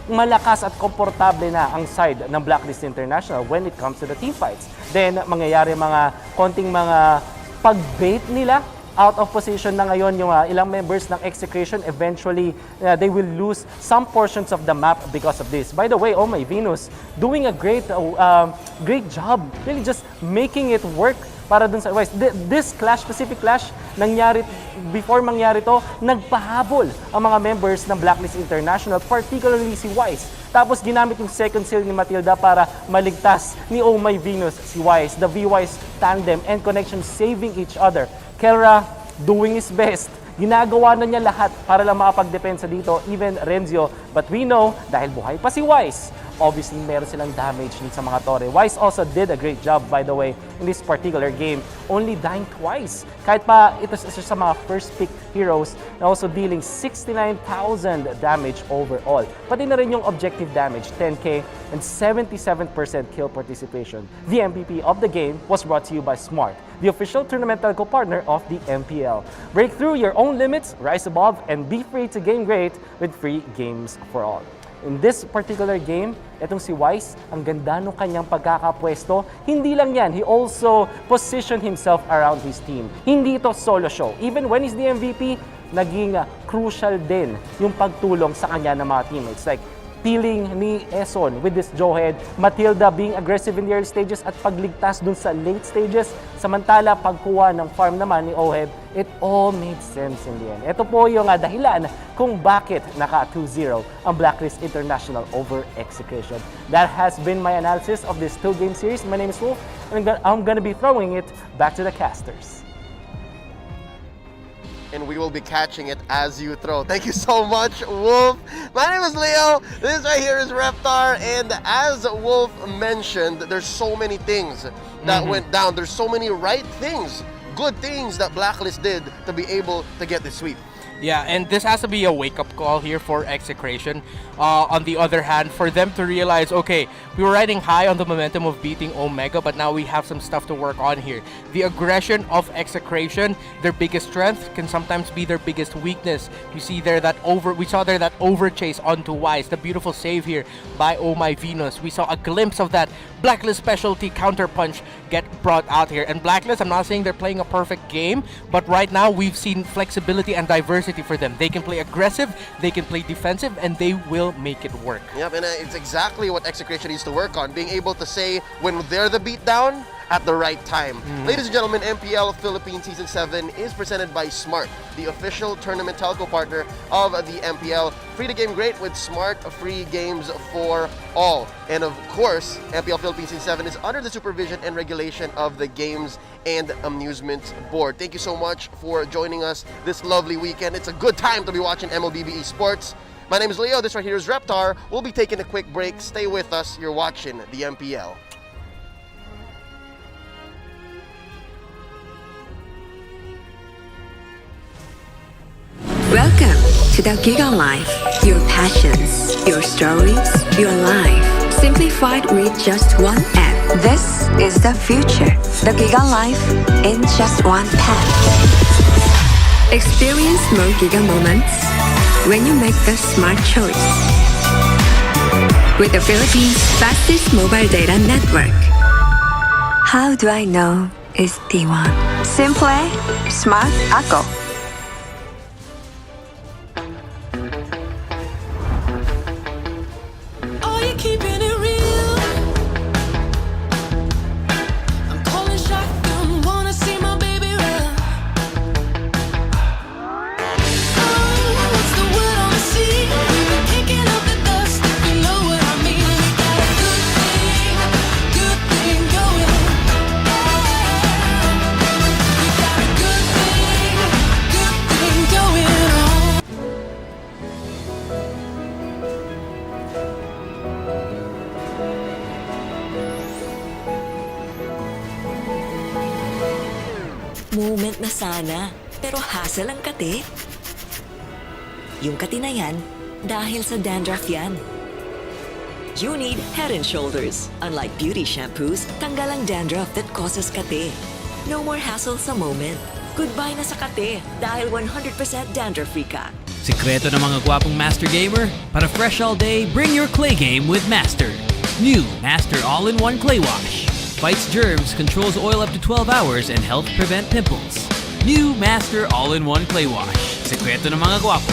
malakas at komportable na ang side ng Blacklist International when it comes to the team fights. Then, mangyayari mga konting mga pag-bait nila. Out of position na ngayon yung ilang members ng Execration. Eventually, they will lose some portions of the map because of this. By the way, oh my Venus, doing a great job. Really just making it work para dun sa Wise. This clash, specific clash, before mangyari to, nagpahabol ang mga members ng Blacklist International, particularly si Wise. Tapos ginamit yung second seal ni Matilda para maligtas ni Oh My Venus si Wise. The V-Wise tandem and connection saving each other. Kelra doing his best. Ginagawa na niya lahat para lang makapag-depensa dito, even Renzio. But we know, dahil buhay pa si Wise, obviously meron silang damage dito sa mga torre. Wise also did a great job, by the way, in this particular game, only dying twice. Kahit pa ito sa mga first pick heroes na also dealing 69,000 damage overall. Pati na rin yung objective damage, 10k and 77% kill participation. The MVP of the game was brought to you by Smart, the official tournament telco partner of the MPL. Break through your own limits, rise above, and be free to game great with free games for all. In this particular game, etong si Wise, ang ganda nung kanyang pagkakapwesto. Hindi lang yan, he also positioned himself around his team. Hindi ito solo show. Even when he's the MVP, naging crucial din yung pagtulong sa kanya ng mga teammates. Like, peeling ni Eson with this Jawhead, Matilda being aggressive in the early stages at pagligtas dun sa late stages. Samantala, pagkuha ng farm naman ni Oheb, it all made sense in the end. Ito po yung dahilan kung bakit naka 2-0 ang Blacklist International over Execration. That has been my analysis of this 2-game series. My name is Wolf, and I'm gonna be throwing it back to the casters. And we will be catching it as you throw. Thank you so much, Wolf. My name is Leo. This right here is Reptar. And as Wolf mentioned, there's so many things that went down. There's so many right things, good things that Blacklist did to be able to get the sweep. Yeah, and this has to be a wake-up call here for Execration. On the other hand, for them to realize, okay, we were riding high on the momentum of beating Omega, but now we have some stuff to work on here. The aggression of Execration, their biggest strength, can sometimes be their biggest weakness. We saw there that over chase onto Wise, the beautiful save here by Oh My Venus. We saw a glimpse of that Blacklist specialty counter punch get brought out here. And Blacklist, I'm not saying they're playing a perfect game, but right now we've seen flexibility and diversity for them. They can play aggressive, they can play defensive, and they will make it work. Yep, and it's exactly what Execration needs to work on, being able to say when they're the beatdown at the right time. Ladies and gentlemen, MPL Philippines Season 7 is presented by Smart, the official tournament telco partner of the MPL. Free to game great with Smart free games for all. And of course, MPL Philippines Season 7 is under the supervision and regulation of the Games and Amusement Board. Thank you so much for joining us this lovely weekend. It's a good time to be watching MLBB Esports. My name is Leo, this right here is Reptar. We'll be taking a quick break. Stay with us. You're watching the MPL. Welcome to the Giga Life. Your passions, your stories, your life. Simplified with just one app. This is the future. The Giga Life in just one tap. Experience more Giga moments when you make the smart choice. With the Philippines' fastest mobile data network. How do I know it's T1? Simple, smart ako. Keeping it real. I'm calling shotgun, wanna see my baby run. Oh, what's the word on the sea? We've been kicking up the dust, if you know what I mean. We got a good thing going. We got a good thing going on. Moment na sana, pero hassle ang kate. Yung kati na yan, dahil sa dandruff yan. You need Head and Shoulders. Unlike beauty shampoos, tanggal ang dandruff that causes kate. No more hassle sa moment. Goodbye na sa kate dahil 100% dandruff-free ka. Sikreto ng mga gwapong Master Gamer? Para fresh all day, bring your clay game with Master. New Master All-in-One Clay Wash. Fights germs, controls oil up to 12 hours, and helps prevent pimples. New Master All-in-One Clay Wash. Sekreto ng mga gwapo.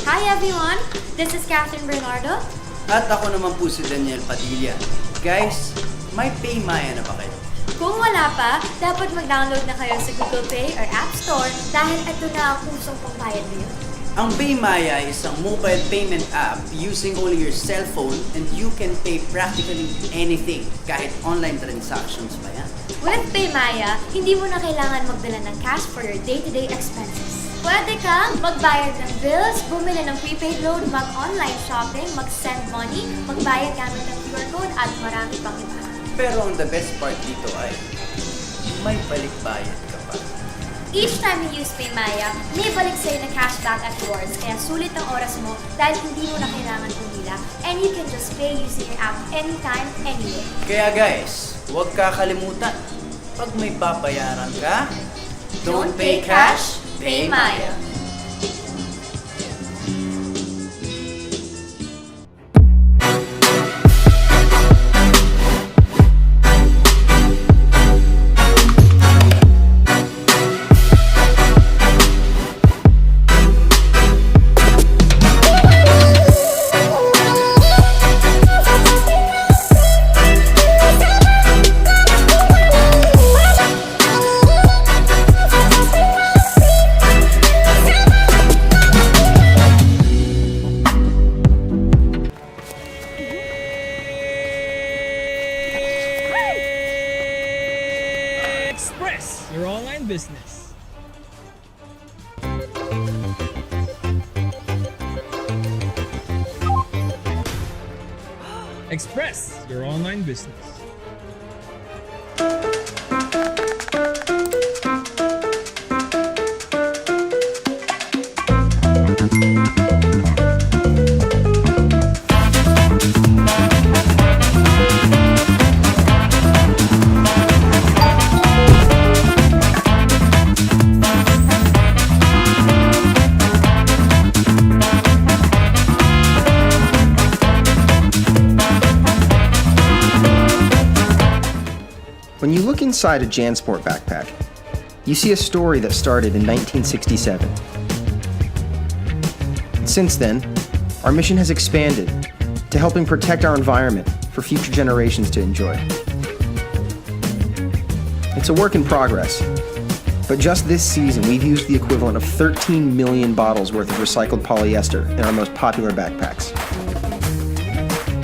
Hi everyone! This is Catherine Bernardo. At ako naman po si Daniel Padilla. Guys, may PayMaya na ba kayo? Kung wala pa, dapat mag-download na kayo sa Google Play or App Store dahil ito na ang usong pambayad ngayon. Ang PayMaya is isang mobile payment app using only your cell phone, and you can pay practically anything, kahit online transactions pa yan. With PayMaya, hindi mo na kailangan magdala ng cash for your day-to-day expenses. Pwede kang magbayad ng bills, bumili ng prepaid load, mag-online shopping, mag-send money, magbayad gamit ng QR code, at marami pang iba. Pero ang the best part dito ay may balikbayad ka pa. Each time you use PayMaya, may balik sa'yo na cashback at rewards, kaya sulit ang oras mo dahil hindi mo na kailangan pumila, and you can just pay using your app anytime, anywhere. Kaya guys, huwag kakalimutan, pag may babayaran ka, don't pay cash, pay Maya. Express your online business. Express your online business. inside a JanSport backpack, you see a story that started in 1967. Since then, our mission has expanded to helping protect our environment for future generations to enjoy. It's a work in progress, but just this season we've used the equivalent of 13 million bottles worth of recycled polyester in our most popular backpacks.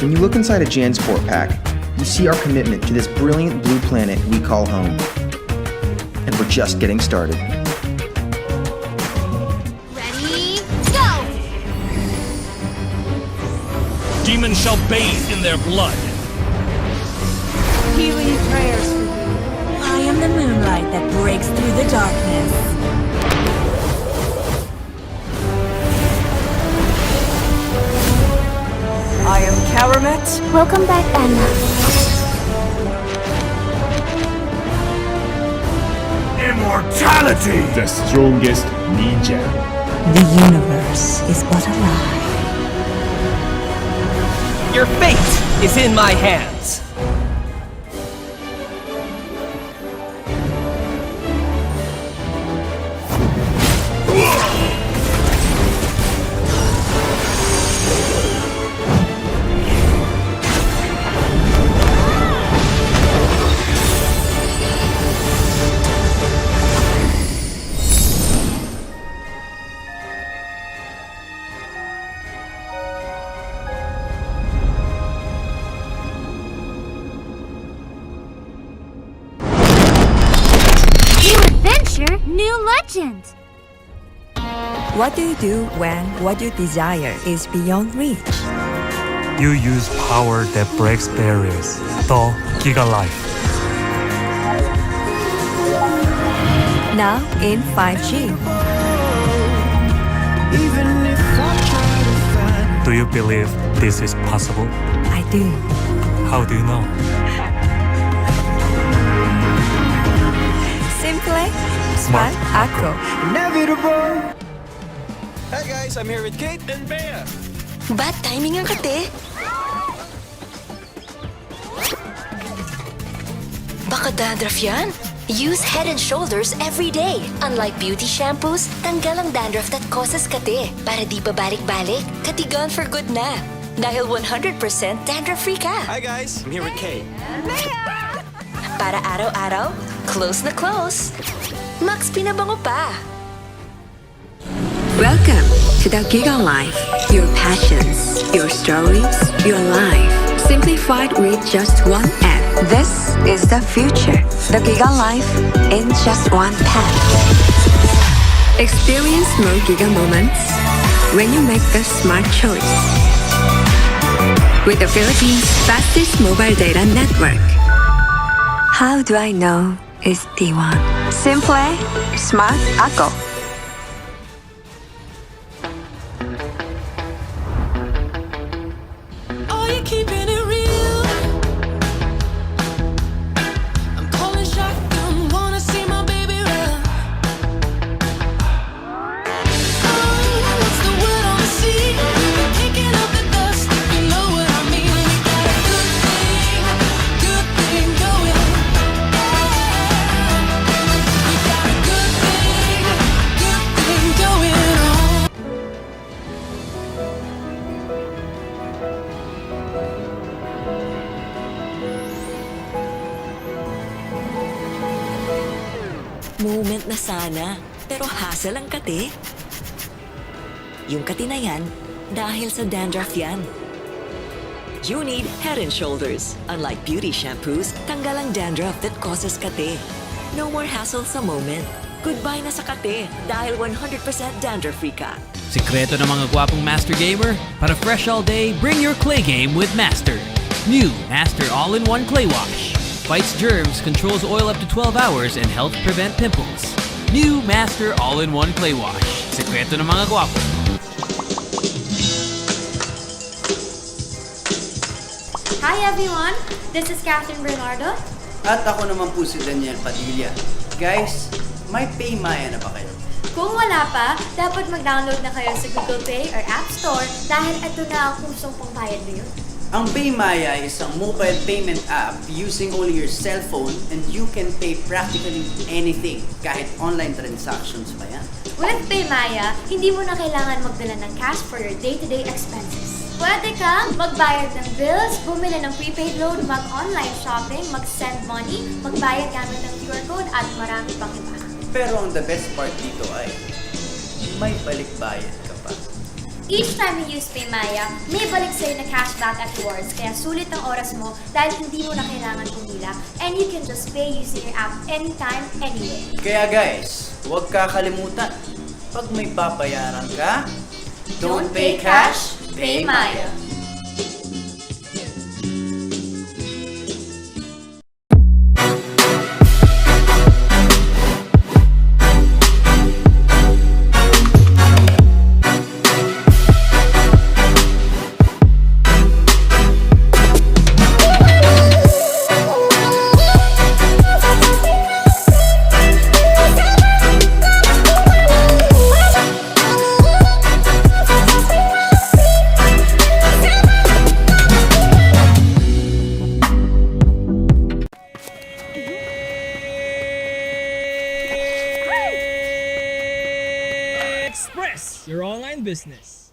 When you look inside a JanSport pack, you see our commitment to this brilliant blue planet we call home. And we're just getting started. Ready, go! Demons shall bathe in their blood. Healing prayers for you. I am the moonlight that breaks through the darkness. I am Karamet. Welcome back, Anna. Immortality! The strongest ninja. The universe is but a lie. Your fate is in my hands. New legend! What do you do when what you desire is beyond reach? You use power that breaks barriers. The Giga Life. Now in 5G. Do you believe this is possible? I do. How do you know? Simple, Smart Ako. Inevitable. Hey guys, I'm here with Kate and Bea. Bad timing ang kate. Baka dandruff yan? Use Head and Shoulders every day. Unlike beauty shampoos, tanggal ang dandruff that causes kate. Para di babalik-balik, kati gone for good na. Dahil 100% dandruff-free ka. Hi guys, I'm here with Kate. Para araw-araw, close na close. Max pinabango pa. Welcome to the Giga Life. Your passions, your stories, your life. Simplified with just one app. This is the future. The Giga Life in just one pack. Experience more Giga moments when you make the smart choice. With the Philippines' fastest mobile data network. How do I know it's D1? Simple, Smart Ako. Are you keeping it real? I'm calling shotgun, wanna see my baby run. Oh, what's the word on the sea? We've been kicking up the dust, if you know what I mean. We got a good thing going. We got a good thing going on. Moment na sana, pero hassle ang kate. Yung kate na yan, dahil sa dandruff yan. You need Head and Shoulders. Unlike beauty shampoos, tanggal ang dandruff that causes kate. No more hassle sa moment. Goodbye na sa kate dahil 100% dandruff-free ka. Sikreto ng mga gwapong Master Gamer? Para fresh all day, bring your clay game with Master. New Master All-in-One Clay Wash. Fights germs, controls oil up to 12 hours, and helps prevent pimples. New Master All-in-One Clay Wash. Sikreto ng mga gwapo. Hi everyone! This is Catherine Bernardo. At ako naman po si Daniel Padilla. Guys, may Paymaya na ba kayo? Kung wala pa, dapat mag-download na kayo sa Google Play or App Store dahil ito na ang kusong pangbayad ngayon. Ang Paymaya is isang mobile payment app using only your cellphone and you can pay practically anything, kahit online transactions pa yan. With Paymaya, hindi mo na kailangan magdala ng cash for your day-to-day expenses. Pwede kang magbayad ng bills, bumili ng prepaid load, mag-online shopping, mag-send money, magbayad gamit ng QR code at marami pang iba. Pero ang the best part dito ay may balikbayad ka pa. Each time you use Paymaya, may balik sa'yo na cashback at rewards, kaya sulit ang oras mo dahil hindi mo na kailangan pumila and you can just pay using your app anytime, anywhere. Kaya guys, huwag kakalimutan, pag may babayaran ka, don't pay cash, pay Maya. Express your online business.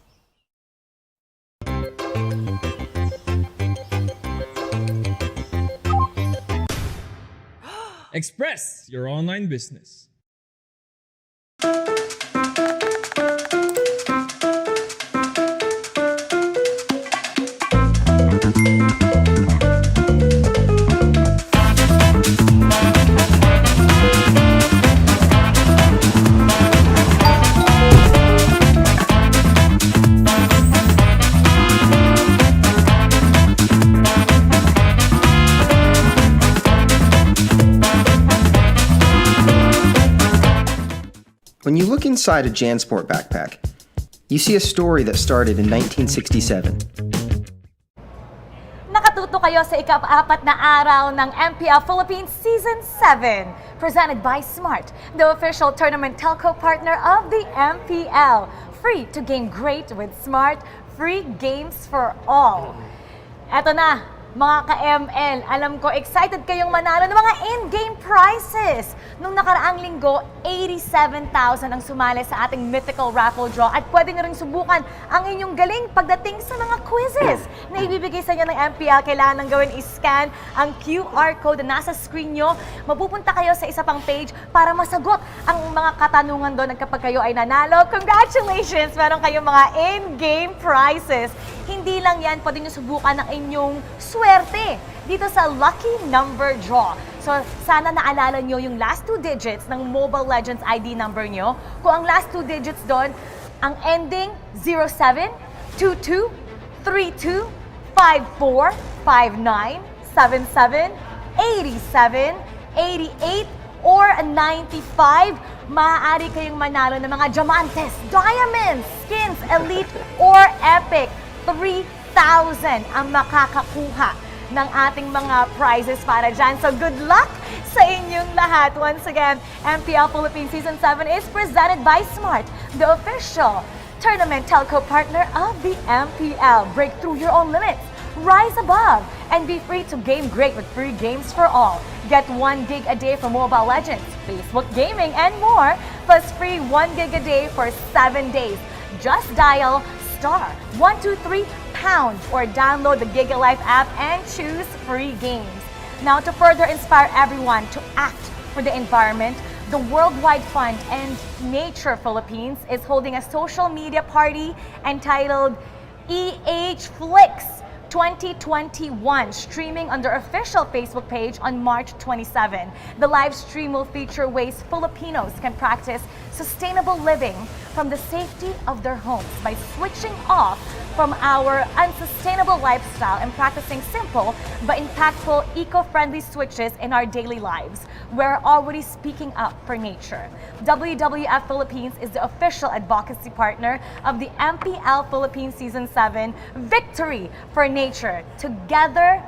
Express your online business. When you look inside a JanSport backpack, you see a story that started in 1967. Nakatuto kayo sa ika-4 na araw ng MPL Philippines Season 7, presented by Smart, the official tournament telco partner of the MPL. Free to game great with Smart, free games for all. Eto na, mga ka-ML, alam ko excited kayong manalo ng mga in-game prizes. Nung nakaraang linggo, 87,000 ang sumali sa ating mythical raffle draw at pwede nyo ring subukan ang inyong galing pagdating sa mga quizzes na ibibigay sa inyo ng MPL. Kailangan nang gawin is-scan ang QR code na nasa screen nyo. Mapupunta kayo sa isa pang page para masagot ang mga katanungan doon at kapag kayo ay nanalo, congratulations! Meron kayong mga in-game prizes. Hindi lang yan, pwede nyo subukan ang inyong swerte dito sa Lucky Number Draw. So, sana naalala nyo yung last 2 digits ng Mobile Legends ID number nyo. Kung ang last 2 digits doon, ang ending 07, 22, 32, 54, 59, 77, 87, 88, or 95, maaari kayong manalo ng mga diamantes, diamonds, skins, elite, or epic. 3,000 ang makakakuha ng ating mga prizes para dyan. So good luck sa inyong lahat. Once again, MPL Philippines Season 7 is presented by Smart, the official tournament telco partner of the MPL. Break through your own limits, rise above, and be free to game great with free games for all. Get 1 gig a day for Mobile Legends, Facebook gaming, and more, plus free 1 gig a day for 7 days. Just dial *123# or download the GigaLife app and choose free games. Now, to further inspire everyone to act for the environment, the Worldwide Fund and Nature Philippines is holding a social media party entitled EH Flix 2021, streaming on their official Facebook page on March 27. The live stream will feature ways Filipinos can practice sustainable living from the safety of their homes by switching off from our unsustainable lifestyle and practicing simple but impactful eco-friendly switches in our daily lives. We're already speaking up for nature. WWF Philippines is the official advocacy partner of the MPL Philippines Season 7 Victory for Nature. Together,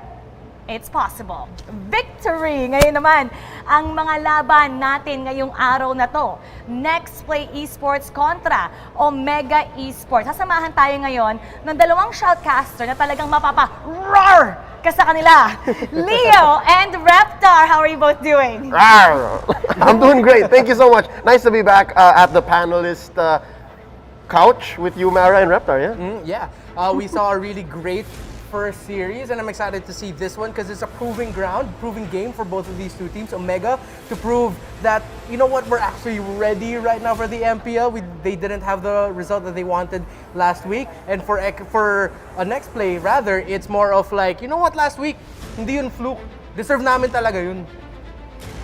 it's possible. Victory! Ngayon naman, ang mga laban natin ngayong araw na to. Nexplay Esports kontra Omega Esports. Sasamahan tayo ngayon ng dalawang shoutcaster na talagang mapapa-roar ka sa kanila. Leo and Reptar, how are you both doing? I'm doing great. Thank you so much. Nice to be back at the panelist couch with you, Mara and Reptar, yeah? We saw a really great first series, and I'm excited to see this one because it's a proving ground, proving game for both of these two teams. Omega to prove that, you know what, we're actually ready right now for the MPL. They didn't have the result that they wanted last week, and for a Nexplay, rather, it's more of like, you know what, last week, hindi yun fluke. Deserve namin talaga yun.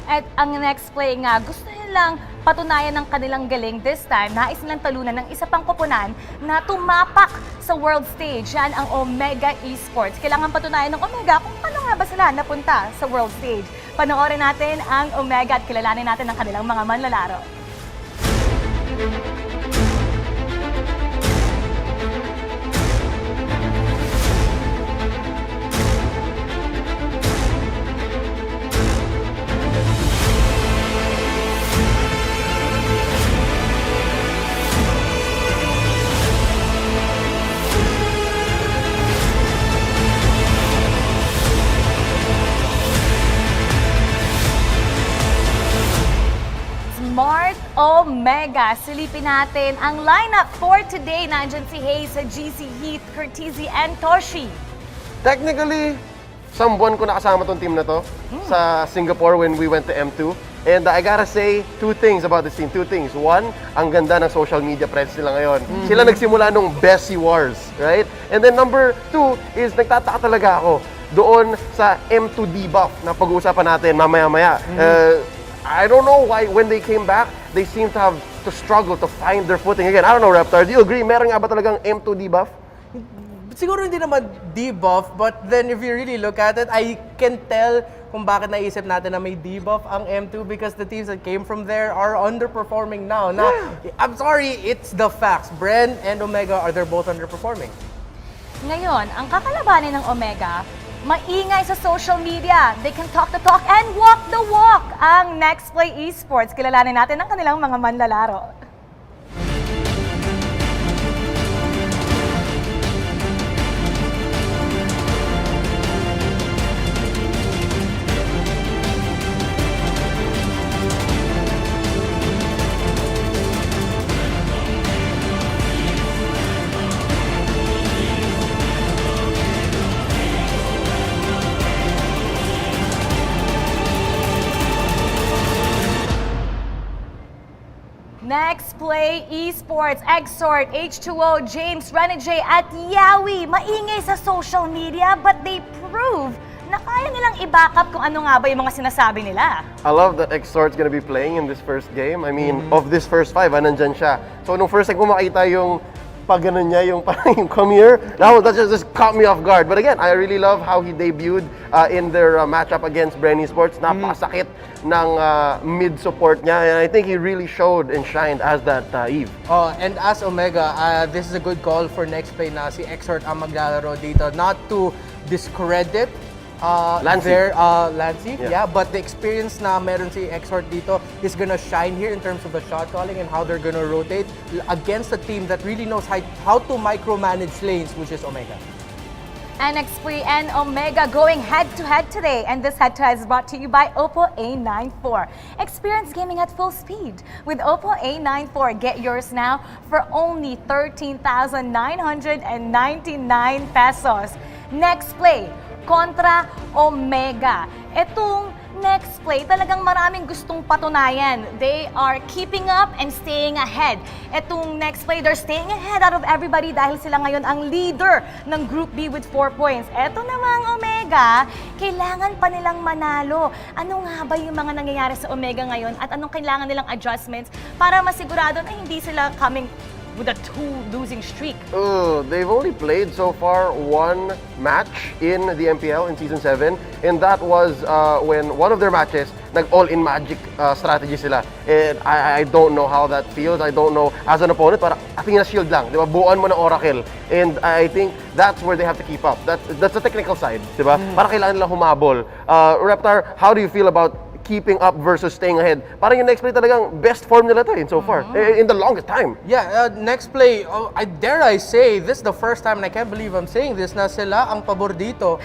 At ang Nexplay nga, gusto nilang patunayan ng kanilang galing this time. Nais nilang talunan ng isa pang koponan na tumapak sa world stage. Yan ang Omega Esports. Kailangan patunayan ng Omega kung paano nga ba sila napunta sa world stage. Panoorin natin ang Omega at kilalanin natin ang kanilang mga manlalaro. Smart Omega. Silipin natin ang lineup for today. Nandyan si Hayes, GC, Heath, Curtizi, and Toshi. Technically, isang buwan ko nakasama tong team na to sa Singapore when we went to M2. And I gotta say two things about this team. Two things. One, ang ganda ng social media presence nila ngayon. Sila nagsimula nung Bessie Wars, right? And then number two is nagtataka talaga ako doon sa M2 debuff na pag-uusapan natin mamaya-maya. I don't know why when they came back, they seem to have to struggle to find their footing again. I don't know, Reptar, do you agree? Meron nga ba talagang M2 debuff? Siguro hindi naman debuff, but then if you really look at it, I can tell kung bakit naisip natin na may debuff ang M2 because the teams that came from there are underperforming now. Now, I'm sorry, it's the facts. Bren and Omega, they're both underperforming. Ngayon, ang kakalabanin ng Omega, maingay sa social media. They can talk the talk and walk the walk. Ang Nexplay Esports, kilalanin natin ang kanilang mga manlalaro. Nexplay Esports, Exort, H2O, James, Renegade at Yawi. Maingay sa social media but they prove na kaya nilang i-backup kung ano nga ba yung mga sinasabi nila. I love that Exort's gonna be playing in this first game. I mean, of this first five, nandyan siya. So nung first time ko makita yung pag ganun niya, yung parang yung come here, that just caught me off guard. But again, I really love how he debuted in their matchup against Bren Esports. Napakasakit ng mid-support niya. And I think he really showed and shined as that Eve. And as Omega, this is a good call for Nexplay na si Exort ang maglalaro dito. Not to discredit Lancy, yeah, but the experience na meron si Exort dito is gonna shine here in terms of the shot calling and how they're gonna rotate against a team that really knows how to micromanage lanes, which is Omega. NXP and Omega going head-to-head today. And this head-to-head is brought to you by Oppo A94. Experience gaming at full speed with Oppo A94. Get yours now for only 13,999 pesos. Nexplay kontra Omega. Itong Nexplay, talagang maraming gustong patunayan. They are keeping up and staying ahead. Itong Nexplay, they're staying ahead out of everybody dahil sila ngayon ang leader ng Group B with 4 points. Ito namang Omega, kailangan pa nilang manalo. Ano nga ba yung mga nangyayari sa Omega ngayon at anong kailangan nilang adjustments para masigurado na hindi sila coming with a 2 losing streak. They've only played so far 1 match in the MPL in Season 7, and that was when one of their matches, nag-all-in Magic strategy sila. And I don't know how that feels. I don't know, as an opponent, parang Athena Shield lang, di ba? Buuan mo ng Oracle. And I think that's where they have to keep up. That's the technical side, di ba? Para kailangan nila humabol. Reptar, how do you feel about keeping up versus staying ahead? Parang yung Nexplay talagang best form nila to so far, in the longest time. Yeah, Nexplay, I say, this is the first time, and I can't believe I'm saying this, na sila ang pabor dito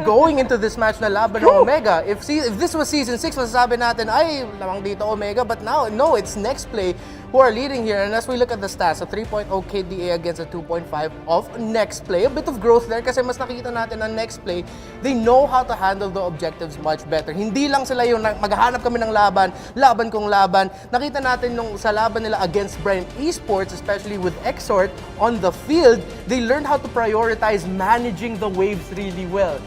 going into this match na laban ng Omega. If this was Season 6, masasabi natin, ay, lamang dito Omega, but now, no, it's Nexplay who are leading here. And as we look at the stats, a 3.0 KDA against a 2.5 of Nexplay. A bit of growth there kasi mas nakikita natin ang Nexplay, they know how to handle the objectives much better. Hindi lang sila yung maghahanap kami ng laban kong laban. Nakita natin nung sa laban nila against Brent Esports, especially with Exort on the field, they learned how to prioritize managing the waves really well,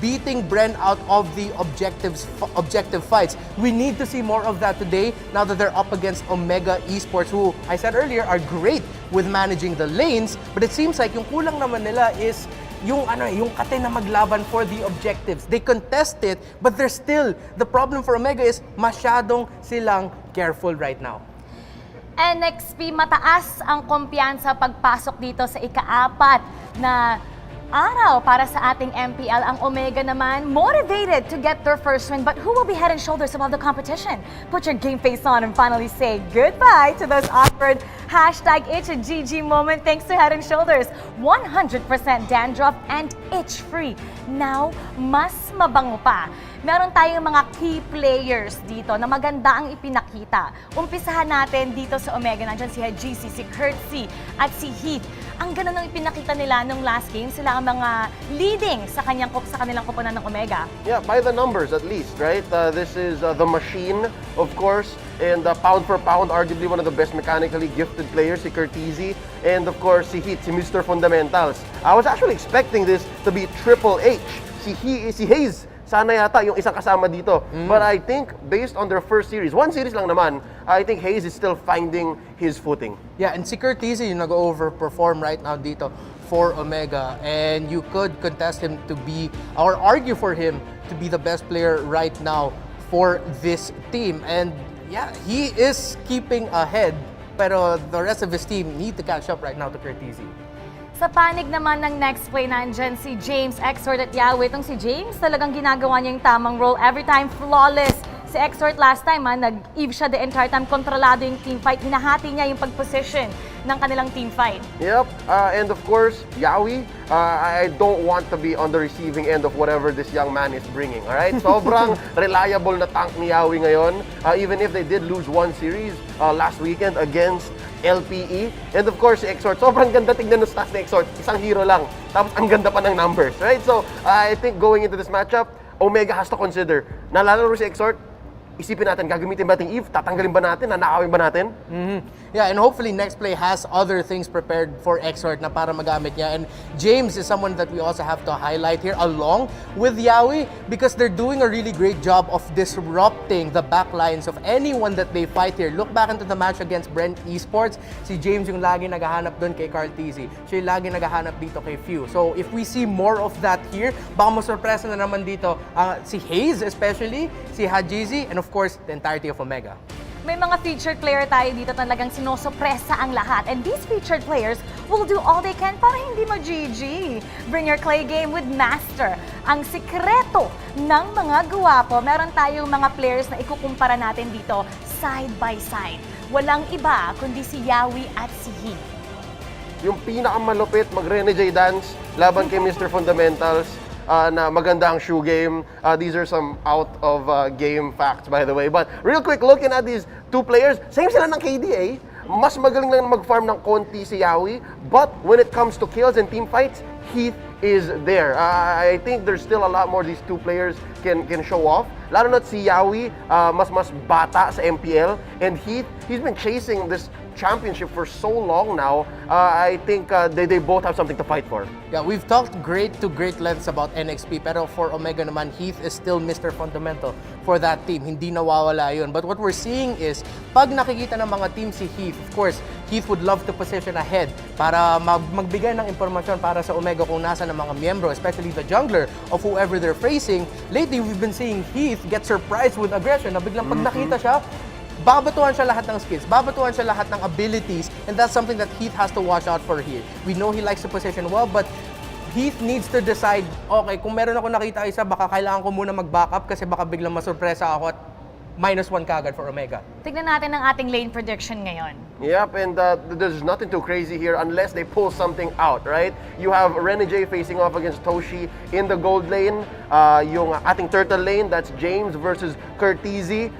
beating Bren out of the objective fights. We need to see more of that today now that they're up against Omega Esports, who I said earlier are great with managing the lanes, but it seems like yung kulang naman nila is yung kate na maglaban for the objectives. They contest it, but they're still, the problem for Omega is masyadong silang careful right now. NXP, mataas ang kumpiyansa pagpasok dito sa ika-4 na araw para sa ating MPL. Ang Omega naman, motivated to get their first win, but who will be head and shoulders above the competition? Put your game face on and finally say goodbye to those awkward #itchagg moment. Thanks to Head and Shoulders, 100% dandruff and itch-free. Now, mas mabango pa. Meron tayong mga key players dito na maganda ang ipinakita. Umpisahan natin dito sa Omega. Nandiyan si GC, si Curtsy, at si Heath. Ang ganda ng ipinakita nila nung last game. Sila ang mga leading sa kanilang koponan ng Omega. Yeah, by the numbers at least, right? This is the Machine, of course, and pound for pound, arguably one of the best mechanically gifted players, si Curtizi, and of course, si Heath, si Mr. Fundamentals. I was actually expecting this to be Triple H. Si Hayes, sana yata yung isang kasama dito. But I think based on their first series, 1 series lang naman, I think Hayes is still finding his footing. Yeah, and si Curtizi yung nag-overperform right now dito for Omega, and you could contest him to be, or argue for him to be the best player right now for this team. And yeah, he is keeping ahead, pero the rest of his team need to catch up right now to Curtizi. Sa panig naman ng Nexplay, nandyan si James, Exort at Yahweh. Itong si James, talagang ginagawa niya yung tamang role. Every time, flawless. Si Exort last time, nag-eve siya the entire time. Kontrolado yung teamfight. Hinahati niya yung pag-position ng kanilang teamfight. Yep, and of course, Yahweh, I don't want to be on the receiving end of whatever this young man is bringing, alright? Sobrang reliable na tank ni Yahweh ngayon. Even if they did lose 1 series last weekend against LPE. And of course, si Exort, sobrang ganda tignan ng stats ni Exort. Isang hero lang. Tapos ang ganda pa ng numbers, right? So, I think going into this matchup, Omega has to consider, nalalaro si Exort, isipin natin, gagamitin ba natin Eve? Tatanggalin ba natin? Nanakawin ba natin? Yeah, and hopefully Nexplay has other things prepared for Exort na para magamit niya. And James is someone that we also have to highlight here along with Yahweh, because they're doing a really great job of disrupting the backlines of anyone that they fight here. Look back into the match against Brent Esports. Si James yung lagi naghahanap doon kay Curtizi. Siya yung lagi naghahanap dito kay Few. So if we see more of that here, baka masurpresa na naman dito si Hayes especially, si Hajizi, and of course, the entirety of Omega. May mga featured player tayo dito talagang sinosopresa ang lahat. And these featured players will do all they can para hindi mag-GG. Bring your clay game with Master. Ang sikreto ng mga guwapo, meron tayong mga players na ikukumpara natin dito side by side. Walang iba kundi si Yahweh at si Heath. Yung pinakamalupit mag-Renegade dance laban kay Mr. Fundamentals, na maganda ang shoe game. These are some out of game facts, by the way. But real quick, looking at these 2 players, same sila ng KDA. Mas magaling lang mag-farm ng konti si Yahweh. But when it comes to kills and team fights, Heath is there. I think there's still a lot more these 2 players can show off. Lalo na si Yahweh, mas bata sa MPL. And Heath, he's been chasing this championship for so long now. I think they both have something to fight for. Yeah, we've talked great lengths about NXP, pero for Omega naman, Heath is still Mr. Fundamental for that team. Hindi nawawala yun. But what we're seeing is, pag nakikita ng mga team si Heath, of course, Heath would love to position ahead para magbigay ng impormasyon para sa Omega kung nasa ng mga miyembro, especially the jungler of whoever they're facing. Lately, we've been seeing Heath get surprised with aggression na biglang pag nakita siya, babatuhan siya lahat ng skills, babatuhan siya lahat ng abilities, and that's something that Heath has to watch out for here. We know he likes to position well, but Heath needs to decide, okay, kung meron ako nakita isa, baka kailangan ko muna mag-backup kasi baka biglang masurpresa ako at -1 kagad for Omega. Tignan natin ang ating lane prediction ngayon. Yep, and there's nothing too crazy here unless they pull something out, right? You have Renegade facing off against Toshi in the gold lane. Yung ating turtle lane, that's James versus Curtizi.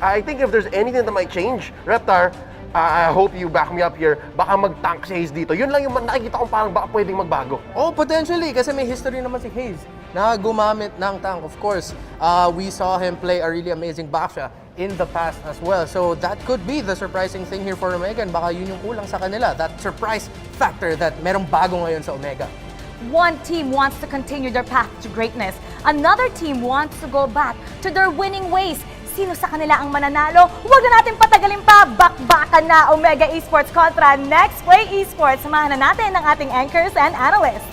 I think if there's anything that might change, Reptar, I hope you back me up here. Baka mag-tank si Hayes dito. Yun lang yung nakikita kong parang baka pwedeng magbago. Oh, potentially. Kasi may history naman si Hayes na gumamit ng tank. Of course, we saw him play a really amazing Baksha in the past as well. So that could be the surprising thing here for Omega. And baka yun yung kulang sa kanila. That surprise factor that merong bago ngayon sa Omega. One team wants to continue their path to greatness. Another team wants to go back to their winning ways. Sino sa kanila ang mananalo? Huwag na natin patagalin pa. Bakbakan na Omega Esports kontra Nexplay Esports. Samahan na natin ang ating anchors and analysts.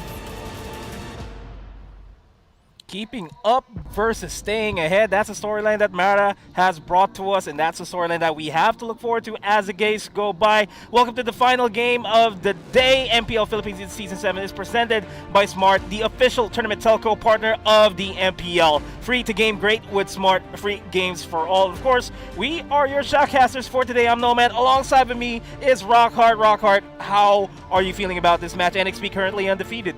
Keeping up versus staying ahead. That's a storyline that Mara has brought to us, and that's a storyline that we have to look forward to as the games go by. Welcome to the final game of the day. MPL Philippines Season 7 is presented by Smart, the official tournament telco partner of the MPL. Free to game great with Smart, free games for all. Of course, we are your shoutcasters for today. I'm Nomad. Alongside with me is Rockhart. Rockhart, how are you feeling about this match? NXP currently undefeated.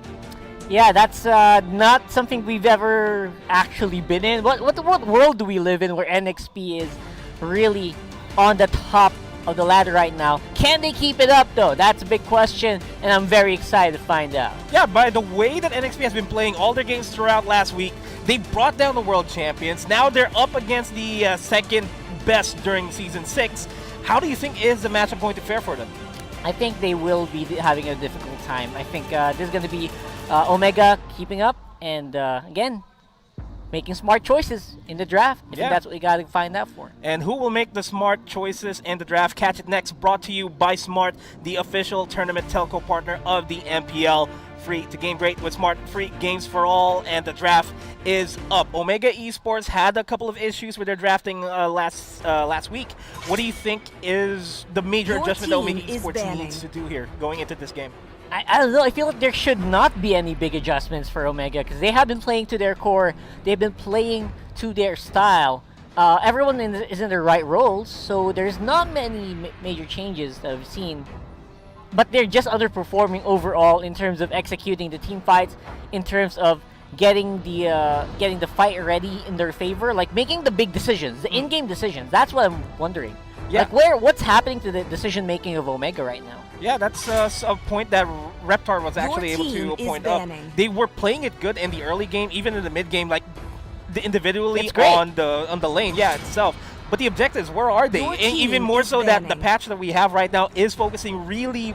Yeah, that's not something we've ever actually been in. What world do we live in where NXP is really on the top of the ladder right now? Can they keep it up though? That's a big question, and I'm very excited to find out. Yeah, by the way that NXP has been playing all their games throughout last week, they brought down the world champions. Now they're up against the second best during Season 6. How do you think is the matchup going to fare for them? I think they will be having a difficult time. I think this is going to be Omega keeping up and again making smart choices in the draft. I think that's what we got to find out for. And who will make the smart choices in the draft? Catch it next, brought to you by Smart, the official tournament telco partner of the MPL. Free to game great with Smart, free games for all, and the draft is up. Omega Esports had a couple of issues with their drafting last week. What do you think is the major adjustment that Omega Esports needs to do here going into this game? I don't know. I feel like there should not be any big adjustments for Omega because they have been playing to their core. They've been playing to their style. Everyone is in their right roles, so there's not many major changes that I've seen. But they're just underperforming overall in terms of executing the team fights, in terms of getting the fight ready in their favor, like making the big decisions, the in-game decisions. That's what I'm wondering. Yeah. Like what's happening to the decision making of Omega right now? Yeah, that's a point that Reptar was actually able to point out. They were playing it good in the early game, even in the mid game, like individually on the lane, itself. But the objectives, where are they? And even more so that the patch that we have right now is focusing really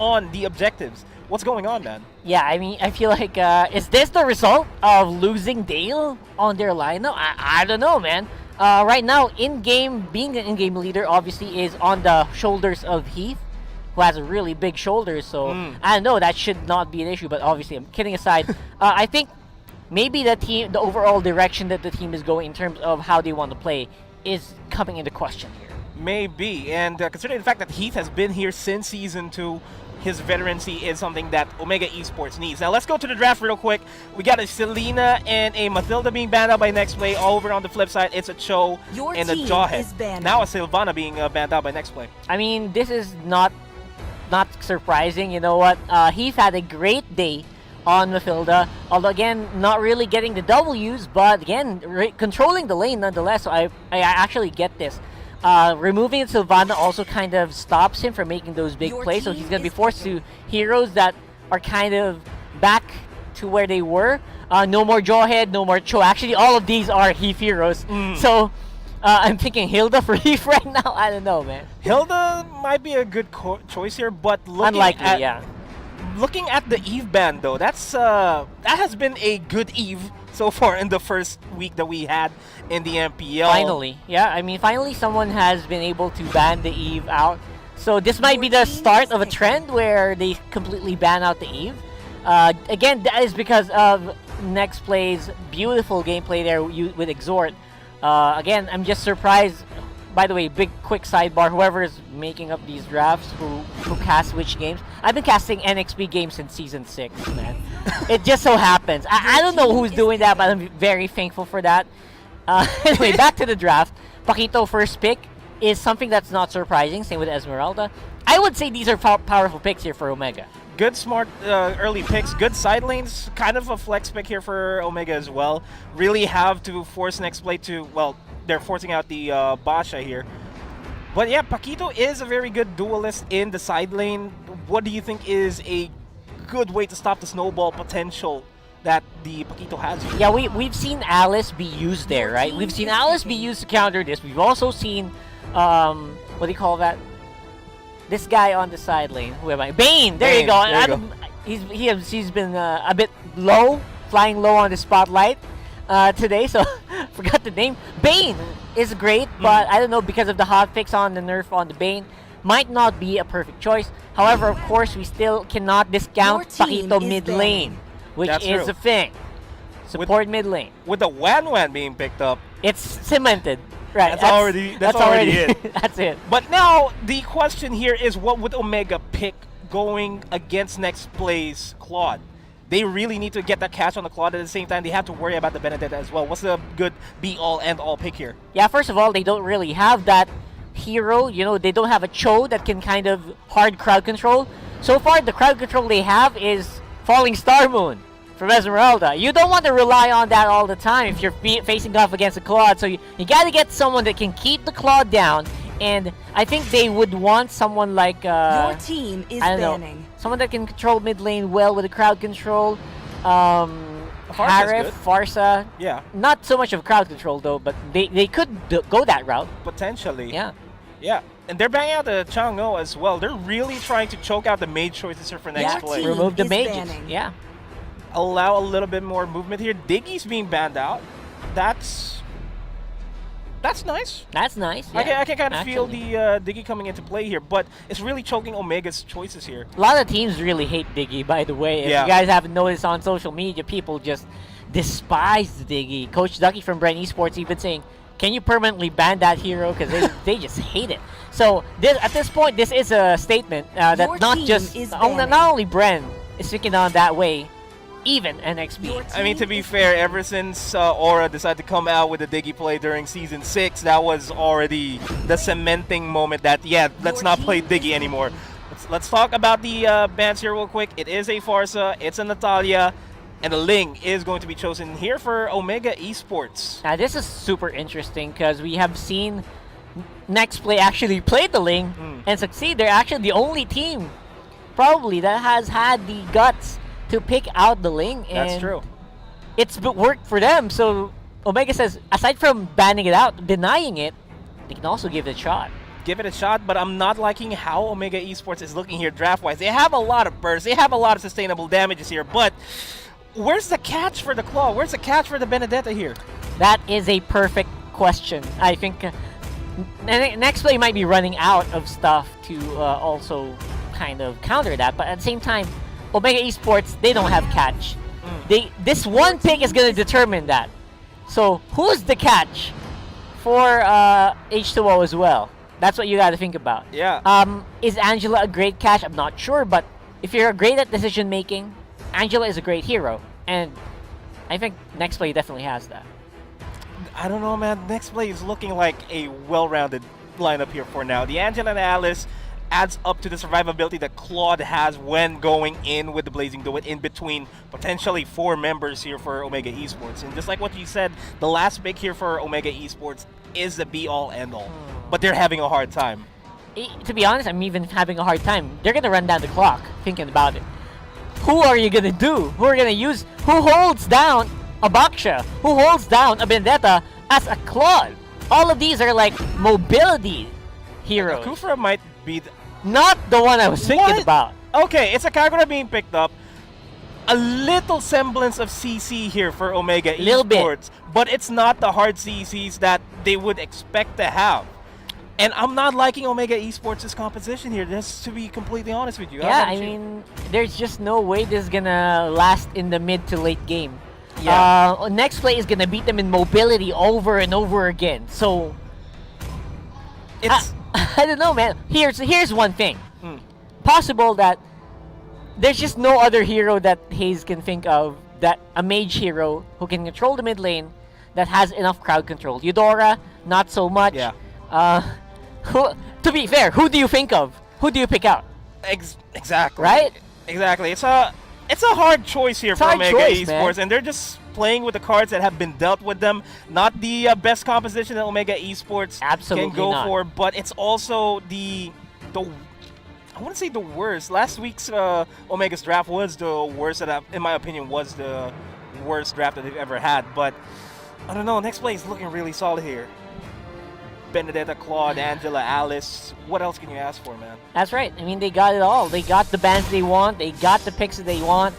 on the objectives. What's going on, man? Yeah, I mean, I feel like, is this the result of losing Dale on their lineup? I don't know, man. Right now, being an in-game leader obviously is on the shoulders of Heath, who has a really big shoulders, so I know that should not be an issue, but obviously, I'm kidding aside, I think maybe the overall direction that the team is going in terms of how they want to play is coming into question here. Maybe, and considering the fact that Heath has been here since Season 2, his veterancy is something that Omega Esports needs. Now let's go to the draft real quick. We got a Selena and a Mathilda being banned out by Nexplay. Over on the flip side, it's a Cho and a Jawhead. Now a Sylvana being banned out by Nexplay. I mean, this is not surprising. You know what? Heath had a great day on Mathilda, although again not really getting the W's, but again controlling the lane nonetheless. So I actually get this. Removing Sylvana also kind of stops him from making those big plays, so he's going to be forced to heroes that are kind of back to where they were. No more Jawhead, no more Cho. Actually, all of these are Heath heroes. So I'm thinking Hilda for Heath right now. I don't know, man. Hilda might be a good choice here, but looking at the Eve ban though, that has been a good Eve so far in the first week that we had in the MPL. Finally, yeah. I mean, finally someone has been able to ban the Eve out. So this might be the start of a trend where they completely ban out the Eve. Again, that is because of Nexplay's beautiful gameplay there with Exhort. Again, I'm just surprised. By the way, quick sidebar, whoever is making up these drafts, who casts which games. I've been casting NXP games since Season 6, man. It just so happens. I don't know who's doing that, but I'm very thankful for that. Anyway, back to the draft. Paquito first pick is something that's not surprising. Same with Esmeralda. I would say these are powerful picks here for Omega. Good, smart early picks. Good side lanes. Kind of a flex pick here for Omega as well. Really have to force Nexplay to, well, they're forcing out the Basha here. But yeah, Paquito is a very good duelist in the side lane. What do you think is a good way to stop the snowball potential that the Paquito has here? Yeah, we've seen Alice be used there, right? We've seen Alice be used to counter this. We've also seen, what do you call that? This guy on the side lane. Who am I? Bane! There you go. He's been a bit low, flying low on the spotlight today, so forgot the name. Bane is great, but I don't know, because of the hotfix on the nerf on the Bane, might not be a perfect choice. However, of course, we still cannot discount Paquito mid lane, which is a thing. Support mid lane. With the Wan being picked up, it's cemented. Right. That's already it. That's it. But now the question here is, what would Omega pick going against Nexplay's Claude? They really need to get that catch on the Claude. At the same time, they have to worry about the Benedetta as well. What's the good be-all, end-all pick here? Yeah, first of all, they don't really have that hero. You know, they don't have a Cho that can kind of hard crowd control. So far, the crowd control they have is Falling Star Moon from Esmeralda. You don't want to rely on that all the time if you're facing off against a Claude. So you got to get someone that can keep the Claude down. And I think they would want someone like... Your team is banning. Someone that can control mid lane well with the crowd control. Harif, Farsa. Yeah. Not so much of crowd control though, but they could go that route. Potentially. Yeah. Yeah. And they're banging out the Chang'o as well. They're really trying to choke out the mage choices here for next play. Remove the mages. Yeah. Allow a little bit more movement here. Diggy's being banned out. That's nice. That's nice. Yeah, I can kind of feel the Diggy coming into play here, but it's really choking Omega's choices here. A lot of teams really hate Diggy, by the way. If you guys haven't noticed on social media, people just despise Diggy. Coach Ducky from Brand Esports even saying, can you permanently ban that hero? Because they just hate it. So at this point, this is a statement that not only Bren is thinking on that way, even NXP. I mean, to be fair, ever since Aura decided to come out with the Diggy play during Season 6, that was already the cementing moment that, let's not play Diggy anymore. Let's talk about the bans here real quick. It is a Farsa, it's a Natalia, and a Ling is going to be chosen here for Omega Esports. Now, this is super interesting because we have seen Nexplay actually play the Ling and succeed. They're actually the only team, probably, that has had the guts to pick out the Ling, and that's true. It's worked for them. So Omega says, aside from banning it out, denying it, they can also give it a shot. Give it a shot, but I'm not liking how Omega Esports is looking here draft-wise. They have a lot of bursts, they have a lot of sustainable damages here, but where's the catch for the Claw? Where's the catch for the Benedetta here? That is a perfect question. I think Nexplay might be running out of stuff to also kind of counter that, but at the same time, Omega Esports, they don't have catch. This one pick is going to determine that. So who's the catch for H2O as well? That's what you got to think about. Yeah. Is Angela a great catch? I'm not sure, but if you're great at decision making, Angela is a great hero, and I think Nexplay definitely has that. I don't know, man. Nexplay is looking like a well-rounded lineup here for now. The Angela and Alice adds up to the survivability that Claude has when going in with the Blazing Duet in between potentially 4 members here for Omega Esports. And just like what you said, the last pick here for Omega Esports is the be-all, end-all. But they're having a hard time. To be honest, I'm even having a hard time. They're going to run down the clock thinking about it. Who are you going to do? Who are going to use? Who holds down a Baksha? Who holds down a Vendetta as a Claude? All of these are like mobility heroes. Kufra might be not the one I was thinking about. Okay, it's a Kagura being picked up. A little semblance of CC here for Omega Esports, but it's not the hard CCs that they would expect to have. And I'm not liking Omega Esports' composition here, just to be completely honest with you. How Yeah, about I you? mean, there's just no way this is gonna last in the mid to late game. Yeah. Nexplay is gonna beat them in mobility over and over again. So, it's I don't know, man. Here's one thing. Hmm. Possible that there's just no other hero that Hayes can think of, that a mage hero who can control the mid lane that has enough crowd control. Eudora, not so much. Yeah. To be fair, who do you think of? Who do you pick out? Exactly. Right? Exactly. It's a hard choice here It's a for hard Omega choice, Esports, man. and they're just playing with the cards that have been dealt with them. Not the best composition that Omega Esports Absolutely can go not. for, but it's also the I wouldn't say the worst. Last week's Omega's draft was the worst that in my opinion was the worst draft that they've ever had. But I don't know. Nexplay is looking really solid here. Benedetta, Claude, Angela, Alice. What else can you ask for, man? That's right. I mean, they got it all. They got the bans they want. They got the picks that they want.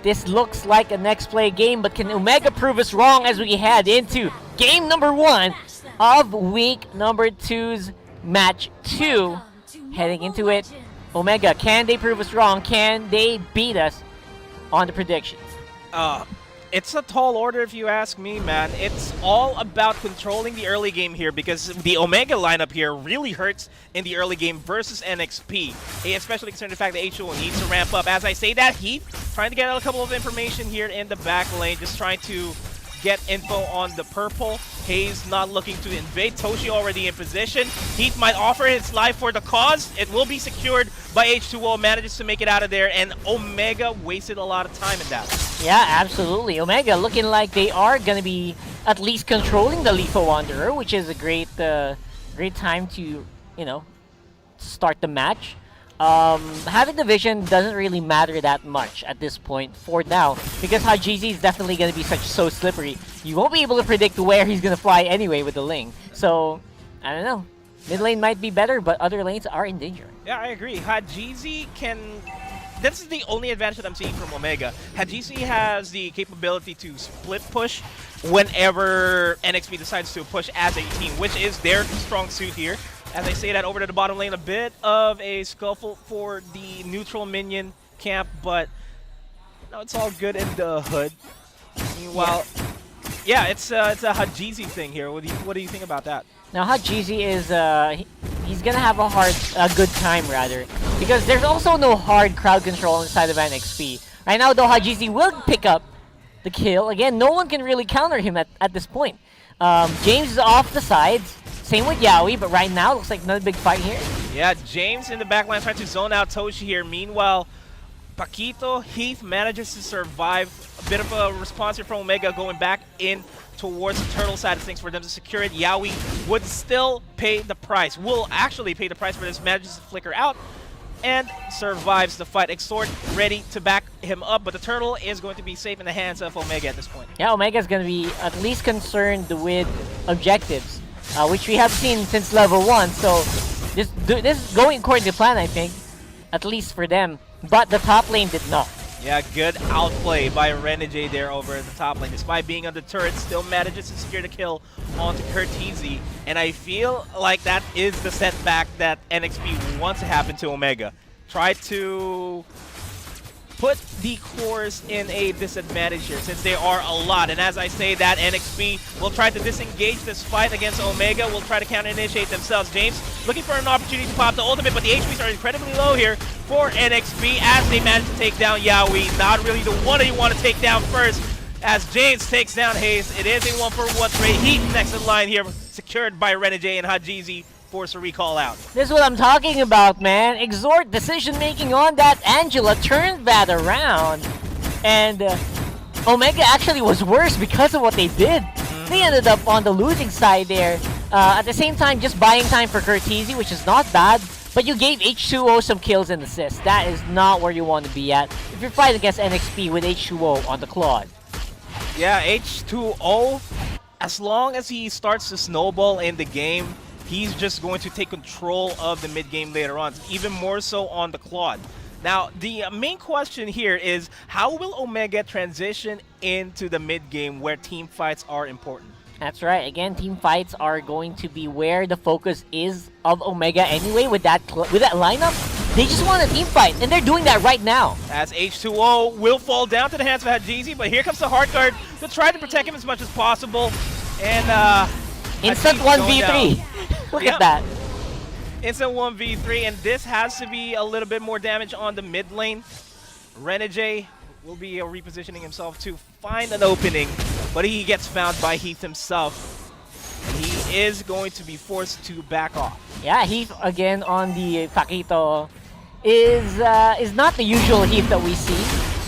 This looks like a Nexplay game, but can Omega prove us wrong as we head into game number 1 of week number 2's match 2? Heading into it, Omega, can they prove us wrong? Can they beat us on the predictions? It's a tall order if you ask me, man. It's all about controlling the early game here because the Omega lineup here really hurts in the early game versus NXP. Especially considering the fact that H2O needs to ramp up. As I say that, Heath trying to get a couple of information here in the back lane, just trying to get info on the purple. Hayes not looking to invade. Toshi already in position. Heath might offer his life for the cause. It will be secured by H2O. Manages to make it out of there, and Omega wasted a lot of time in that. Yeah, absolutely. Omega looking like they are going to be at least controlling the Lethal Wanderer, which is a great time to, start the match. Having the vision doesn't really matter that much at this point for now, because Hajizi is definitely going to be so slippery. You won't be able to predict where he's going to fly anyway with the Ling. So, I don't know. Mid lane might be better, but other lanes are in danger. Yeah, I agree. Hajizi can... This is the only advantage that I'm seeing from Omega. Hajizi has the capability to split push whenever NXP decides to push as a team, which is their strong suit here. As I say that, over to the bottom lane, a bit of a scuffle for the neutral minion camp, but no, it's all good in the hood. Meanwhile, yeah, it's a Hajizi thing here. What do you think about that? Now Hajizi is he's gonna have a good time rather, because there's also no hard crowd control inside of NXP. Right now though, Hajizi will pick up the kill. Again, no one can really counter him at this point. James is off the sides. Same with Yaoi, but right now looks like another big fight here. Yeah, James in the backline trying to zone out Toshi here. Meanwhile, Paquito, Heath manages to survive. A bit of a response here from Omega going back in towards the turtle side of things for them to secure it. Yaoi would still pay the price. Will actually pay the price for this. Manages to flicker out and survives the fight. Extort ready to back him up, but the turtle is going to be safe in the hands of Omega at this point. Yeah, Omega is going to be at least concerned with objectives, which we have seen since level 1. So this is going according to plan, I think, at least for them. But the top lane did not. Yeah, good outplay by Renegade there over the top lane. Despite being on the turret, still manages to secure the kill onto Curtizi. And I feel like that is the setback that NXP wants to happen to Omega. Try to put the cores in a disadvantage here since they are a lot. And as I say that, NXP will try to disengage this fight against Omega, will try to counter-initiate themselves. James looking for an opportunity to pop the ultimate, but the HPs are incredibly low here for NXP as they manage to take down Yaoi. Not really the one that you want to take down first as James takes down Hayes. It is a 1-for-1 trade. Heat next in line here, secured by Renegade, and Hajizi force a recall out. This is what I'm talking about, man. Exhort decision-making on that. Angela turned that around. And Omega actually was worse because of what they did. They ended up on the losing side there. At the same time, just buying time for Curtizi, which is not bad. But you gave H2O some kills and assists. That is not where you want to be at if you're fighting against NXP with H2O on the Claude. Yeah, H2O, as long as he starts to snowball in the game, he's just going to take control of the mid-game later on, even more so on the Claude. Now, the main question here is, how will Omega transition into the mid-game where team fights are important? That's right. Again, team fights are going to be where the focus is of Omega anyway. With that lineup, they just want a team fight, and they're doing that right now. As H2O will fall down to the hands of Hajizi, but here comes the hard guard to try to protect him as much as possible. And instant Hajizi's going 1v3. down. Look at that. Instant 1v3, and this has to be a little bit more damage on the mid lane. Renegade will be repositioning himself to find an opening, but he gets found by Heath himself. And he is going to be forced to back off. Yeah, Heath again on the Paquito is not the usual Heath that we see,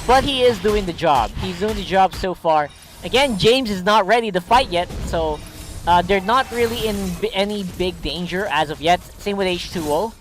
but he is doing the job. He's doing the job so far. Again, James is not ready to fight yet, so they're not really in any big danger as of yet. Same with H2O.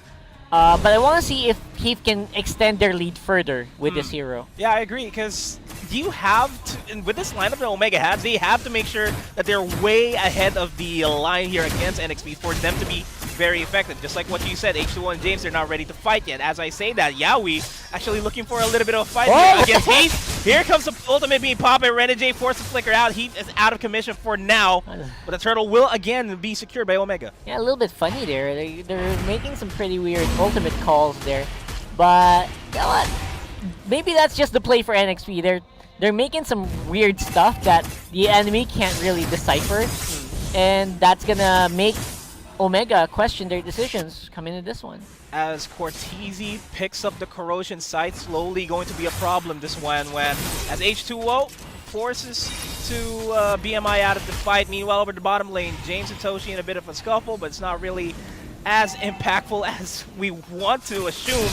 But I want to see if Heath can extend their lead further with this hero. Yeah, I agree, because you have to, and with this lineup that Omega has, they have to make sure that they're way ahead of the line here against NXP for them to be very effective. Just like what you said, H2O and James, they're not ready to fight yet. As I say that, Yaoi actually looking for a little bit of a fight here against Heath. Here comes the ultimate being popped by Renegade, forced to flicker out. Heath is out of commission for now, but the turtle will again be secured by Omega. Yeah, a little bit funny there. They're making some pretty weird ultimate calls there. But, you know what? Maybe that's just the play for NXP. They're making some weird stuff that the enemy can't really decipher. And that's gonna make Omega question their decisions coming into this one. As Cortese picks up the corrosion site, slowly going to be a problem this one when as H2O forces to BMI out of the fight. Meanwhile, over the bottom lane, James and Toshi in a bit of a scuffle, but it's not really as impactful as we want to assume.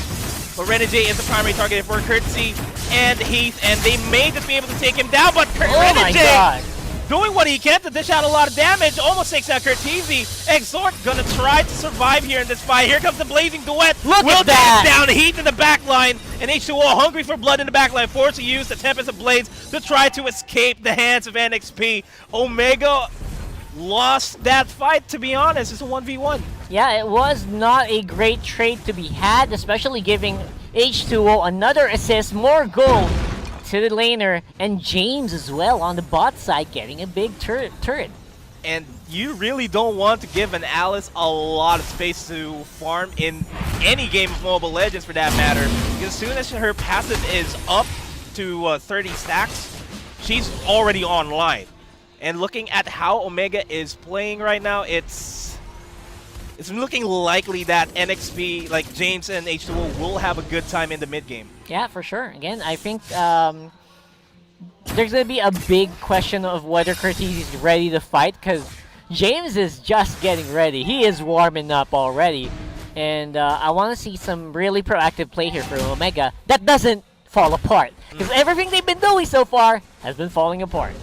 But Renegade is the primary target for Courtesy and Heath, and they may just be able to take him down, but Renegade doing what he can to dish out a lot of damage, almost takes out Courtesy. Exort gonna try to survive here in this fight. Here comes the blazing duet. Look will at that! down Heath in the back line, and H2O hungry for blood in the back line, forced to use the Tempest of Blades to try to escape the hands of NXP. Omega lost that fight, to be honest. It's a 1v1. Yeah, it was not a great trade to be had, especially giving H2O another assist, more gold to the laner, and James as well on the bot side getting a big turret. And you really don't want to give an Alice a lot of space to farm in any game of Mobile Legends for that matter, because as soon as her passive is up to 30 stacks, she's already online. And looking at how Omega is playing right now, it's looking likely that NXP, like James and H2O, will have a good time in the mid game. Yeah, for sure. Again, I think there's going to be a big question of whether Curtis is ready to fight, because James is just getting ready. He is warming up already. And I want to see some really proactive play here for Omega that doesn't fall apart, because everything they've been doing so far has been falling apart.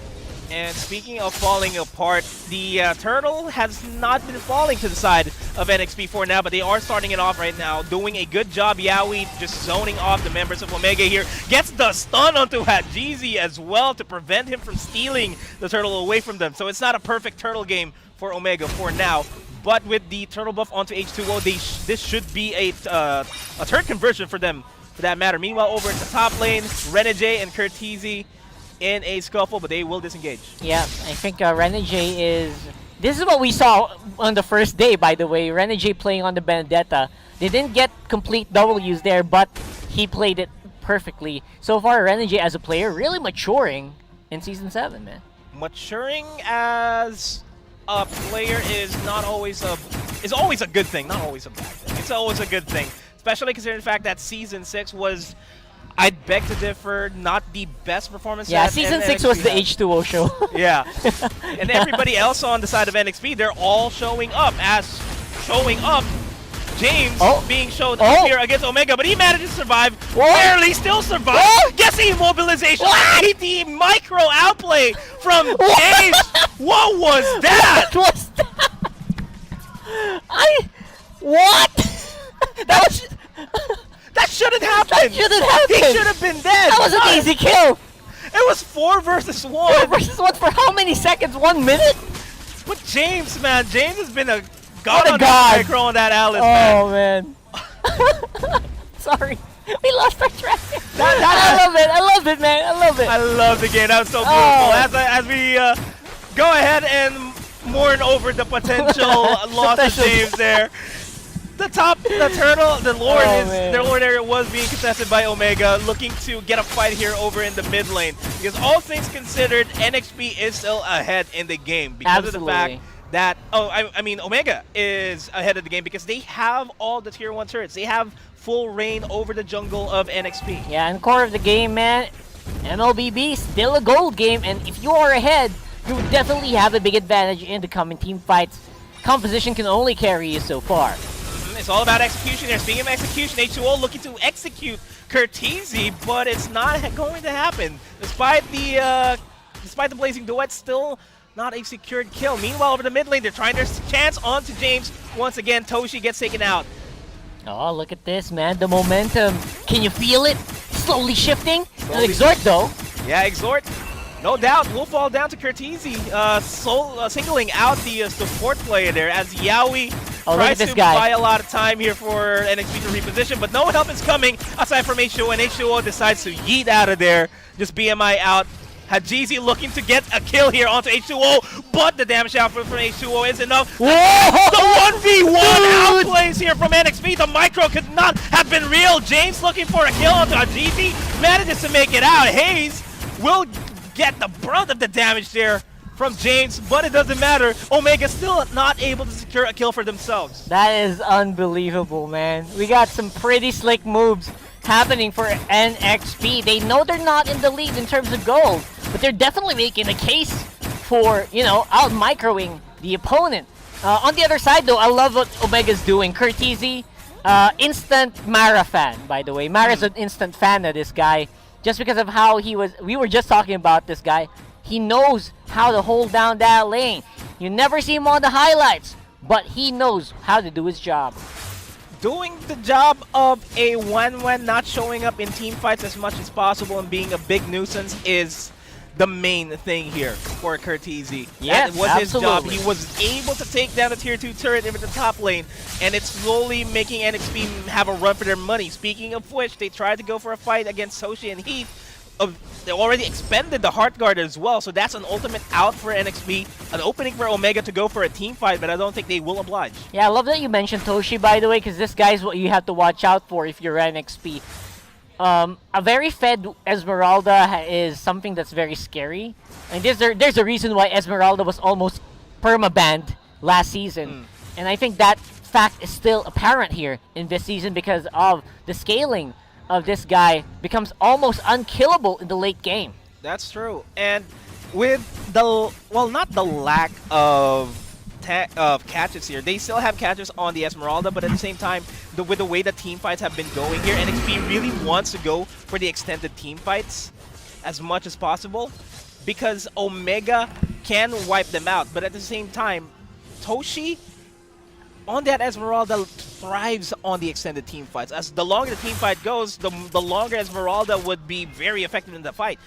And speaking of falling apart, the Turtle has not been falling to the side of NXP for now, but they are starting it off right now, doing a good job. Yaoi just zoning off the members of Omega here. Gets the stun onto Hajizi as well to prevent him from stealing the Turtle away from them. So it's not a perfect Turtle game for Omega for now. But with the Turtle buff onto H2O, this should be a turret conversion for them, for that matter. Meanwhile, over at the top lane, Renegade and Courtese in a scuffle, but they will disengage. Yeah, I think Renegade is... This is what we saw on the first day, by the way. Renegade playing on the Vendetta. They didn't get complete W's there, but he played it perfectly. So far, Renegade as a player really maturing in Season 7, man. Maturing as a player is always a good thing, not always a bad thing. It's always a good thing, especially considering the fact that Season 6 was, I'd beg to differ, not the best performance. Yeah, Season 6 was the H2O show. Yeah. And everybody else on the side of NXP, they're all showing up. James being showed up here against Omega, but he managed to survive. Barely still survived. Guessing immobilization. The micro outplay from James. What was that? What was that? What? That shouldn't happen. That shouldn't happen. He should have been dead. That was an easy kill. It was 4 versus 1. 4 versus 1 for how many seconds? 1 minute? But James, man, James has been a god on god. that micro on that Alice, man. Sorry. We lost our track. I love it. I love it, man. I love it. I love the game. That was so beautiful. As we go ahead and mourn over the potential loss of James there. The Lord area was being contested by Omega, looking to get a fight here over in the mid lane. Because all things considered, NXP is still ahead in the game because of the fact that, I mean, Omega is ahead of the game because they have all the tier 1 turrets. They have full reign over the jungle of NXP. Yeah, and core of the game, man, MLBB still a gold game, and if you are ahead, you definitely have a big advantage in the coming team fights. Composition can only carry you so far. It's all about execution there. Speaking of execution, H2O looking to execute Curtizi, but it's not going to happen. Despite the Blazing Duet, still not a secured kill. Meanwhile, over the mid lane, they're trying their chance onto James. Once again, Toshi gets taken out. Oh, look at this, man. The momentum. Can you feel it? Slowly shifting. Exhort, though. Yeah, Exhort. No doubt, will fall down to Curtizi, singling out the support player there as Yaoi tries to buy a lot of time here for NXP to reposition, but no help is coming aside from H2O, and H2O decides to yeet out of there. Just BMI out. Hajizi looking to get a kill here onto H2O, but the damage output from H2O is enough. Whoa! The 1v1 outplays here from NXP. The micro could not have been real. James looking for a kill onto Hajizi, manages to make it out. Hayes will get the brunt of the damage there from James, but it doesn't matter. Omega still not able to secure a kill for themselves. That is unbelievable, man. We got some pretty slick moves happening for NXP. They know they're not in the lead in terms of gold, but they're definitely making a case for, you know, out-microing the opponent. On the other side, though, I love what Omega's doing. Curtizi, instant Mara fan, by the way. Mara's an instant fan of this guy. Just because of how he was, we were just talking about this guy. He knows how to hold down that lane. You never see him on the highlights, but he knows how to do his job. Doing the job of a 1-1, not showing up in team fights as much as possible and being a big nuisance is the main thing here for Curtizi. Yes, that was absolutely. his job. He was able to take down the tier 2 turret in the top lane, and it's slowly making NXP have a run for their money. Speaking of which, they tried to go for a fight against Soshi and Heath. They already expended the Heart Guard as well, so that's an ultimate out for NXP. An opening for Omega to go for a team fight, but I don't think they will oblige. Yeah, I love that you mentioned Toshi, by the way, because this guy's what you have to watch out for if you're NXP. A very fed Esmeralda is something that's very scary. And there's a reason why Esmeralda was almost perma-banned last season. And I think that fact is still apparent here in this season because of the scaling of this guy becomes almost unkillable in the late game. That's true. And with the, well, not the lack of catches here, they still have catches on the Esmeralda, but at the same time, with the way the team fights have been going here, NXP really wants to go for the extended team fights as much as possible because Omega can wipe them out, but at the same time, Toshi on that Esmeralda thrives on the extended team fights. As the longer the team fight goes, the longer Esmeralda would be very effective in the fight.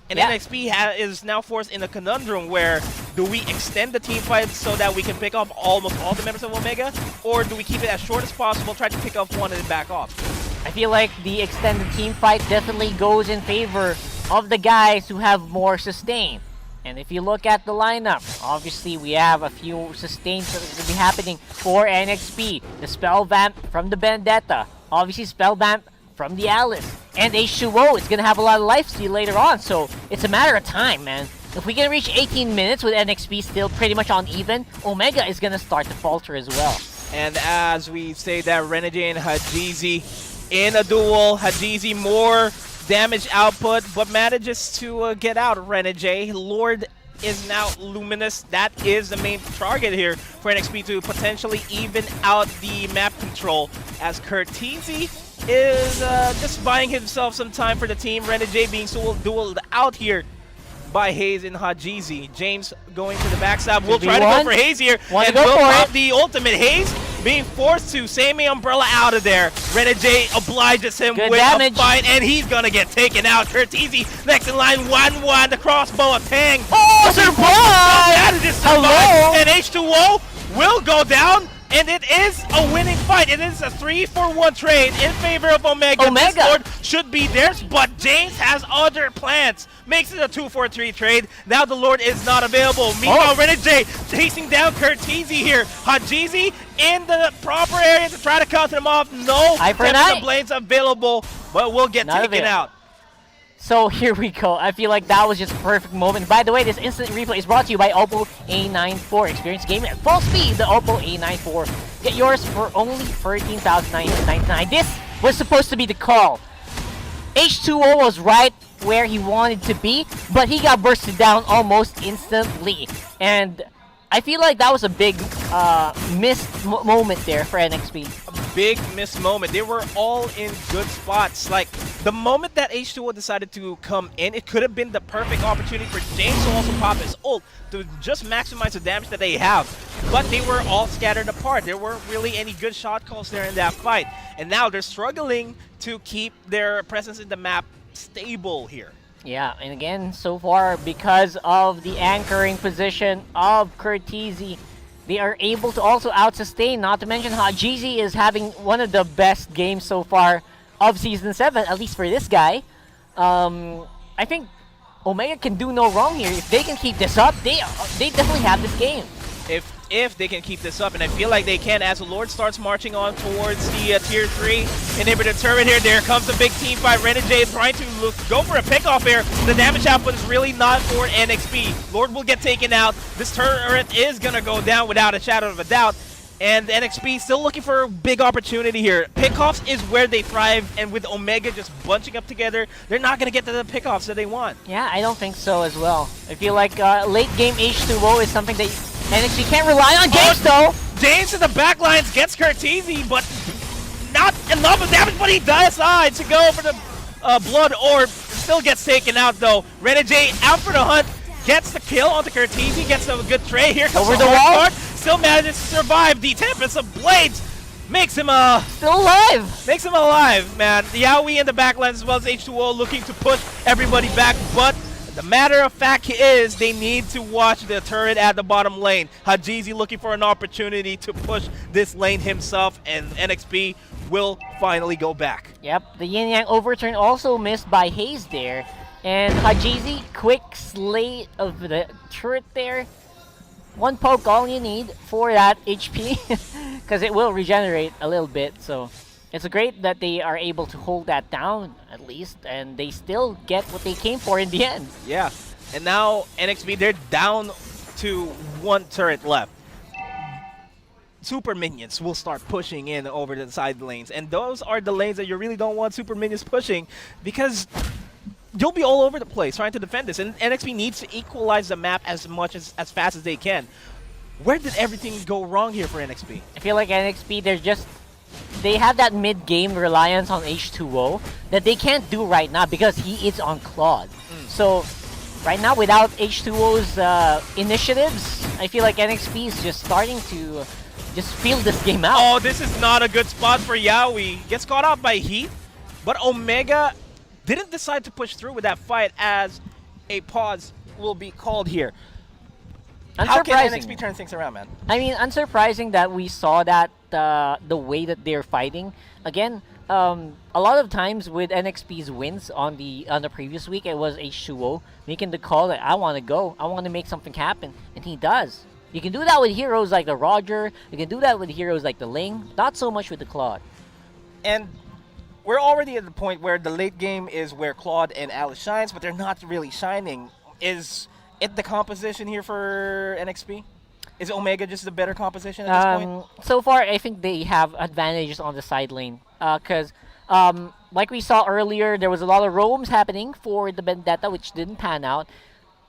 And NXP is now forced in a conundrum where do we extend the team fight so that we can pick off almost all the members of Omega, or do we keep it as short as possible, try to pick off one and then back off? I feel like the extended team fight definitely goes in favor of the guys who have more sustain. And if you look at the lineup, obviously we have a few sustains that are going to be happening for NXP. The Spell Vamp from the Vendetta, obviously Spell Vamp from the Alice, and H2O is going to have a lot of life steal later on, so it's a matter of time, man. If we can reach 18 minutes with NXP still pretty much on even, Omega is going to start to falter as well. And as we say that, Renegade and Hajizi in a duel, Hajizi more damage output, but manages to get out Renegade. Lord is now luminous. That is the main target here for NXP to potentially even out the map control, as Curtizi is just buying himself some time for the team. Renegade being dueled out here by Hayes and Hajizi. James going to the backstab. We'll try to go for Hayes here, and will pop the ultimate. Hayes being forced to Sammy Umbrella out of there. Renegade obliges him with a fight, and he's gonna get taken out. Curtizi next in line, 1-1, the crossbow of Tang. Oh, survive! Hello! And H2O will go down, And it is a winning fight. It is a 3-for-1 trade in favor of Omega. This Lord should be theirs, but James has other plans. Makes it a 2-for-3 trade. Now the Lord is not available. Meanwhile, Renegade chasing down Curtizi here. Hajizi in the proper area to try to cut him off. No, the blades available, but will get taken out. So here we go. I feel like that was just a perfect moment. By the way, this instant replay is brought to you by Oppo A94. Experience gaming at full speed, the Oppo A94. Get yours for only $13,999. This was supposed to be the call. H2O was right where he wanted to be, but he got bursted down almost instantly. And I feel like that was a big missed moment there for NXP. A big missed moment. They were all in good spots. Like, the moment that H2O decided to come in, it could have been the perfect opportunity for James to also pop his ult to just maximize the damage that they have. But they were all scattered apart. There weren't really any good shot calls there in that fight. And now they're struggling to keep their presence in the map stable here. Yeah, and again, so far, because of the anchoring position of Curtizi, they are able to also out-sustain. Not to mention, Hajizi is having one of the best games so far of Season 7, at least for this guy. I think Omega can do no wrong here. If they can keep this up, they definitely have this game. If they can keep this up, and I feel like they can as the Lord starts marching on towards the Tier 3 inhibitor turret here. There comes the big team fight. Renegade trying to go for a pickoff here. The damage output is really not for NXP. Lord will get taken out. This turret is going to go down without a shadow of a doubt. And NXP still looking for a big opportunity here. Pickoffs is where they thrive, and with Omega just bunching up together, they're not going to get to the pickoffs that they want. Yeah, I don't think so as well. I feel like late game H2O is something that NXP can't rely on. James though! James in the back lines gets Curtizi, but not enough of damage, but he decides to go for the Blood Orb. Still gets taken out though. Renegade out for the hunt, gets the kill onto Curtizi, gets a good trade. Here comes over the wall. Card. Still manages to survive. The Tempest of Blades makes him still alive. Makes him alive, man. Yaoi in the back lines as well as H2O looking to push everybody back, but the matter of fact is they need to watch the turret at the bottom lane. Hajizi looking for an opportunity to push this lane himself, and NXP will finally go back. Yep, the Yin Yang overturn also missed by Hayes there. And Hajizi, quick slate of the turret there. One poke, all you need for that HP, because it will regenerate a little bit. So it's great that they are able to hold that down at least, and they still get what they came for in the end. Yeah, and now NXP, they're down to one turret left. Super minions will start pushing in over the side lanes, and those are the lanes that you really don't want super minions pushing, because you'll be all over the place trying to defend this, and NXP needs to equalize the map as fast as they can. Where did everything go wrong here for NXP? I feel like NXP, they have that mid-game reliance on H2O that they can't do right now because he is on Claude. So right now, without H2O's initiatives, I feel like NXP is just starting to just feel this game out. Oh, this is not a good spot for Yaoi. Gets caught out by Heat, but Omega didn't decide to push through with that fight as a pause will be called here. How can NXP turn things around, man? I mean, unsurprising that we saw that the way that they're fighting. Again, a lot of times with NXP's wins on the previous week, it was H2O making the call that I want to go, I want to make something happen, and he does. You can do that with heroes like the Roger, you can do that with heroes like the Ling, not so much with the Claude. And we're already at the point where the late game is where Claude and Alice shines, but they're not really shining. Is it the composition here for NXP? Is Omega just the better composition at this point? So far, I think they have advantages on the side lane. Because, like we saw earlier, there was a lot of roams happening for the Vendetta, which didn't pan out.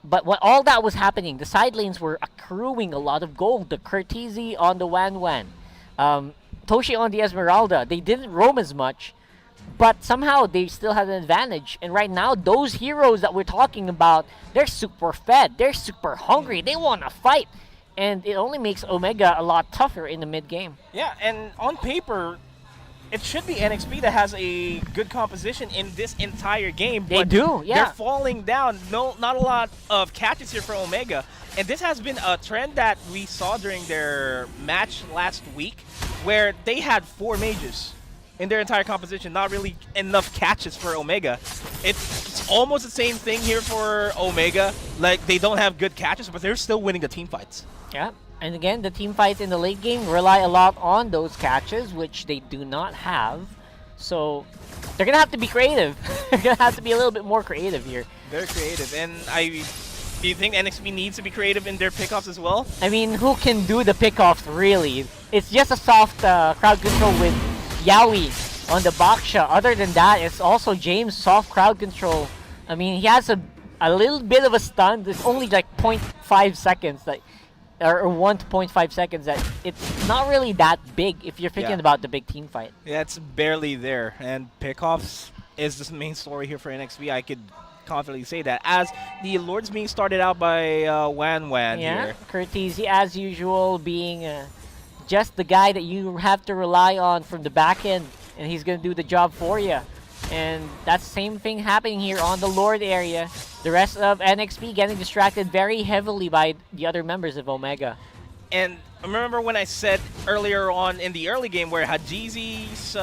But when all that was happening, the side lanes were accruing a lot of gold. The Curtizi on the Wan Wan. Toshi on the Esmeralda. They didn't roam as much, but somehow they still had an advantage. And right now, those heroes that we're talking about, they're super fed. They're super hungry. They want to fight. And it only makes Omega a lot tougher in the mid-game. Yeah, and on paper, it should be NXP that has a good composition in this entire game. They but do, yeah. They're falling down. Not a lot of catches here for Omega. And this has been a trend that we saw during their match last week, where they had 4 mages in their entire composition. Not really enough catches for Omega. It's almost the same thing here for Omega. Like, they don't have good catches, but they're still winning the team fights. Yeah. And again, the team fights in the late game rely a lot on those catches, which they do not have. So they're going to have to be creative. They're going to have to be a little bit more creative here. Very creative. And do you think NXP needs to be creative in their pickoffs as well? I mean, who can do the pickoffs, really? It's just a soft crowd control with Yaoi on the Baksha. Other than that, it's also James' soft crowd control. I mean, he has a little bit of a stun. It's only like 0.5 seconds. Or 1.5 seconds. That it's not really that big if you're thinking about the big team fight. Yeah, it's barely there. And pickoffs is the main story here for NXP. I could confidently say that, as the Lord's being started out by Wan here. Curtizi, as usual, being just the guy that you have to rely on from the back end, and he's going to do the job for you. And that's the same thing happening here on the Lord area. The rest of NXP getting distracted very heavily by the other members of Omega. And remember when I said earlier on in the early game where Hajizi's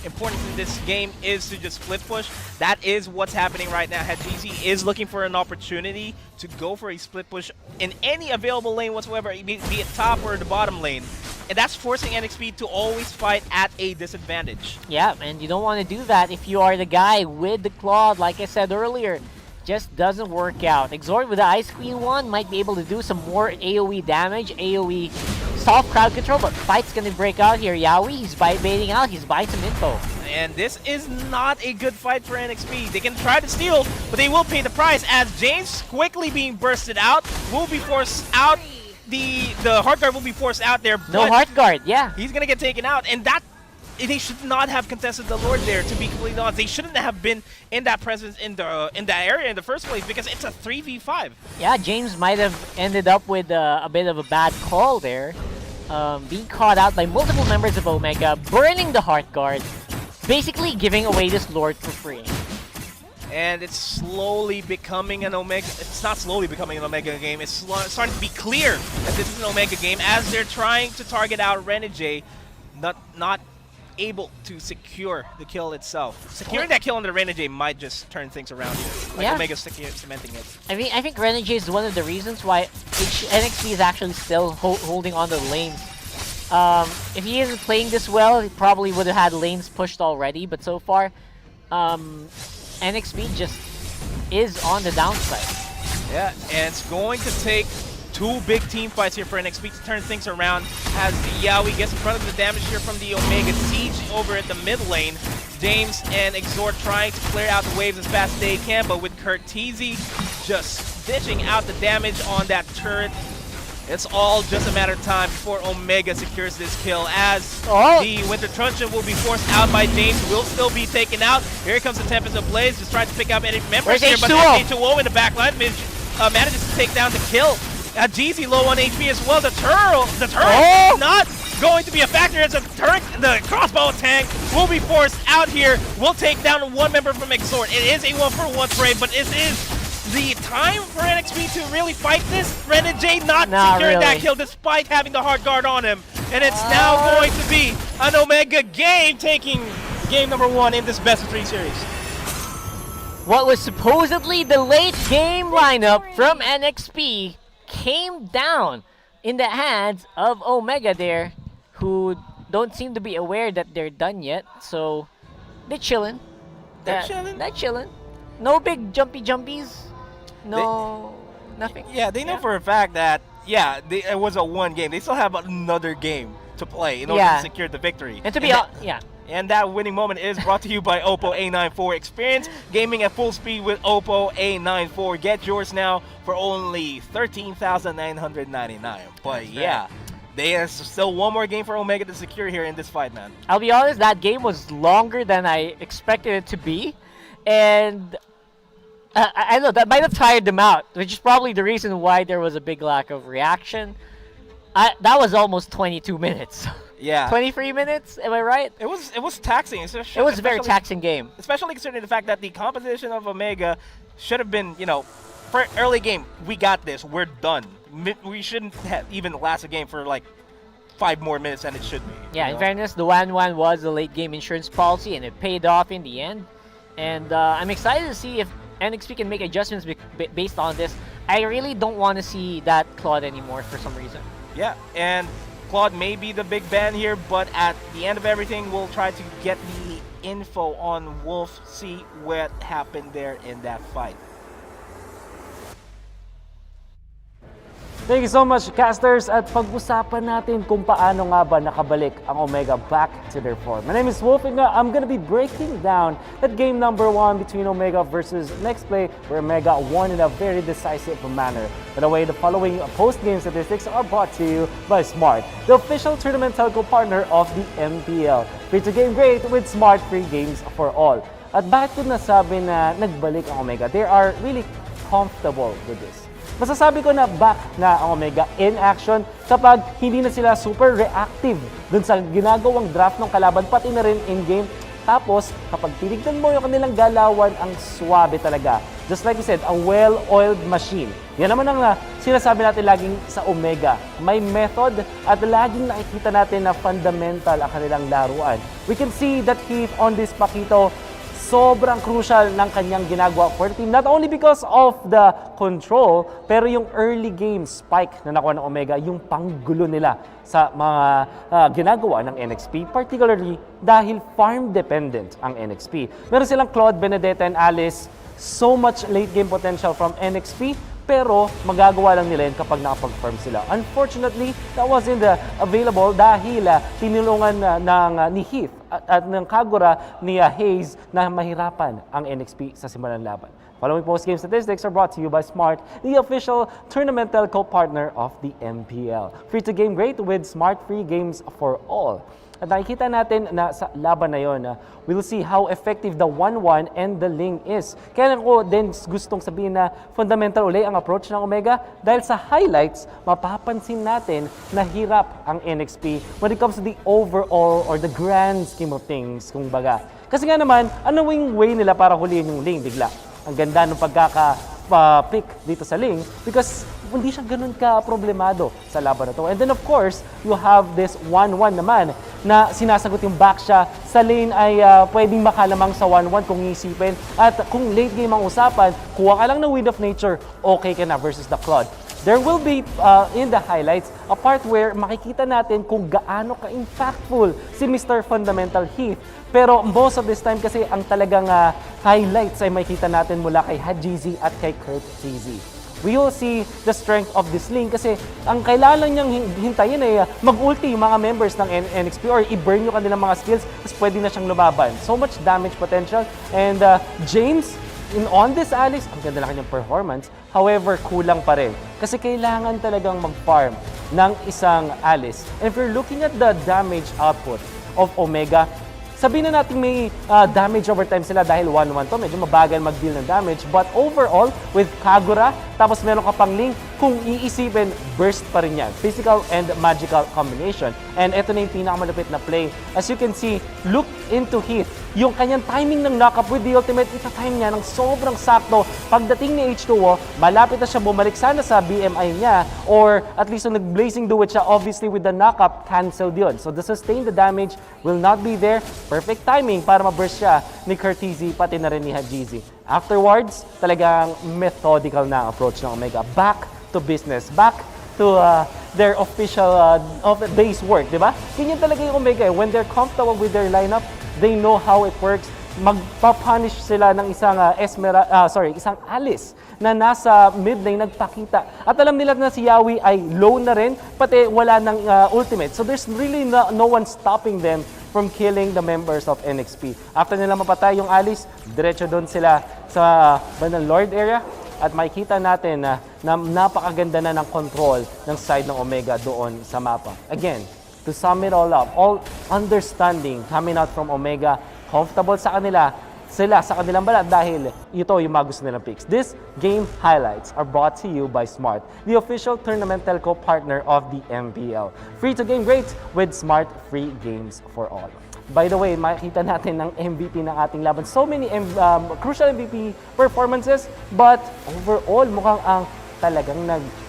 importance in this game is to just split push? That is what's happening right now. Hajizi is looking for an opportunity to go for a split push in any available lane whatsoever, be it top or the bottom lane. And that's forcing NXP to always fight at a disadvantage. Yeah, and you don't want to do that if you are the guy with the Claude, like I said earlier. Just doesn't work out. Exort with the Ice Queen one might be able to do some more AoE damage, AoE soft crowd control, but fight's gonna break out here. Yaoi, he's baiting out, he's buying some info. And this is not a good fight for NXP. They can try to steal, but they will pay the price, as James quickly being bursted out, will be forced out. The Heart Guard will be forced out there. No Heart Guard, yeah. He's gonna get taken out, and that they should not have contested the Lord there, to be completely honest. They shouldn't have been in that presence in that area in the first place, because it's a 3v5. Yeah, James might have ended up with a bit of a bad call there. Being caught out by multiple members of Omega, burning the Heart Guard, basically giving away this Lord for free. And it's slowly becoming an Omega. It's not slowly becoming an Omega game. It's starting to be clear that this is an Omega game, as they're trying to target out Renegade, not able to secure the kill itself. Securing that kill on the Renegade might just turn things around here. Like Omega's cementing it. I think Renegade is one of the reasons why NXT is actually still holding on to the lanes. If he isn't playing this well, he probably would have had lanes pushed already, but so far, NXP just is on the downside. Yeah, and it's going to take 2 big team fights here for NXP to turn things around, as Yaoi gets in front of the damage here from the Omega Siege over at the mid lane. James and Exort trying to clear out the waves as fast as they can, but with Curtizi just dishing out the damage on that turret, it's all just a matter of time before Omega secures this kill, as the Winter Truncheon will be forced out by James, will still be taken out. Here comes the Tempest of Blaze, just trying to pick up any members here, but H2O in the back line manages to take down the kill. Jeezy low on HP as well. The turret not going to be a factor, as the crossbow tank will be forced out here. Will take down 1 member from Exort. It is a 1-for-1 trade, but it is the time for NXP to really fight this. Renegade not securing that kill despite having the Heart Guard on him. And it's now going to be an Omega game, taking game number 1 in this best of 3 series. What was supposedly the late game lineup from NXP came down in the hands of Omega there, who don't seem to be aware that they're done yet. So they're chilling. They're chilling. No big jumpies. Nothing. Yeah, they know for a fact that, it was a 1 game. They still have another game to play in order to secure the victory. And to be and that winning moment is brought to you by Oppo A94. Experience gaming at full speed with Oppo A94. Get yours now for only $13,999. But there's still 1 more game for Omega to secure here in this fight, man. I'll be honest, that game was longer than I expected it to be. And I know that might have tired them out, which is probably the reason why there was a big lack of reaction. That was almost 22 minutes. Yeah. 23 minutes, am I right? It was taxing. It was a very taxing game. Especially considering the fact that the composition of Omega should have been, for early game, we got this, we're done. We shouldn't have even last a game for like 5 more minutes than it should be. Yeah, in fairness, the 1-1 was a late game insurance policy and it paid off in the end. And I'm excited to see if NXP can make adjustments based on this. I really don't want to see that Claude anymore for some reason. Yeah, and Claude may be the big ban here, but at the end of everything, we'll try to get the info on Wolf, see what happened there in that fight. Thank you so much, casters. At pag-usapan natin kung paano nga ba nakabalik ang Omega back to their form. My name is Wolf, and I'm gonna be breaking down that game number 1 between Omega versus Nexplay, where Omega won in a very decisive manner. By the way, the following post-game statistics are brought to you by Smart, the official tournament telco partner of the MPL. Free to game great with Smart free games for all. At bakit ko nasabi na nagbalik ang Omega? They are really comfortable with this. Masasabi ko na back na ang Omega in action kapag hindi na sila super reactive dun sa ginagawang draft ng kalaban, pati na rin in-game. Tapos, kapag tinignan mo yung kanilang galawan, ang swabe talaga. Just like you said, a well-oiled machine. Yan naman ang sinasabi natin laging sa Omega. May method at laging nakikita natin na fundamental ang kanilang laruan. We can see that Heath on this Pakito, sobrang crucial ng kanyang ginagawa for the team. Not only because of the control, pero yung early game spike na nakuha ng Omega, yung panggulo nila sa mga ginagawa ng NXP, particularly dahil farm-dependent ang NXP. Meron silang Claude, Benedetta, and Alice. So much late game potential from NXP, pero magagawa lang nila yun kapag nakapag-farm sila. Unfortunately, that wasn't available dahil tinulungan ni Heath at ng Kagura ni Hayes na mahirapan ang NXP sa simulang laban. Following post-game statistics are brought to you by Smart, the official tournament telco partner of the MPL. Free to game great with Smart free games for all. At nakikita natin na sa laban na yon, we'll see how effective the 1-1 and the Ling is. Kaya ko din gustong sabihin na fundamental uli ang approach ng Omega dahil sa highlights, mapapansin natin na hirap ang NXP when it comes to the overall or the grand scheme of things, kumbaga. Kasi nga naman, ano yung way nila para huliin yung Ling bigla? Ang ganda ng pagkaka-pick dito sa Ling because hindi siya ganun ka-problemado sa laban na to. And then of course, you have this 1-1 naman na sinasagot yung back siya. Sa lane ay pwedeng makalamang sa 1-1 kung iisipin. At kung late game ang usapan, kuha ka lang ng Wind of Nature, okay ka na versus the Claude. There will be, in the highlights, a part where makikita natin kung gaano ka-impactful si Mr. Fundamental Heath. Pero most of this time kasi ang talagang highlights ay makikita natin mula kay Hajizi at kay Kurt TZ. We will see the strength of this Ling kasi ang kailangan niyang hintayin ay mag-ulti yung mga members ng NXP or i-burn yung kanilang mga skills tapos pwede na siyang lumaban. So much damage potential. And James, on this Alice, ang ganda lang kanyang performance. However, kulang pa rin. Kasi kailangan talagang mag-farm ng isang Alice. And if you're looking at the damage output of Omega, sabihin na natin may damage over time sila dahil 1-1 to. Medyo mabagal mag-deal ng damage. But overall, with Kagura, tapos meron ka pang Ling, kung iisipin, burst pa rin yan. Physical and magical combination. And ito na yung pinakamalapit na play. As you can see, look into Heath. Yung kanyang timing ng knock-up with the ultimate, ita-time niya ng sobrang sakto. Pagdating ni H2O, malapit na siya bumalik sana sa BMI niya or at least yung nag-blazing duet siya, obviously with the knock-up, cancelled yun. So the sustain the damage will not be there. Perfect timing para ma-burst siya ni Curtizi pati na rin ni Hajizi. Afterwards, talagang methodical na ang approach ng Omega. Back to business. Back to their official day's work, di ba? Ganyan talaga yung Omega. When they're comfortable with their lineup, they know how it works. Magpapunish sila ng isang isang Alice na nasa mid lane nagpakita. At alam nila na si Yawi ay low na rin, pati wala ng ultimate. So there's really no one stopping them from killing the members of NXP. After nila mapatay yung Alice, diretso doon sila sa bandang Lord area. At makikita natin na napakaganda na ng control ng side ng Omega doon sa mapa. Again, to sum it all up, all understanding coming out from Omega, comfortable sa kanila, sila sa kanilang balat dahil ito yung mga gusto nilang picks. This game highlights are brought to you by Smart, the official tournament telco partner of the MPL. Free to game great with Smart free games for all. By the way, makikita natin ng MVP ng ating laban. So many crucial MVP performances, but overall mukhang ang talagang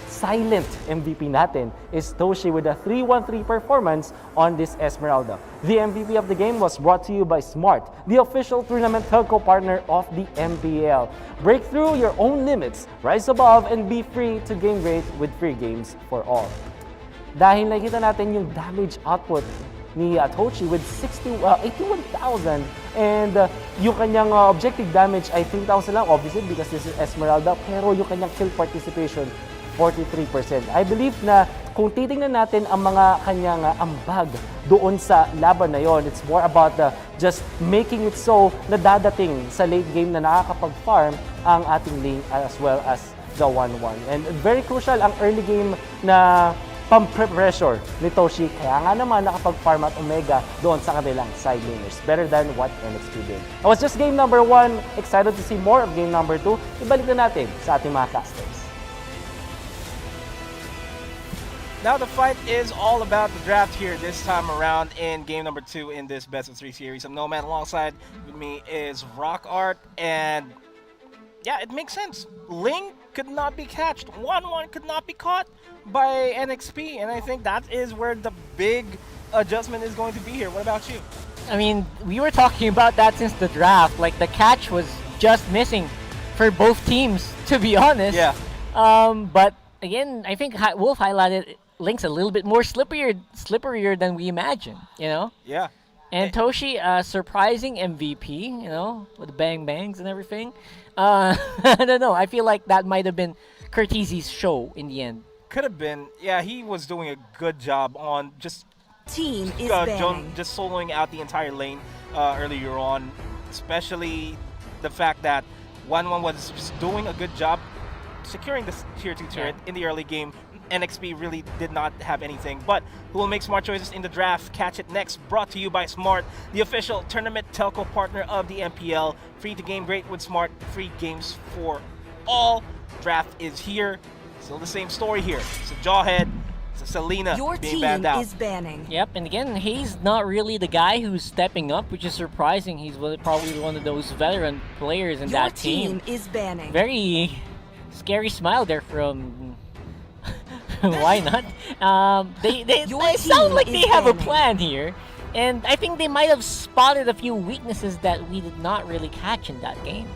silent MVP natin is Toshi with a 3-1-3 performance on this Esmeralda. The MVP of the game was brought to you by Smart, the official tournament telco partner of the MPL. Break through your own limits, rise above, and be free to game great with free games for all. Dahil nakikita natin yung damage output ni Toshi with 81,000 and yung kanyang objective damage ay 3,000 lang, obviously because this is Esmeralda, pero yung kanyang kill participation 43%. I believe na kung titingnan natin ang mga kanyang ambag doon sa laban na yon, it's more about just making it so na dadating sa late game na nakakapag-farm ang ating lane as well as the 1-1. And very crucial ang early game na pang-pressure ni Toshi. Kaya nga naman nakapag-farm at Omega doon sa kanilang side laners. Better than what NXP did. That was just game number 1. Excited to see more of game number 2. Ibalik na natin sa ating mga casters. Now the fight is all about the draft here this time around in game number 2 in this best of 3 series. I'm Nomad, alongside with me is Rock Art, and yeah, it makes sense. Ling could not be catched. 1-1 could not be caught by NXP, and I think that is where the big adjustment is going to be here. What about you? I mean, we were talking about that since the draft. Like, the catch was just missing for both teams, to be honest. Yeah. But again, I think Wolf highlighted Link's a little bit more slipperier than we imagine, you know? Yeah. And Toshi, surprising MVP, you know, with the bang bangs and everything. I don't know. I feel like that might have been Curtizi's show in the end. Could have been. Yeah, he was doing a good job on just just soloing out the entire lane earlier on, especially the fact that 1-1 was just doing a good job securing the tier 2 turret in the early game. NXP really did not have anything, but who will make smart choices in the draft? Catch it next, brought to you by Smart, the official tournament telco partner of the MPL. Free to game great with Smart, free games for all. Draft is here. Still the same story here. It's a Jawhead, it's a Selena being banned out. banning. Yep, and again, he's not really the guy who's stepping up, which is surprising. He's probably one of those veteran players in that team. is banning. Very scary smile there from... Why not? They sound like they have a plan here. And I think they might have spotted a few weaknesses that we did not really catch in that game.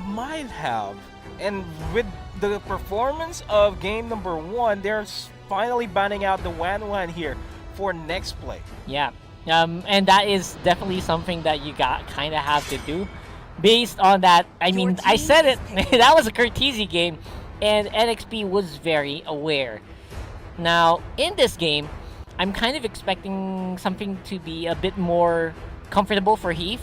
Might have. And with the performance of game number 1, they're finally banning out the Wan here for Nexplay. Yeah. And that is definitely something that you kind of have to do. Based on that, I mean, I said it. That was a Curtizi game. And NXP was very aware. Now, in this game, I'm kind of expecting something to be a bit more comfortable for Heath.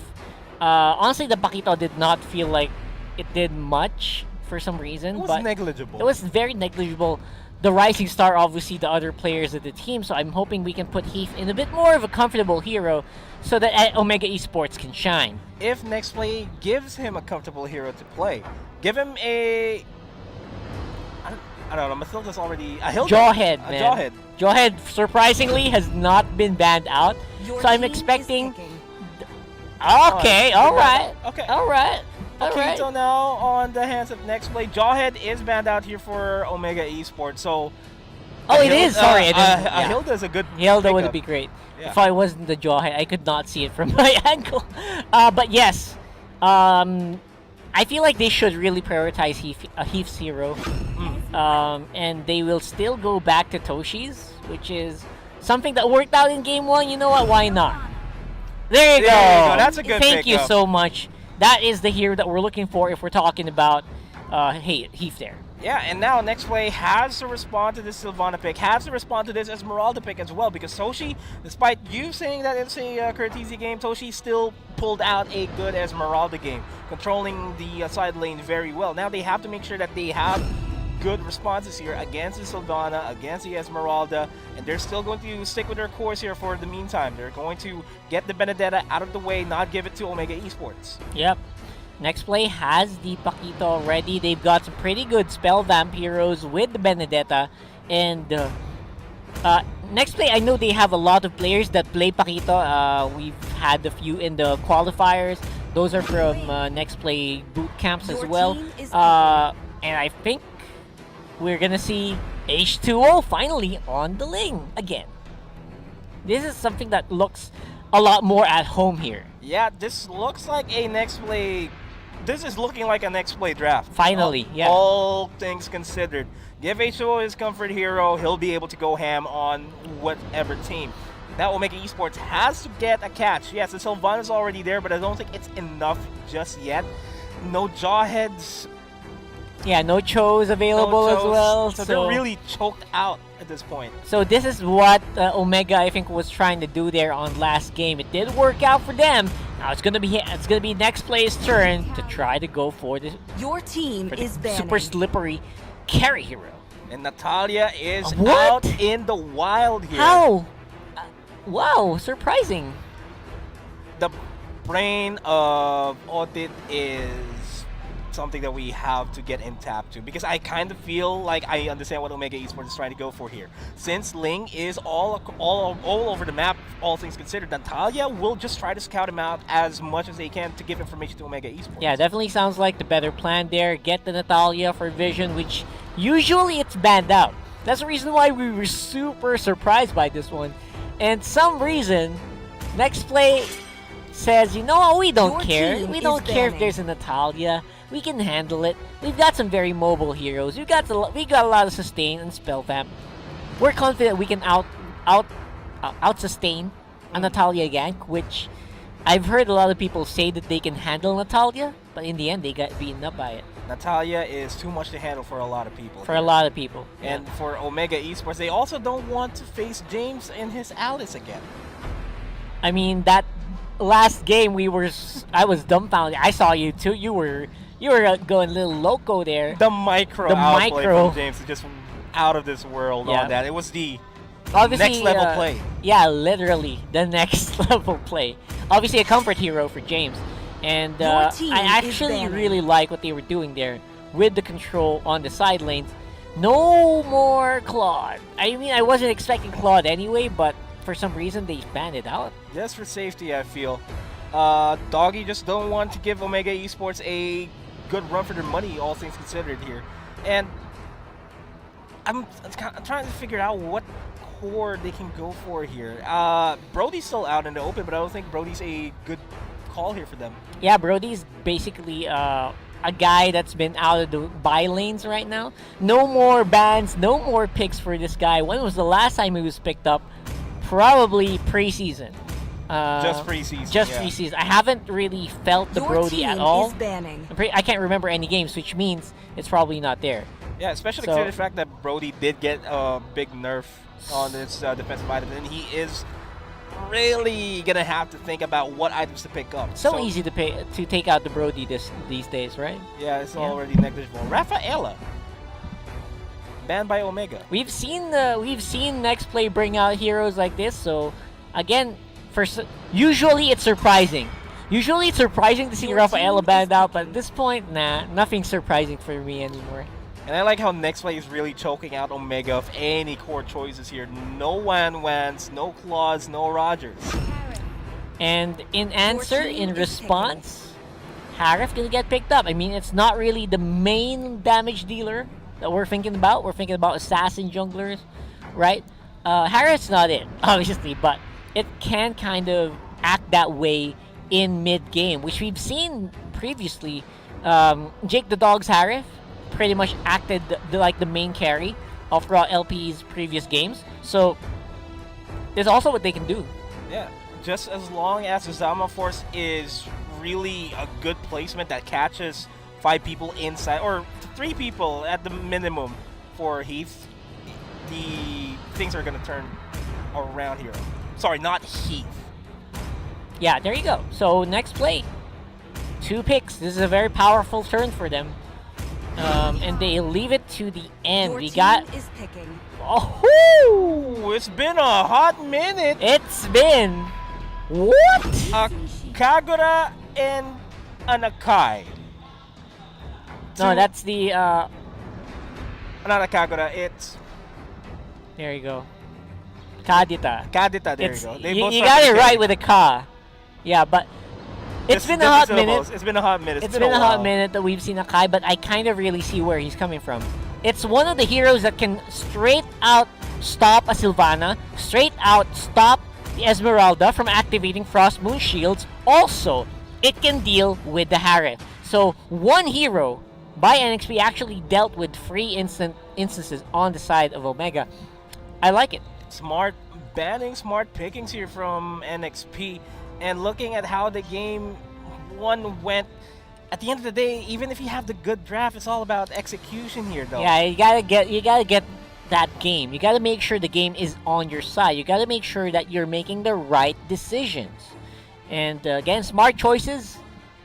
Honestly, the Pakito did not feel like it did much for some reason. It was negligible. It was very negligible. The Rising Star, obviously, the other players of the team, so I'm hoping we can put Heath in a bit more of a comfortable hero so that Omega Esports can shine. If Nexplay gives him a comfortable hero to play, give him a... I don't know, Mathilda's already... Jawhead, man. Jawhead, surprisingly, has not been banned out. So I'm expecting... Okay, alright. Okay. Alright. Pakito now on the hands of Nexplay. Jawhead is banned out here for Omega Esports, so... Oh, it is? Sorry, it is. Hilda's a good Hilda would be great. Yeah. If I wasn't the Jawhead, I could not see it from my angle. But yes, I feel like they should really prioritize Heath's hero. And they will still go back to Toshi's, which is something that worked out in game 1. You know what? Why not? There you go. That's a good Thank you pickup. so much. That is the hero that we're looking for if we're talking about Heath there. Yeah, and now Nexplay has to respond to this Sylvana pick, has to respond to this Esmeralda pick as well, because Toshi, despite you saying that it's a Curtizi game, Toshi still pulled out a good Esmeralda game, controlling the side lane very well. Now they have to make sure that they have good responses here against the Sylvana, against the Esmeralda, and they're still going to stick with their course here for the meantime. They're going to get the Benedetta out of the way, not give it to Omega Esports. Yep. Nexplay has the Paquito already. They've got some pretty good spell vamp heroes with the Benedetta. And Nexplay, I know they have a lot of players that play Paquito. We've had a few in the qualifiers. Those are from Nexplay boot camps as well. And I think we're gonna see H2O finally on the Ling again. This is something that looks a lot more at home here. Yeah, this looks like a Nexplay. This is looking like a Nexplay draft. Finally, yeah. All things considered. Give H2O his comfort hero, he'll be able to go ham on whatever team. Now Omega Esports has to get a catch. Yes, the Sylvana's already there, but I don't think it's enough just yet. No Jawheads. Yeah, no Chos available as well. So they're really choked out at this point. So this is what Omega, I think, was trying to do there on last game. It did work out for them. Now it's gonna be Nexplay's turn to try to go for the super slippery carry hero. And Natalia is What? out in the wild here. How? Wow, surprising. The brain of Otit is something that we have to get in tap to, because I kind of feel like I understand what Omega Esports is trying to go for here. Since Ling is all over the map, all things considered, Natalia will just try to scout him out as much as they can to give information to Omega Esports. Yeah, definitely sounds like the better plan there. Get the Natalia for Vision, which usually it's banned out. That's the reason why we were super surprised by this one. And some reason, Nexplay says, you know what, we don't care. We don't care if there's a Natalia. We can handle it. We've got some very mobile heroes. We got a lot of sustain and spell vamp. We're confident we can out sustain a Natalia gank, which I've heard a lot of people say that they can handle Natalia, but in the end they got beaten up by it. Natalia is too much to handle for a lot of people. For a lot of people. And for Omega Esports, they also don't want to face James and his Alice again. I mean, that last game I was dumbfounded. I saw you too. You were going a little loco there. The micro outplay from James is just out of this world on that. It was the next level play. Yeah, literally the next level play. Obviously a comfort hero for James. And I actually really like what they were doing there with the control on the side lanes. No more Claude. I mean, I wasn't expecting Claude anyway, but for some reason they banned it out. Just for safety, I feel. Doggy just don't want to give Omega Esports a good run for their money, all things considered here. And I'm trying to figure out what core they can go for here. Brody's still out in the open, but I don't think Brody's a good call here for them. Yeah, Brody's basically a guy that's been out of the buy lanes right now. No more bans, no more picks for this guy. When was the last time he was picked up? Probably preseason. Just preseason. Just preseason. I haven't really felt the Brody at all. I can't remember any games, which means it's probably not there. Yeah, especially considering the fact that Brody did get a big nerf on this defensive item, and he is really gonna have to think about what items to pick up. So easy to take out the Brody these days, right? Yeah, it's already negligible. Rafaela, banned by Omega. We've seen Nexplay bring out heroes like this. So again, usually it's surprising. Usually it's surprising to see Rafaela banned out, but at this point, nah, nothing surprising for me anymore. And I like how Nexplay is really choking out Omega of any core choices here. No Wans, no Claws, no Rogers. And in response, Harif gonna get picked up. I mean, it's not really the main damage dealer that we're thinking about. We're thinking about assassin junglers, right? Harif's not it, obviously, but it can kind of act that way in mid-game, which we've seen previously. Jake the Dog's Harif pretty much acted like the main carry of Raw LP's previous games. So there's also what they can do. Yeah, just as long as the Zama Force is really a good placement that catches 5 people inside, or 3 people at the minimum for Heath, the things are going to turn around here. Sorry, not Heath. Yeah, there you go. So next play, 2 picks. This is a very powerful turn for them. And they leave it to the end. We got... is picking. Oh, it's been a hot minute. It's been... What? A Kagura and an Akai. No, that's the... Not a Kagura, it's... There you go. Kadita. Kadita, there you go. They both You start got with it K. right with a Ka. Yeah, but... It's been a hot minute. It's been a hot minute. It's been a hot minute that we've seen Akai, but I kind of really see where he's coming from. It's one of the heroes that can straight out stop a Sylvana, straight out stop the Esmeralda from activating Frost Moon shields. Also, it can deal with the Harith. So one hero by NXP actually dealt with free instances on the side of Omega. I like it. Smart banning, smart pickings here from NXP, and looking at how the game one went. At the end of the day, even if you have the good draft, it's all about execution here, though. Yeah, you gotta get that game. You gotta make sure the game is on your side. You gotta make sure that you're making the right decisions. And again, smart choices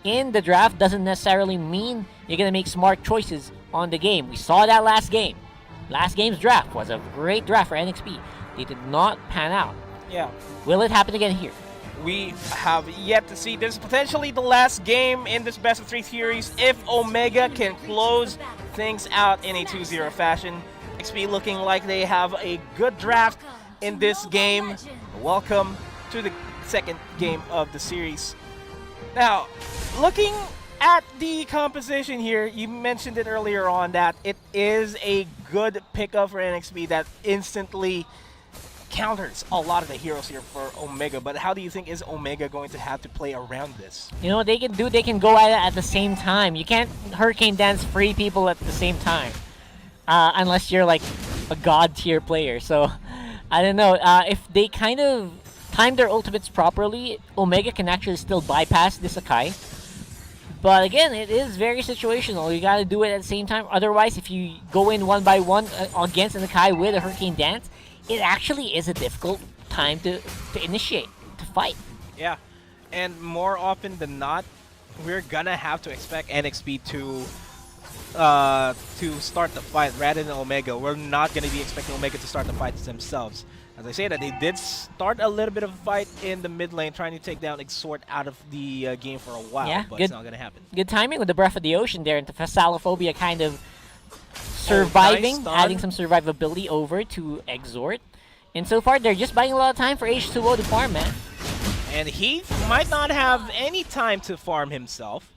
in the draft doesn't necessarily mean you're gonna make smart choices on the game. We saw that last game. Last game's draft was a great draft for NXP. They did not pan out. Yeah. Will it happen again here? We have yet to see. This is potentially the last game in this best of 3 series if Omega can close things out in a 2-0 fashion. XP looking like they have a good draft in this game. Welcome to the second game of the series. Now, looking at the composition here, you mentioned it earlier on that it is a good pickup for NXP that instantly counters a lot of the heroes here for Omega. But how do you think is Omega going to have to play around this? You know what they can do? They can go at it at the same time. You can't Hurricane Dance free people at the same time. Unless you're like a god tier player. So, I don't know. If they kind of time their ultimates properly, Omega can actually still bypass this Akai. But again, it is very situational. You gotta do it at the same time. Otherwise, if you go in one by one against an Akai with a Hurricane Dance, it actually is a difficult time to initiate, to fight. Yeah, and more often than not, we're gonna have to expect NXP to start the fight rather than Omega. We're not gonna be expecting Omega to start the fights themselves. As I say that, they did start a little bit of a fight in the mid lane, trying to take down Exort out of the game for a while, Yeah, but good, it's not gonna happen. Good timing with the Breath of the Ocean there, and the Phasalophobia kind of surviving, nice adding some survivability over to Exort. And so far, they're just buying a lot of time for H2O to farm, man. And he might not have any time to farm himself,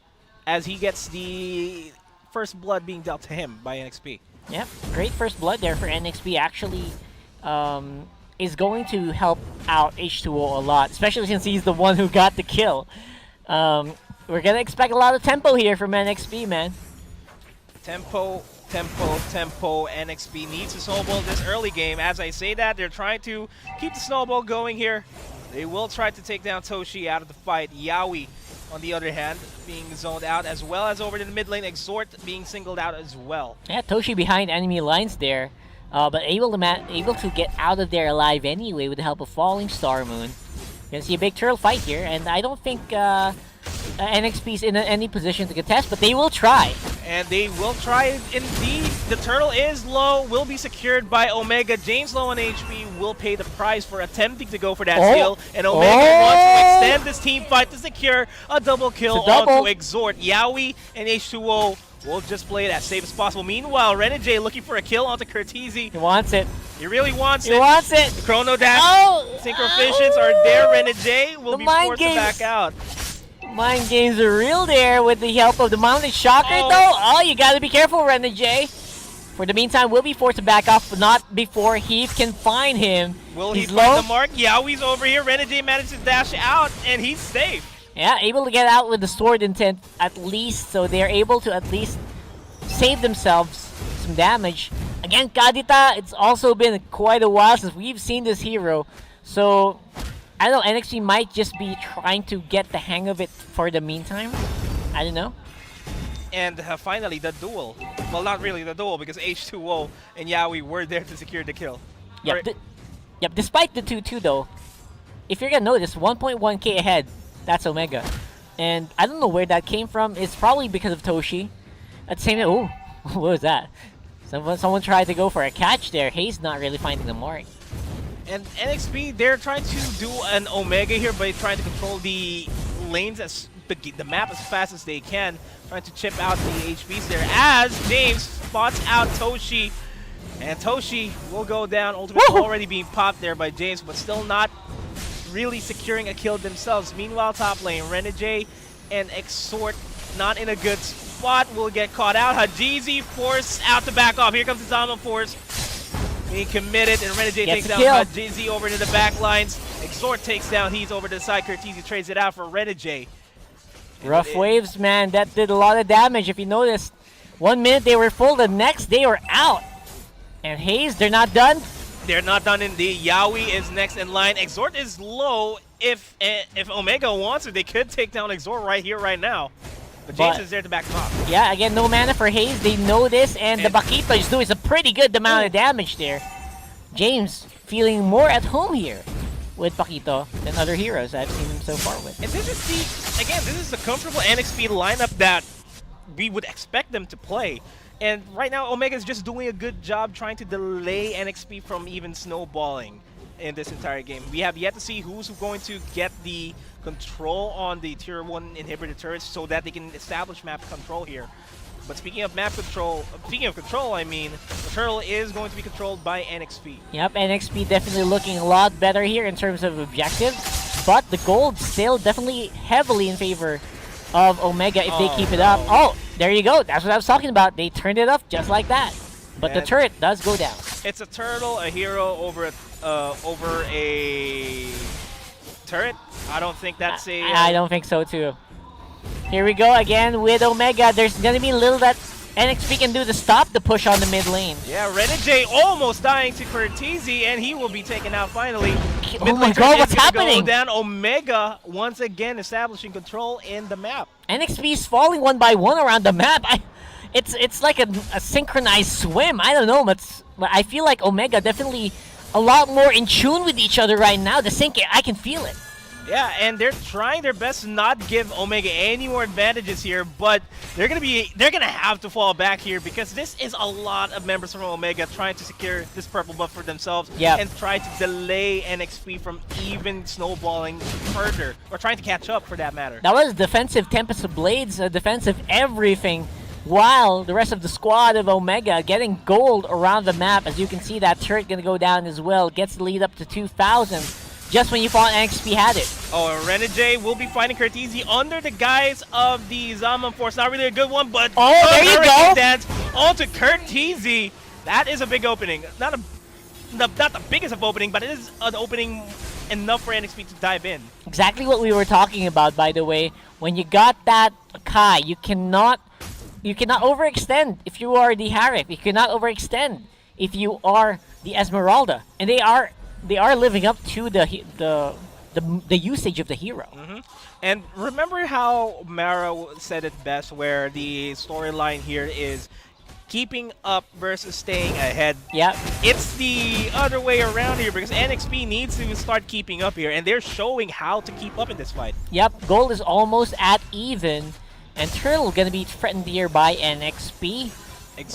as he gets the first blood being dealt to him by NXP. Yep, great first blood there for NXP. Actually, is going to help out H2O a lot, especially since he's the one who got the kill. We're gonna expect a lot of tempo here from NXP, man. Tempo. NXP needs to snowball this early game. As I say that, they're trying to keep the snowball going here. They will try to take down Toshi out of the fight. Yaoi, on the other hand, being zoned out, as well as over in the mid lane, Exort being singled out as well. Yeah, Toshi behind enemy lines there, but able to get out of there alive anyway with the help of Falling Star Moon. You're gonna see a big turtle fight here, and I don't think NXP's in any position to contest, but they will try. And they will try indeed. The turtle is low, will be secured by Omega. James low on HP will pay the price for attempting to go for that steal. And Omega wants to extend this team fight to secure a double kill onto Exort. Yaoi and H2O will just play it as safe as possible. Meanwhile, Renegade looking for a kill onto Curtizi. He wants it. He really wants it. He wants it. The Chrono Dash synchrovisions are there. Renegade will be forced to back out. Mind games are real there with the help of the mounted shocker though. Oh, you gotta be careful, Renegade. For the meantime, we'll be forced to back off, but not before Heath can find him. Will he's he low. find the mark? Yaoi's over here. Renegade manages to dash out, and he's safe. Yeah, able to get out with the sword intent at least, so they're able to at least save themselves some damage. Again, Kadita, it's also been quite a while since we've seen this hero, so I don't know, NXT might just be trying to get the hang of it for the meantime. I don't know. And finally, the duel. Well, not really the duel, because H2O and Yaoi were there to secure the kill. Yep, yep. Despite the 2-2 though, if you're gonna notice, 1.1k ahead, that's Omega. And I don't know where that came from. It's probably because of Toshi. At the same time, What was that? Someone tried to go for a catch there. Hayes not really finding the mark. And NXP, they're trying to do an Omega here by trying to control the lanes the map as fast as they can, trying to chip out the HPs there as James spots out Toshi. And Toshi will go down, ultimately already being popped there by James, but still not really securing a kill themselves. Meanwhile, top lane, Renegade and Exort not in a good spot, will get caught out. Hajizi forced out to back off. Here comes the Zama Force. Being committed, and Renegade takes down Hajizi over into the back lines. Exort takes down, he's over to the side. Curtizi trades it out for Renegade. Rough waves, man. That did a lot of damage. If you noticed, 1 minute they were full, the next they were out. And Hayes, they're not done. They're not done indeed. Yaoi is next in line. Exort is low. If Omega wants it, they could take down Exort right here, right now. But James is there to back him up. Yeah, again, no mana for Hayes. They know this, and the Bakito is doing a pretty good amount of damage there. James feeling more at home here with Bakito than other heroes I've seen him so far with. And this is the comfortable NXP lineup that we would expect them to play. And right now, Omega is just doing a good job trying to delay NXP from even snowballing in this entire game. We have yet to see who's going to get the control on the Tier 1 inhibitor turrets so that they can establish map control here. But speaking of control, I mean, the turtle is going to be controlled by NXP. Yep, NXP definitely looking a lot better here in terms of objectives, but the gold still definitely heavily in favor of Omega if they keep it up. Oh, there you go. That's what I was talking about. They turned it off just like that. But the turret does go down. It's a turtle, a hero over a turret. I don't think that's a... I don't think so too. Here we go again with Omega. There's going to be little that NXP can do to stop the push on the mid lane. Yeah, Renegade almost dying to Curtizi, and he will be taken out finally. Oh my god, what's happening? Go down. Omega once again establishing control in the map. NXP is falling one by one around the map. It's like a synchronized swim. I don't know, but I feel like Omega definitely a lot more in tune with each other right now. The sync, I can feel it. Yeah, and they're trying their best to not give Omega any more advantages here, but they're gonna have to fall back here because this is a lot of members from Omega trying to secure this purple buff for themselves and try to delay NXP from even snowballing further, or trying to catch up for that matter. That was defensive Tempest of Blades, defensive everything, while the rest of the squad of Omega getting gold around the map. As you can see, that turret gonna go down as well, gets the lead up to 2,000. Just when you thought NXP had it. Oh, Renegade will be fighting Curtizi under the guise of the Zaman Force. Not really a good one, but there you go. Dance onto Curtizi. That is a big opening. Not the biggest of opening, but it is an opening enough for NXP to dive in. Exactly what we were talking about, by the way. When you got that Kai, you cannot overextend if you are the Harif. You cannot overextend if you are the Esmeralda, and they are living up to the usage of the hero. And remember how Mara said it best, where the storyline here is keeping up versus staying ahead. Yeah. It's the other way around here because NXP needs to start keeping up here, and they're showing how to keep up in this fight. Yep, gold is almost at even, and Turtle gonna be threatened here by NXP.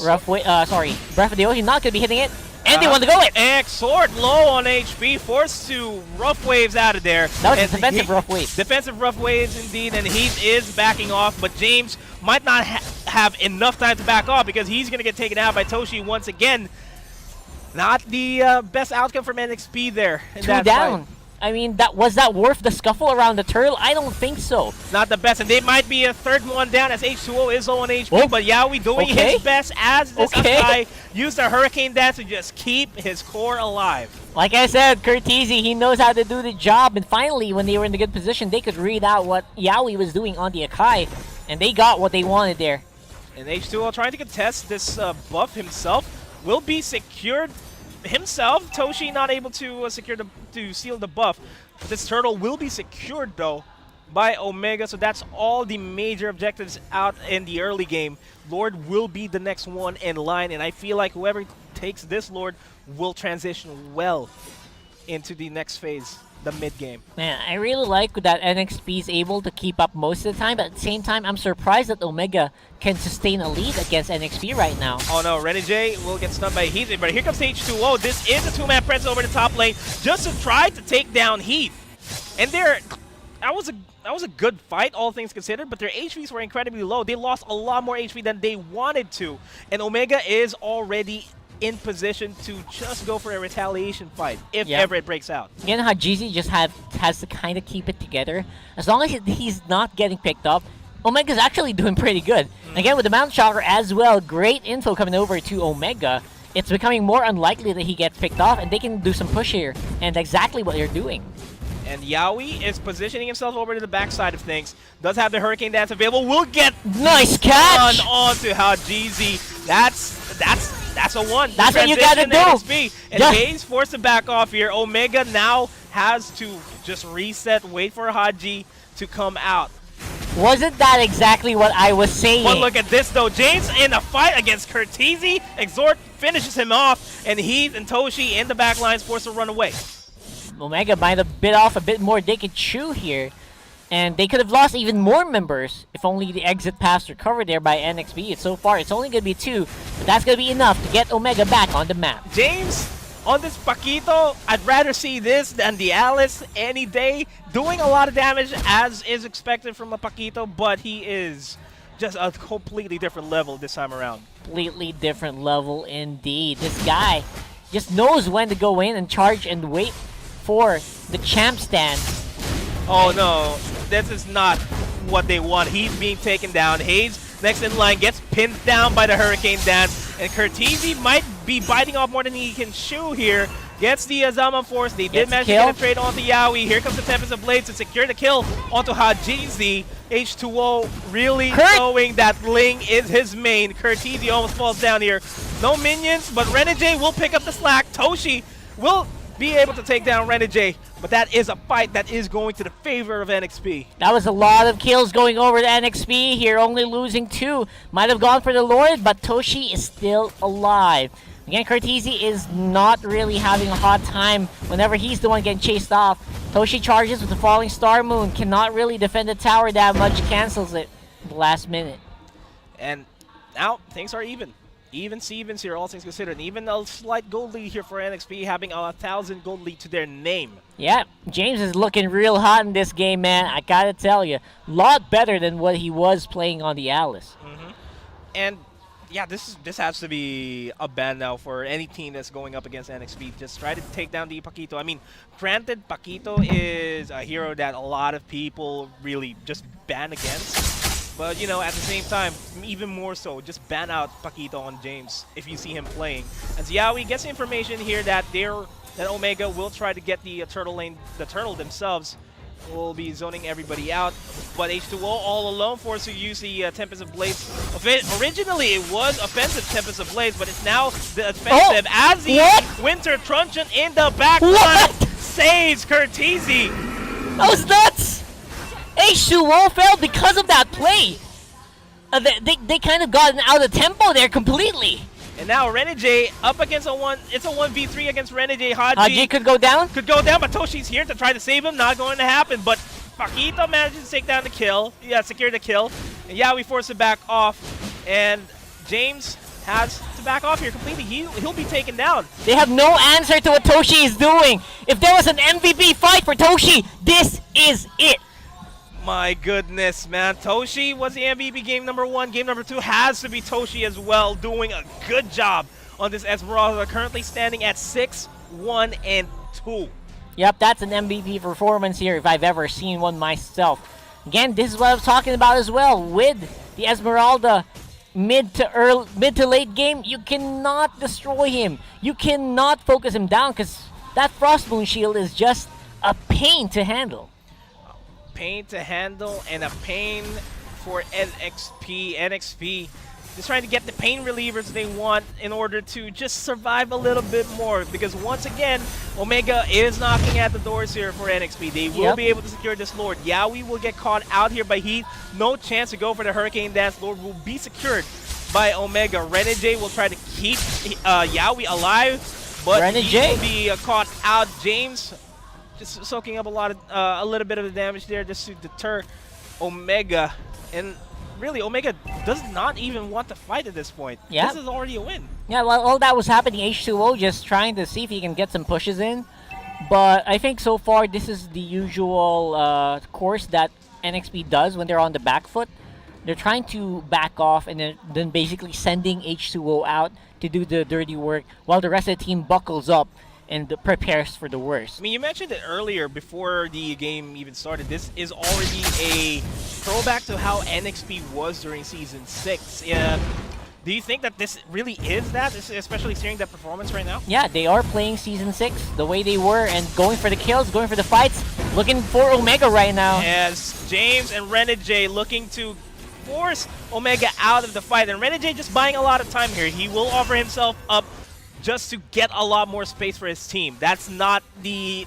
Breath of the Ocean not gonna be hitting it. And they want to go it! Exort low on HP, forced to rough waves out of there. That was defensive rough waves. Defensive rough waves indeed, and he is backing off, but James might not have enough time to back off because he's going to get taken out by Toshi once again. Not the best outcome from NXP there. Two down. Fight. I mean, was that worth the scuffle around the turtle? I don't think so. Not the best, and they might be a third one down as H2O is low on HP, but Yaoi doing his best as this guy used a Hurricane Dance to just keep his core alive. Like I said, Curtizi, he knows how to do the job, and finally, when they were in a good position, they could read out what Yaoi was doing on the Akai, and they got what they wanted there. And H2O trying to contest this buff himself will be secured himself. Toshi not able to seal the buff. This turtle will be secured though by Omega, so that's all the major objectives out in the early game. Lord will be the next one in line, and I feel like whoever takes this Lord will transition well into the next phase the mid game. Man, I really like that NXP is able to keep up most of the time, but at the same time, I'm surprised that Omega can sustain a lead against NXP right now. Oh no, Renegade will get stunned by Heath, but here comes H2O. This is a two-man press over the top lane just to try to take down Heath. And that was a good fight, all things considered, but their HPs were incredibly low. They lost a lot more HP than they wanted to. And Omega is already in position to just go for a retaliation fight if ever it breaks out. Again, Hajizi just has to kind of keep it together. As long as he's not getting picked up, Omega's actually doing pretty good. Again, with the Mount Shocker as well, great info coming over to Omega. It's becoming more unlikely that he gets picked off, and they can do some push here, and exactly what they're doing. And Yaoi is positioning himself over to the backside of things. Does have the Hurricane Dance available. Will get nice catch on to Hajizi. That's a one. That's what you gotta do. NXP. And Hayes forced to back off here. Omega now has to just reset, wait for Haji to come out. Wasn't that exactly what I was saying? But look at this though. James in a fight against Curtizi. Exort finishes him off, and Heath and Toshi in the back lines forced to run away. Omega might have bit off a bit more they could chew here. And they could have lost even more members if only the exit pass recovered there by NXP. So far, it's only going to be 2, but that's going to be enough to get Omega back on the map. James, on this Paquito, I'd rather see this than the Alice any day. Doing a lot of damage as is expected from a Paquito, but he is just a completely different level this time around. Completely different level indeed. This guy just knows when to go in and charge and wait for the champ stand. Oh no, this is not what they want. He's being taken down. Hayes, next in line, gets pinned down by the Hurricane Dance. And Curtizi might be biting off more than he can chew here. Gets the Azama Force. They did manage to get a trade onto Yaoi. Here comes the Tempest of Blades to secure the kill onto Hajizi. H2O really showing that Ling is his main. Curtizi almost falls down here. No minions, but Renegade will pick up the slack. Toshi will be able to take down Renegade, but that is a fight that is going to the favor of NXP. That was a lot of kills going over to NXP here, only losing 2. Might have gone for the Lord, but Toshi is still alive. Again, Curtizi is not really having a hot time whenever he's the one getting chased off. Toshi charges with the Falling Star Moon, cannot really defend the tower that much, cancels it at the last minute. And now things are even. Even Stevens here, all things considered. Even a slight gold lead here for NXP, having a 1,000 gold lead to their name. Yeah, James is looking real hot in this game, man. I gotta tell you, a lot better than what he was playing on the Alice. And yeah, this has to be a ban now for any team that's going up against NXP. Just try to take down the Paquito. I mean, granted, Paquito is a hero that a lot of people really just ban against. But, you know, at the same time, even more so, just ban out Paquito on James if you see him playing. As Yaoi gets information here that Omega will try to get the turtle lane, the turtle themselves will be zoning everybody out. But H2O all alone forced to use the Tempest of Blades. Originally, it was offensive Tempest of Blades, but it's now the offensive as the Winter Truncheon in the back line saves Curtizi. That was nuts! H2O fell because of that play. They kind of gotten out of tempo there completely. And now Renegade up against it's a 1v3 against Renegade. Haji could go down? Could go down, but Toshi's here to try to save him. Not going to happen, but Paquito manages to take down the kill. Yeah, secure the kill. And yeah, we force it back off. And James has to back off here completely. He'll be taken down. They have no answer to what Toshi is doing. If there was an MVP fight for Toshi, this is it. My goodness, man. Toshi was the MVP game number 1. Game number 2 has to be Toshi as well, doing a good job on this Esmeralda, currently standing at 6-1-2. Yep, that's an MVP performance here if I've ever seen one myself. Again, this is what I was talking about as well. With the Esmeralda mid to late game, you cannot destroy him. You cannot focus him down because that Frost Moon Shield is just a pain to handle. Pain to handle and a pain for NXP. NXP just trying to get the pain relievers they want in order to just survive a little bit more, because once again Omega is knocking at the doors here for NXP. They will be able to secure this Lord. Yaoi will get caught out here by Heath. No chance to go for the Hurricane Dance. Lord will be secured by Omega. Renegade will try to keep Yaoi alive, but he will be caught out. James just soaking up a little bit of the damage there just to deter Omega. And really, Omega does not even want to fight at this point. Yeah. This is already a win. Yeah, while all that was happening, H2O just trying to see if he can get some pushes in. But I think so far this is the usual course that NXP does when they're on the back foot. They're trying to back off and then basically sending H2O out to do the dirty work while the rest of the team buckles up and prepares for the worst. I mean, you mentioned it earlier before the game even started. This is already a throwback to how NXP was during Season 6. Do you think that this really is that, especially seeing that performance right now? Yeah, they are playing Season 6 the way they were and going for the kills, going for the fights, looking for Omega right now. As James and Renegade looking to force Omega out of the fight. And Renegade just buying a lot of time here. He will offer himself up just to get a lot more space for his team. That's not two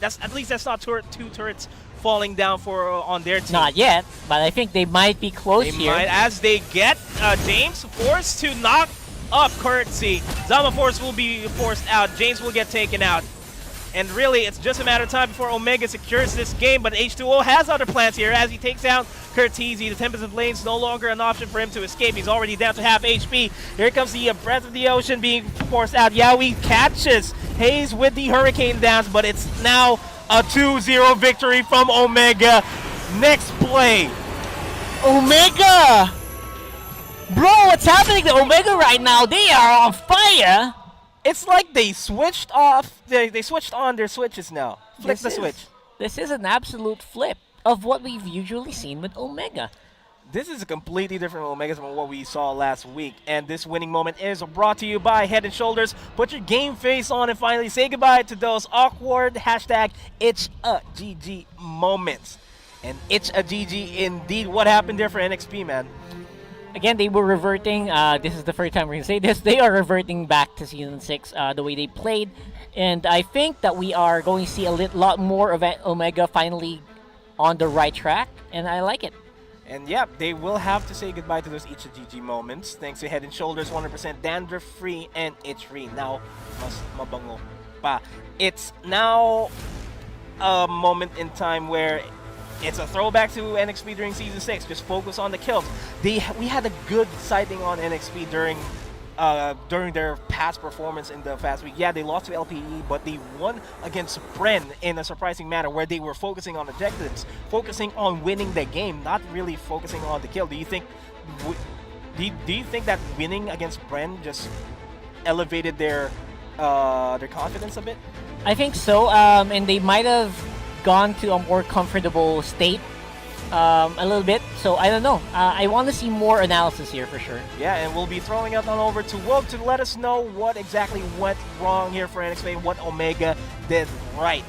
turrets falling down on their team. Not yet, but I think they might be close here. Might, as they get James forced to knock up Courtesy. Zama Force will be forced out. James will get taken out. And really, it's just a matter of time before Omega secures this game, but H2O has other plans here as he takes out Curtizi. The Tempest of Lane's no longer an option for him to escape. He's already down to half HP. Here comes the Breath of the Ocean being forced out. Yaoi catches Hayes with the Hurricane dance, but it's now a 2-0 victory from Omega. Nexplay. Omega! Bro, what's happening to Omega right now? They are on fire! It's like they switched off. They switched on their switches now. Flip the switch. This is an absolute flip of what we've usually seen with Omega. This is a completely different Omega from what we saw last week. And this winning moment is brought to you by Head & Shoulders. Put your game face on and finally say goodbye to those awkward #It's a GG moments. And it's a GG indeed. What happened there for NXP, man? Again, they were reverting. This is the first time we're going to say this. They are reverting back to Season 6, the way they played. And I think that we are going to see a lot more of Omega finally on the right track. And I like it. And yeah, they will have to say goodbye to those It's a GG moments. Thanks to Head & Shoulders, 100% dandruff-free and itch-free. Now, mas mabango pa. It's now a moment in time where it's a throwback to NXP during Season 6. Just focus on the kills. We had a good sighting on NXP during their past performance in the Fast Week. Yeah, they lost to LPE, but they won against Bren in a surprising manner where they were focusing on objectives, focusing on winning the game, not really focusing on the kill. Do you think that winning against Bren just elevated their confidence a bit? I think so, and they might have gone to a more comfortable state a little bit. So I don't know. I want to see more analysis here for sure. Yeah, and we'll be throwing it on over to Wolf to let us know what exactly went wrong here for NXP and what Omega did right.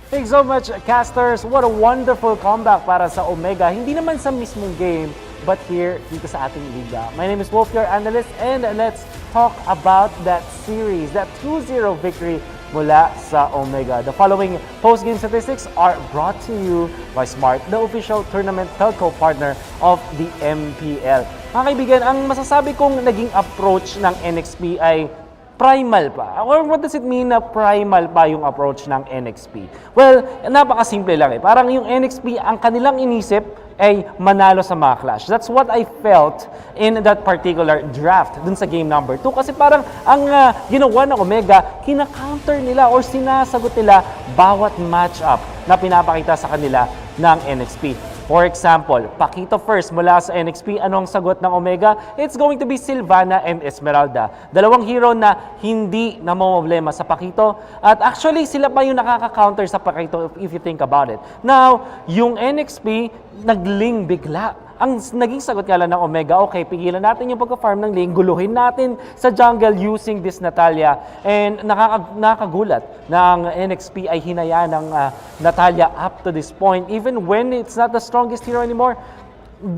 Thanks so much, casters. What a wonderful comeback para sa Omega. Hindi naman sa mismong game, but here dito sa ating liga. My name is Wolf, your analyst, and let's talk about that series, that 2-0 victory mula sa Omega. The following post-game statistics are brought to you by Smart, the official tournament telco partner of the MPL. Mga kaibigan, ang masasabi kong naging approach ng NXP ay primal pa. Or what does it mean na primal pa yung approach ng NXP? Well, napakasimple lang eh. Parang yung NXP, ang kanilang inisip ay manalo sa mga clash. That's what I felt in that particular draft dun sa game number 2. Kasi parang ang ginawa ng Omega, kina-counter nila or sinasagot nila bawat matchup na pinapakita sa kanila ng NXP. For example, Pakito first mula sa NXP. Anong sagot ng Omega? It's going to be Sylvana and Esmeralda. Dalawang hero na hindi namomblema sa Pakito. At actually, sila pa yung nakaka-counter sa Pakito if you think about it. Now, yung NXP, nag-ling bigla. Ang naging sagot nga lang ng Omega, okay, pigilan natin yung pagka-farm ng lane, guluhin natin sa jungle using this Natalia. And nakakagulat ng NXP ay hinaya ng Natalia up to this point. Even when it's not the strongest hero anymore,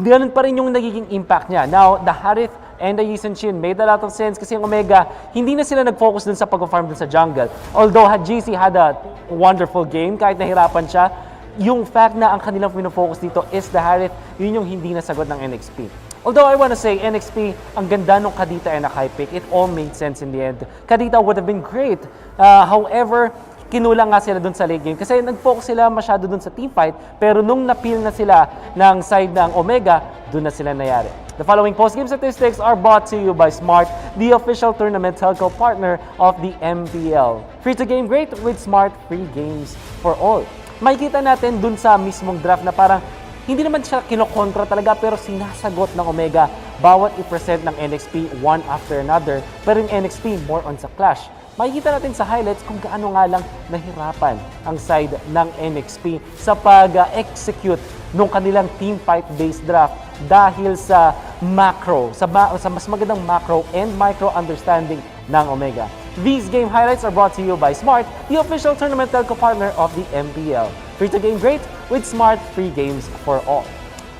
ganun pa rin yung nagiging impact niya. Now, the Harith and the Yisun Shin made a lot of sense kasi yung Omega, hindi na sila nag-focus dun sa pag-farm dun sa jungle. Although GC had a wonderful game, kahit nahirapan siya, yung fact na ang kanilang pinofocus dito is the Harith, yun yung hindi nasagot ng NXP. Although I wanna say, NXP, ang ganda nung Kadita and Akai pick. It all made sense in the end. Kadita would have been great. However, kinulang nga sila dun sa late game kasi nag-focus sila masyado dun sa team fight, pero nung napil na sila ng side ng Omega, dun na sila nayari. The following post-game statistics are brought to you by Smart, the official tournament telco partner of the MPL. Free to game great with Smart, free games for all. Makikita natin dun sa mismong draft na parang hindi naman siya kinokontra talaga pero sinasagot ng Omega bawat i-present ng NXP one after another, pero yung NXP more on sa clash. Makikita natin sa highlights kung gaano nga lang nahirapan ang side ng NXP sa pag-execute nung kanilang team fight-based draft dahil sa macro, sa mas magandang macro and micro understanding ng Omega. These game highlights are brought to you by Smart, the official tournament telco partner of the MPL. Free to game great with Smart, free games for all.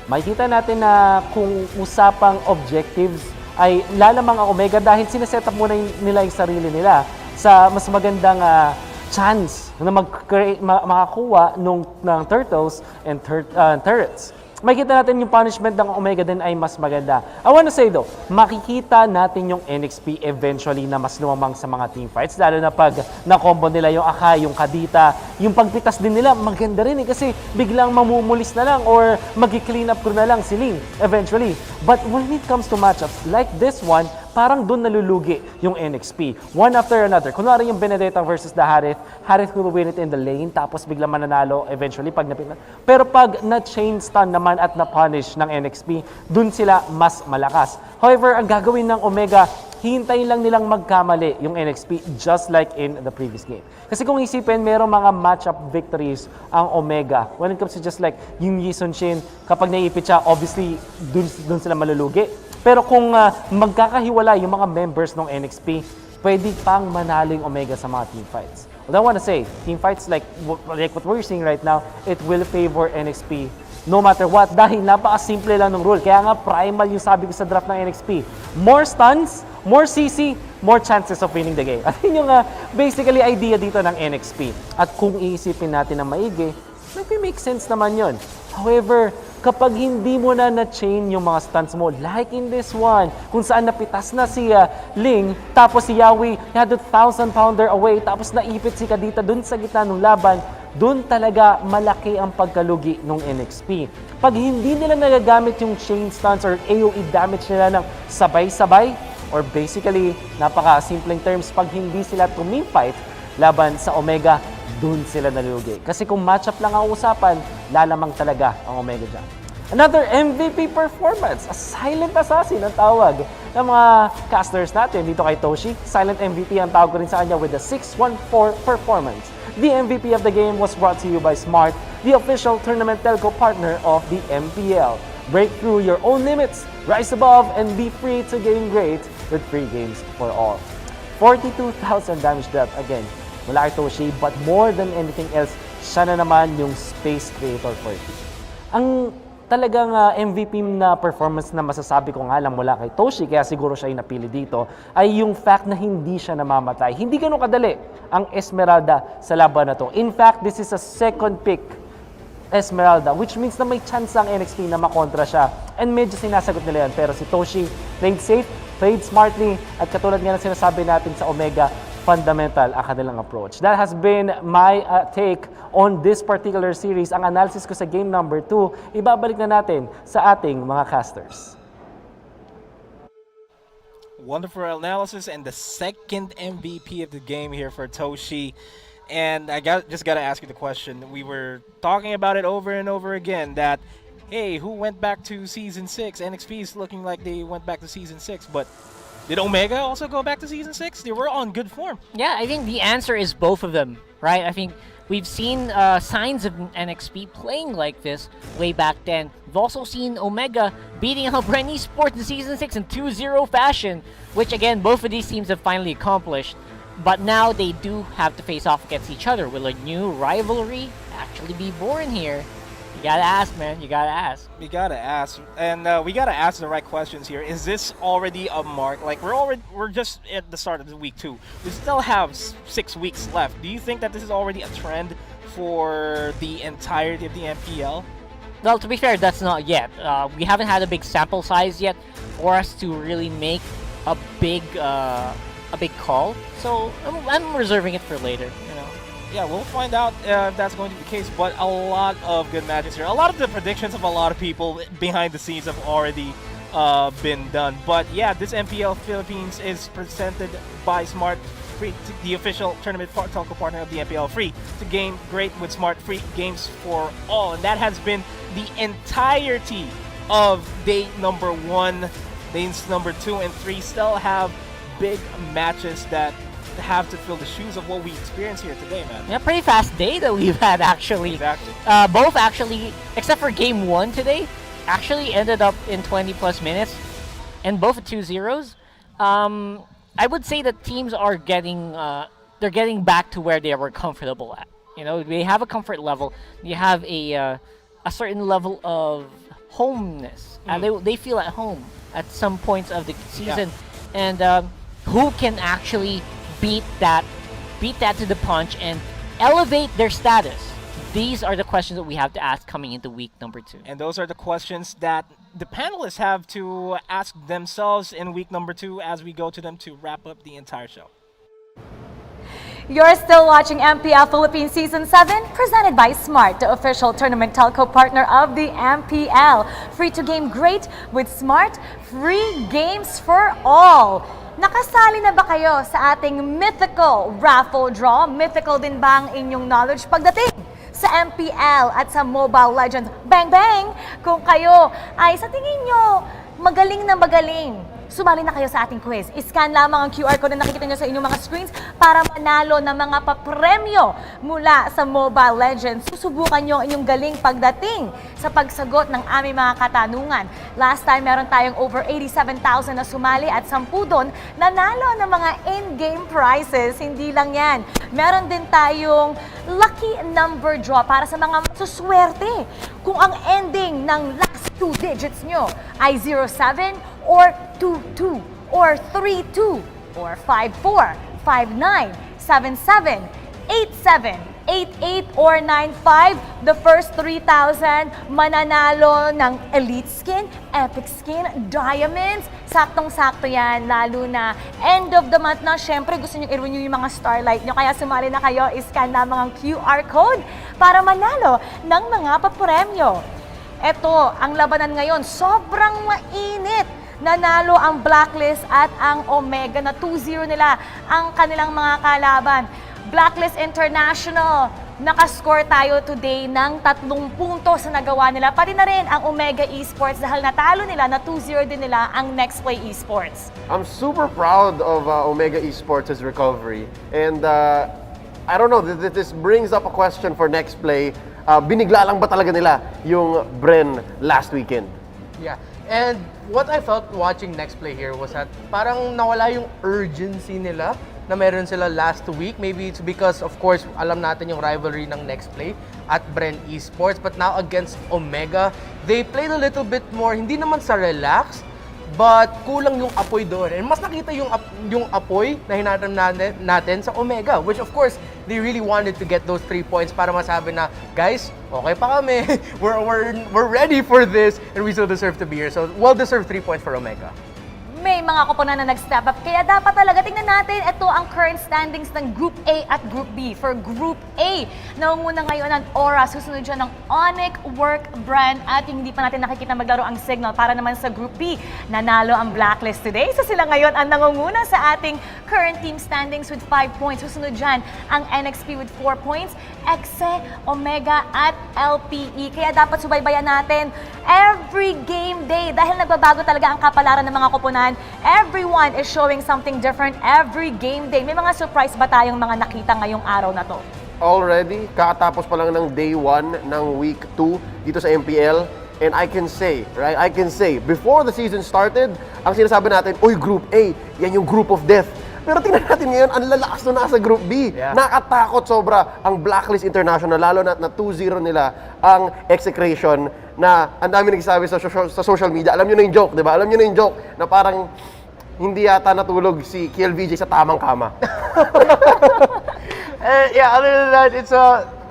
Makikita natin na kung usapang objectives ay lalamang ang Omega dahil sineset up muna nila yung sarili nila sa mas magandang chance na makakuha ng turtles and turrets. Makikita natin yung punishment ng Omega din ay mas maganda. I wanna say though, makikita natin yung NXP eventually na mas lumamang sa mga team fights, lalo na pag na-combo nila yung Akai, yung Kadita, yung pagpitas din nila, maganda rin kasi biglang mamumulis na lang or mag-clean up ko na lang si Ling eventually. But when it comes to matchups like this one, parang doon nalulugi yung NXP. One after another. Kunwari yung Benedetta versus the Harith, Harith will win it in the lane, tapos biglang mananalo eventually pag napina. Pero pag na-chain stun naman at na-punish ng NXP, doon sila mas malakas. However, ang gagawin ng Omega, hintayin lang nilang magkamali yung NXP just like in the previous game. Kasi kung isipin, merong mga matchup victories ang Omega. When it comes to just like yung Yi Sun Shin, kapag naiipit siya, obviously, doon sila malulugi. Pero kung magkakahiwala yung mga members ng NXP, pwede pang manaling Omega sa mga team fights. What I want to say, team fights like what we're seeing right now, it will favor NXP no matter what dahil napaka-simple lang ng rule. Kaya nga primal yung sabi ko sa draft ng NXP. More stuns, more CC, more chances of winning the game. At yun yung basically idea dito ng NXP. At kung iisipin natin ng maigi, make sense naman yun. However, kapag hindi mo na-chain yung mga stunts mo, like in this one, kung saan napitas na si Ling, tapos si Yawi had a 1,000-pounder away, tapos naipit si Kadita dun sa gitna ng laban, dun talaga malaki ang pagkalugi ng NXP. Pag hindi nila nagagamit yung chain stunts or AoE damage nila ng sabay-sabay, or basically, napaka-simpleng terms, pag hindi sila tumim-fight laban sa Omega, dun sila nalugi. Kasi kung matchup lang ang usapan, lalamang talaga ang Omega dyan. Another MVP performance, a silent assassin ang tawag ng mga casters natin dito kay Toshi. Silent MVP ang tawag ko rin sa kanya with a 6-1-4 performance. The MVP of the game was brought to you by Smart, the official tournament telco partner of the MPL. Break through your own limits, rise above, and be free to game great with free games for all. 42,000 damage dealt again mula kay Toshi, but more than anything else, siya na naman yung space creator for it. Ang talagang MVP na performance na masasabi ko nga lang mula kay Toshi, kaya siguro siya yung napili dito, ay yung fact na hindi siya namamatay. Hindi ganun kadali ang Esmeralda sa laban na to. In fact, this is a second pick Esmeralda, which means na may chance ang NXP na makontra siya. And medyo sinasagot nila yan. Pero si Toshi played safe, played smartly, at katulad nga na sinasabi natin sa Omega, fundamental ang kanilang approach. That has been my take on this particular series. Ang analysis ko sa game number 2, ibabalik na natin sa ating mga casters. Wonderful analysis and the second MVP of the game here for Toshi. And I just got to ask you the question. We were talking about it over and over again that, hey, who went back to Season 6? NXP is looking like they went back to Season 6, but did Omega also go back to Season 6? They were on good form. Yeah, I think the answer is both of them, right? I think we've seen signs of NXP playing like this way back then. We've also seen Omega beating out Brand Esports in Season 6 in 2-0 fashion, which again, both of these teams have finally accomplished. But now they do have to face off against each other. Will a new rivalry actually be born here? You gotta ask, man. You gotta ask. We gotta ask, and we gotta ask the right questions here. Is this already a mark? Like we're just at the start of the week 2. We still have 6 weeks left. Do you think that this is already a trend for the entirety of the MPL? Well, to be fair, that's not yet. We haven't had a big sample size yet for us to really make a big call. So I'm reserving it for later. Yeah, we'll find out if that's going to be the case. But a lot of good matches here. A lot of the predictions of a lot of people behind the scenes have already been done. But yeah, this MPL Philippines is presented by Smart, free, the official tournament telco partner of the MPL. Free to game great with Smart, free games for all. And that has been the entirety of day number 1. Days number 2 and 3 still have big matches that have to fill the shoes of what we experienced here today, man. Yeah, pretty fast day that we've had, actually. Exactly. Both actually, except for game 1 today, actually ended up in 20 plus minutes, and both 2-0s. I would say that teams are getting they're getting back to where they were comfortable at. They have a comfort level. You have a certain level of homeness. They feel at home at some points of the season, and who can actually beat that to the punch and elevate their status? These are the questions that we have to ask coming into week number 2. And those are the questions that the panelists have to ask themselves in week number 2 as we go to them to wrap up the entire show. You're still watching MPL Philippines Season 7, presented by Smart, the official tournament telco partner of the MPL. Free to game great with Smart, free games for all. Nakasali na ba kayo sa ating mythical raffle draw? Mythical din ba ang inyong knowledge pagdating sa MPL at sa Mobile Legends? Bang bang! Kung kayo ay sa tingin nyo magaling na magaling, sumali na kayo sa ating quiz. I-scan lamang ang QR code na nakikita nyo sa inyong mga screens para manalo ng mga papremyo mula sa Mobile Legends. Susubukan nyo ang inyong galing pagdating sa pagsagot ng aming mga katanungan. Last time, meron tayong over 87,000 na sumali at 10 doon nanalo ng mga in-game prizes. Hindi lang yan. Meron din tayong lucky number draw para sa mga masuswerte. Kung ang ending ng last 2 digits nyo ay 07 or 22 or 32 or 54, 59, 77, 87, 88 or 95, the first 3,000 mananalo ng Elite Skin, Epic Skin, Diamonds. Saktong-sakto yan, lalo na end of the month na. Siyempre, gusto nyo i-renew yung mga Starlight nyo, kaya sumali na kayo, iscan lamang ang QR code para manalo ng mga papremyo. Ito, ang labanan ngayon, sobrang mainit. Nanalo ang Blacklist at ang Omega na 2-0 nila ang kanilang mga kalaban. Blacklist International, nakascore tayo today ng 3 puntos na nagawa nila. Pati na rin ang Omega Esports dahil natalo nila na 2-0 din nila ang Nexplay Esports. I'm super proud of Omega Esports' recovery. And I don't know, this brings up a question for Nexplay. Binigla lang ba talaga nila yung Bren last weekend? Yeah. And what I felt watching Nexplay here was that parang nawala yung urgency nila na meron sila last week. Maybe it's because, of course, alam natin yung rivalry ng Nexplay at Bren Esports. But now against Omega, they played a little bit more, hindi naman sa relax, but kulang yung apoy doon. And mas nakita yung apoy na hinatam natin sa Omega, which of course, they really wanted to get those 3 points para masabi na, guys, okay pa kami. We're ready for this and we still deserve to be here. So, well-deserved 3 points for Omega. May mga koponan na nag-step up, kaya dapat talaga tingnan natin ito ang current standings ng Group A at Group B. For Group A, nangunguna ngayon ang Aura, susunod dyan ng Onyx, Work, Brand, at hindi pa natin nakikita maglaro ang Signal. Para naman sa Group B, nanalo ang Blacklist today. So sila ngayon ang nangunguna sa ating current team standings with 5 points. Susunod dyan ang NXP with 4 points, Exe, Omega, at LPE. Kaya dapat subaybayan natin every game day dahil nagbabago talaga ang kapalaran ng mga koponan. Everyone is showing something different every game day. May mga surprise ba tayong mga nakita ngayong araw na to? Already, kakatapos pa lang ng day 1 ng week 2 dito sa MPL. And I can say, before the season started, ang sinasabi natin, uy, Group A, yan yung group of death. Pero tingnan natin ngayon, ang lalakas na nasa Group B. Yeah. Nakatakot sobra ang Blacklist International, lalo na 2-0 nila ang Execration na ang dami nagsasabi sa social media. Alam nyo na yung joke, di ba? Alam nyo na yung joke na parang hindi yata natulog si KLVJ sa tamang kama. Yeah, other than that, it's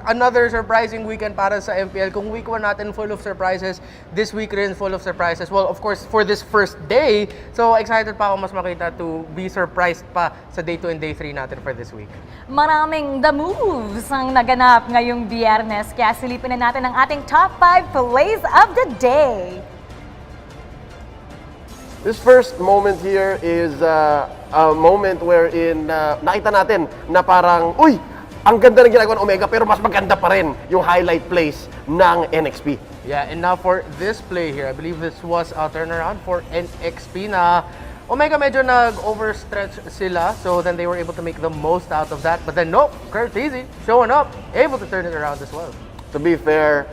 another surprising weekend para sa MPL. Kung week 1 natin full of surprises, this week rin full of surprises. Well, of course, for this first day, so excited pa ako mas makita to be surprised pa sa day 2 and day 3 natin for this week. Maraming the moves ang naganap ngayong Biyernes, kaya silipin na natin ang ating top 5 plays of the day. This first moment here is a moment wherein nakita natin na parang, uy, ang ganda ng ginagawa ng Omega pero mas maganda pa rin yung highlight plays ng NXP. Yeah, and now for this play here, I believe this was a turnaround for NXP na Omega medyo nag-overstretch sila, so then they were able to make the most out of that. But then no, Curtizi showing up, able to turn it around as well. To be fair,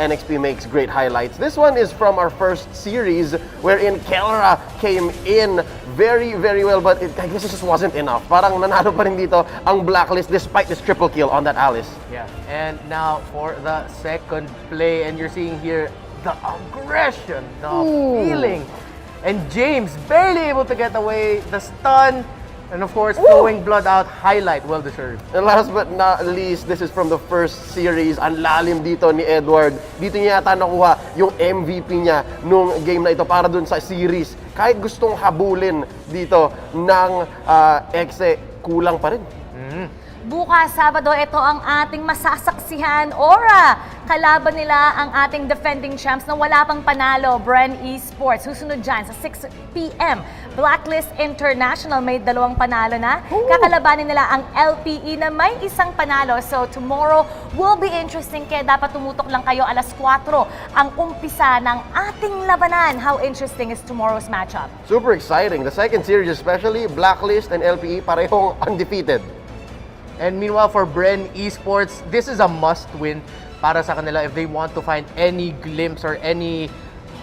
NXP makes great highlights. This one is from our first series wherein Kelra came in very, very well, but I guess it just wasn't enough. Parang nanalo pa rin dito ang Blacklist despite this triple kill on that Alice. Yeah, and now for the second play, and you're seeing here the aggression, the feeling. And James barely able to get away, the stun, and of course, flowing blood out, highlight, well deserved. And last but not least, this is from the first series. Ang lalim dito ni Edward. Dito niya yata nakuha yung MVP niya nung game na ito para dun sa series. Kahit gustong habulin dito ng Exe, kulang pa rin. Bukas, Sabado, ito ang ating masasaksihan. Aura! Kalaban nila ang ating defending champs na wala pang panalo, Bren Esports. Susunod dyan sa 6 p.m. Blacklist International may 2 panalo na. Kakalabanin nila ang LPE na may 1 panalo. So tomorrow will be interesting, kaya dapat tumutok lang kayo 4:00 ang umpisa ng ating labanan. How interesting is tomorrow's matchup? Super exciting. The second series especially, Blacklist and LPE parehong undefeated. And meanwhile, for Bren Esports, this is a must-win para sa kanila if they want to find any glimpse or any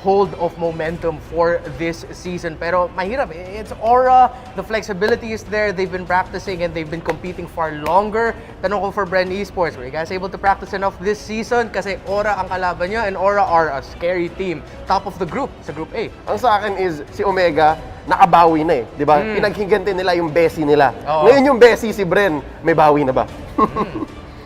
hold of momentum for this season. Pero mahirap. It's Aura, the flexibility is there. They've been practicing and they've been competing far longer. Tanong ko for Bren Esports, were you guys able to practice enough this season? Kasi Aura ang kalaban nyo, and Aura are a scary team. Top of the group, sa Group A. Ang sa akin is, si Omega, nakabawi na eh. Di ba? Pinaghiganti nila yung Bessie nila. Ngayon yung Bessie, si Bren, may bawi na ba?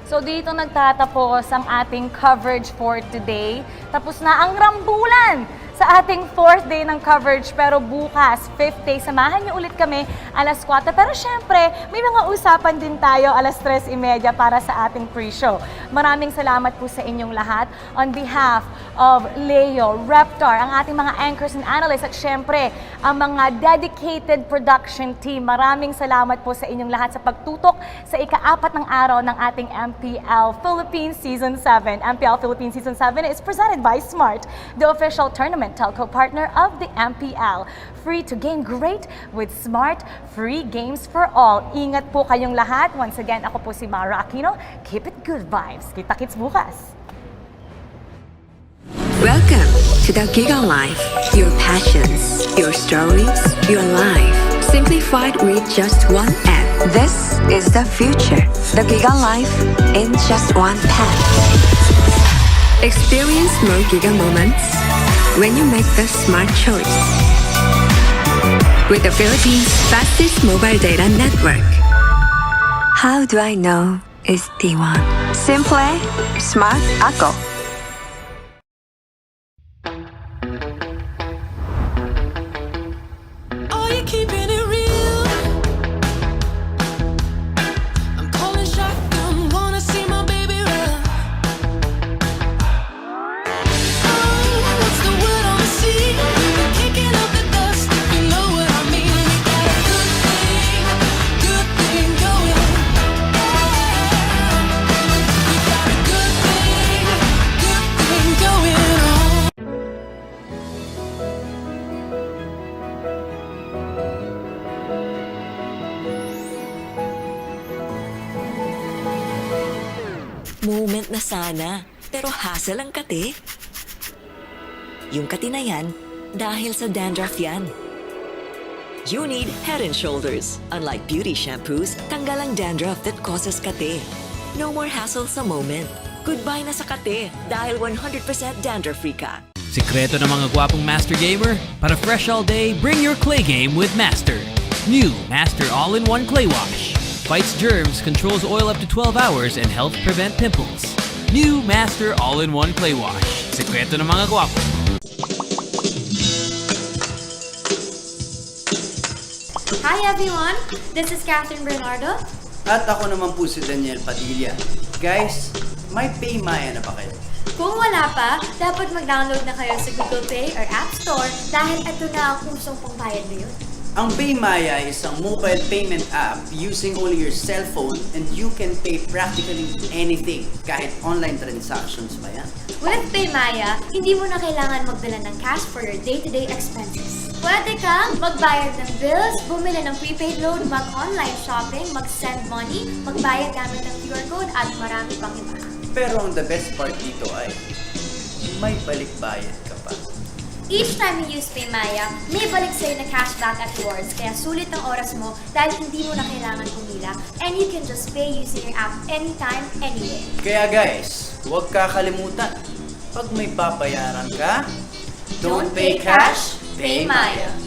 So dito nagtatapos ang ating coverage for today. Tapos na ang rambulan sa ating 4th day ng coverage. Pero bukas, 5th day, samahan niyo ulit kami 4:00. Pero syempre, may mga usapan din tayo 3:30 para sa ating pre-show. Maraming salamat po sa inyong lahat. On behalf of Leo, Reptar, ang ating mga anchors and analysts, at syempre, ang mga dedicated production team. Maraming salamat po sa inyong lahat sa pagtutok sa ika-4 ng araw ng ating MPL Philippines Season 7. MPL Philippines Season 7 is presented by Smart, the official tournament telco partner of the MPL. Free to game great with Smart, free games for all. Ingat po kayong lahat. Once again, ako po si Mara Aquino. Keep it good vibes. Kita-kits bukas. Welcome to the Giga Life. Your passions, your stories, your life. Simplified with just one app. This is the future. The Giga Life in just one pack. Experience more Giga moments when you make the smart choice. With the Philippines' fastest mobile data network. How do I know it's T1? Simple, smart ako. Are you keeping it real? I'm calling shotgun, wanna see my baby run. Oh, what's the word on the sea? We're kicking up the dust, you know what I mean. We got a good thing going. We got a good thing going on. Moment na sana, pero hassle ang kate. Yung kati na yan, dahil sa dandruff yan. You need Head and Shoulders. Unlike beauty shampoos, tanggal ang dandruff that causes kate. No more hassle sa moment. Goodbye na sa kate dahil 100% dandruff-free ka. Sikreto ng mga gwapong Master Gamer? Para fresh all day, bring your clay game with Master. New Master All-in-One Clay Wash. Fights germs, controls oil up to 12 hours, and helps prevent pimples. New Master All-in-One Clay Wash. Sekreto ng mga gwapo. Hi everyone! This is Catherine Bernardo. At ako naman po si Daniel Padilla. Guys, may Paymaya na ba kayo? Kung wala pa, dapat mag-download na kayo sa Google Play or App Store dahil ito na ang usong pangbayad ngayon. Ang Paymaya is isang mobile payment app using only your cell phone and you can pay practically anything, kahit online transactions ba yan? With Paymaya, hindi mo na kailangan magdala ng cash for your day-to-day expenses. Pwede kang magbayad ng bills, bumili ng prepaid load, mag-online shopping, mag-send money, magbayad gamit ng QR code at marami pang iba. Pero ang the best part dito ay may balikbayad ka pa. Each time you use Paymaya, may balik sa'yo na cashback at rewards, kaya sulit ang oras mo dahil hindi mo na kailangan pumila and you can just pay using your app anytime, anywhere. Kaya guys, huwag kakalimutan, pag may babayaran ka, don't pay cash, pay Maya.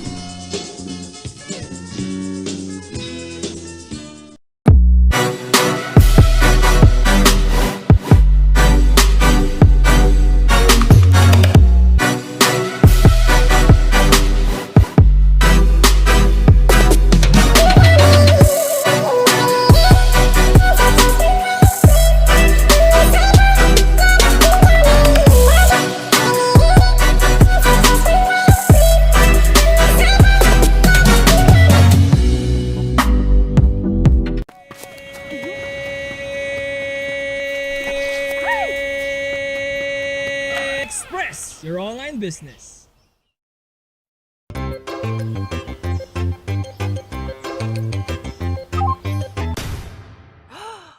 Express your online business.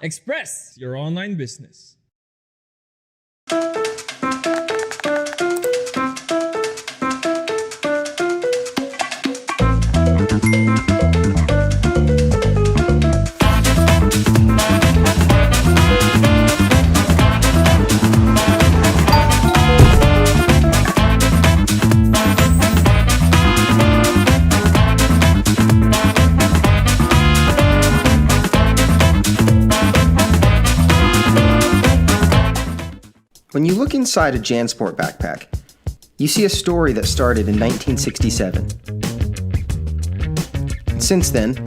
Express your online business. When you look inside a JanSport backpack, you see a story that started in 1967. And since then,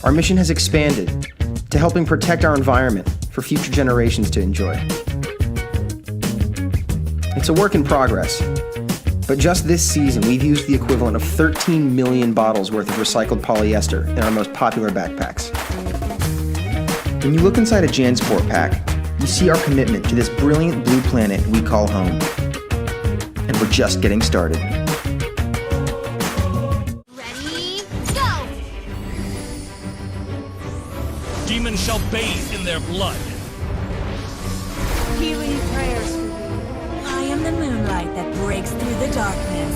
our mission has expanded to helping protect our environment for future generations to enjoy. It's a work in progress, but just this season we've used the equivalent of 13 million bottles worth of recycled polyester in our most popular backpacks. When you look inside a JanSport pack, you see our commitment to this brilliant blue planet we call home. And we're just getting started. Ready, go! Demons shall bathe in their blood. Healing prayers for you. I am the moonlight that breaks through the darkness.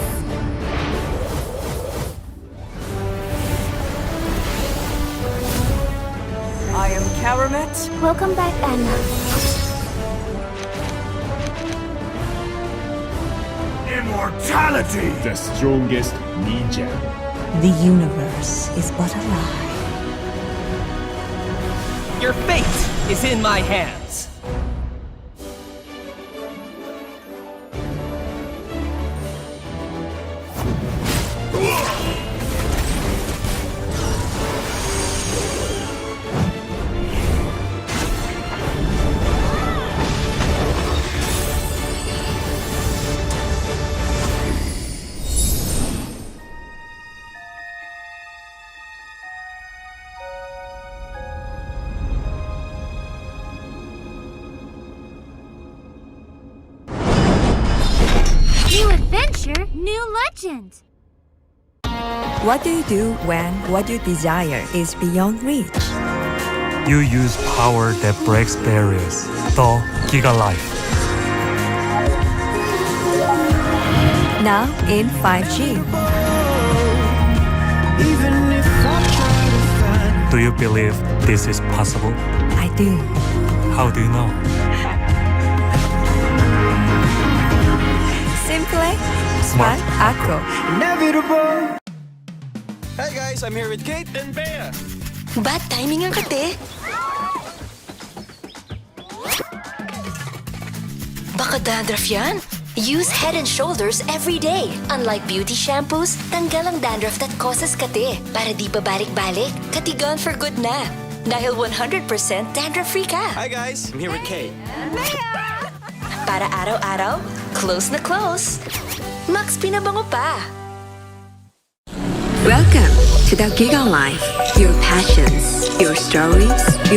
I am Karamet. Welcome back, Anna. Immortality! The strongest ninja. The universe is but a lie. Your fate is in my hands. New adventure, new legend. What do you do when what you desire is beyond reach? You use power that breaks barriers. The Giga Life. Now in 5G. Do you believe this is possible? I do. How do you know? Simple, Smart Acro. Inevitable. Hey guys, I'm here with Kate and Bea. Bad timing ang kate. Baka dandruff yan? Use Head and Shoulders every day. Unlike beauty shampoos, tanggal ang dandruff that causes kate. Para di pa balik-balik, kati gone for good na. Dahil 100% dandruff-free ka. Hi guys, I'm here with Kate. Para araw-araw, close na close. Max pinabango pa. Welcome to the Giga Life. Your passions, your stories,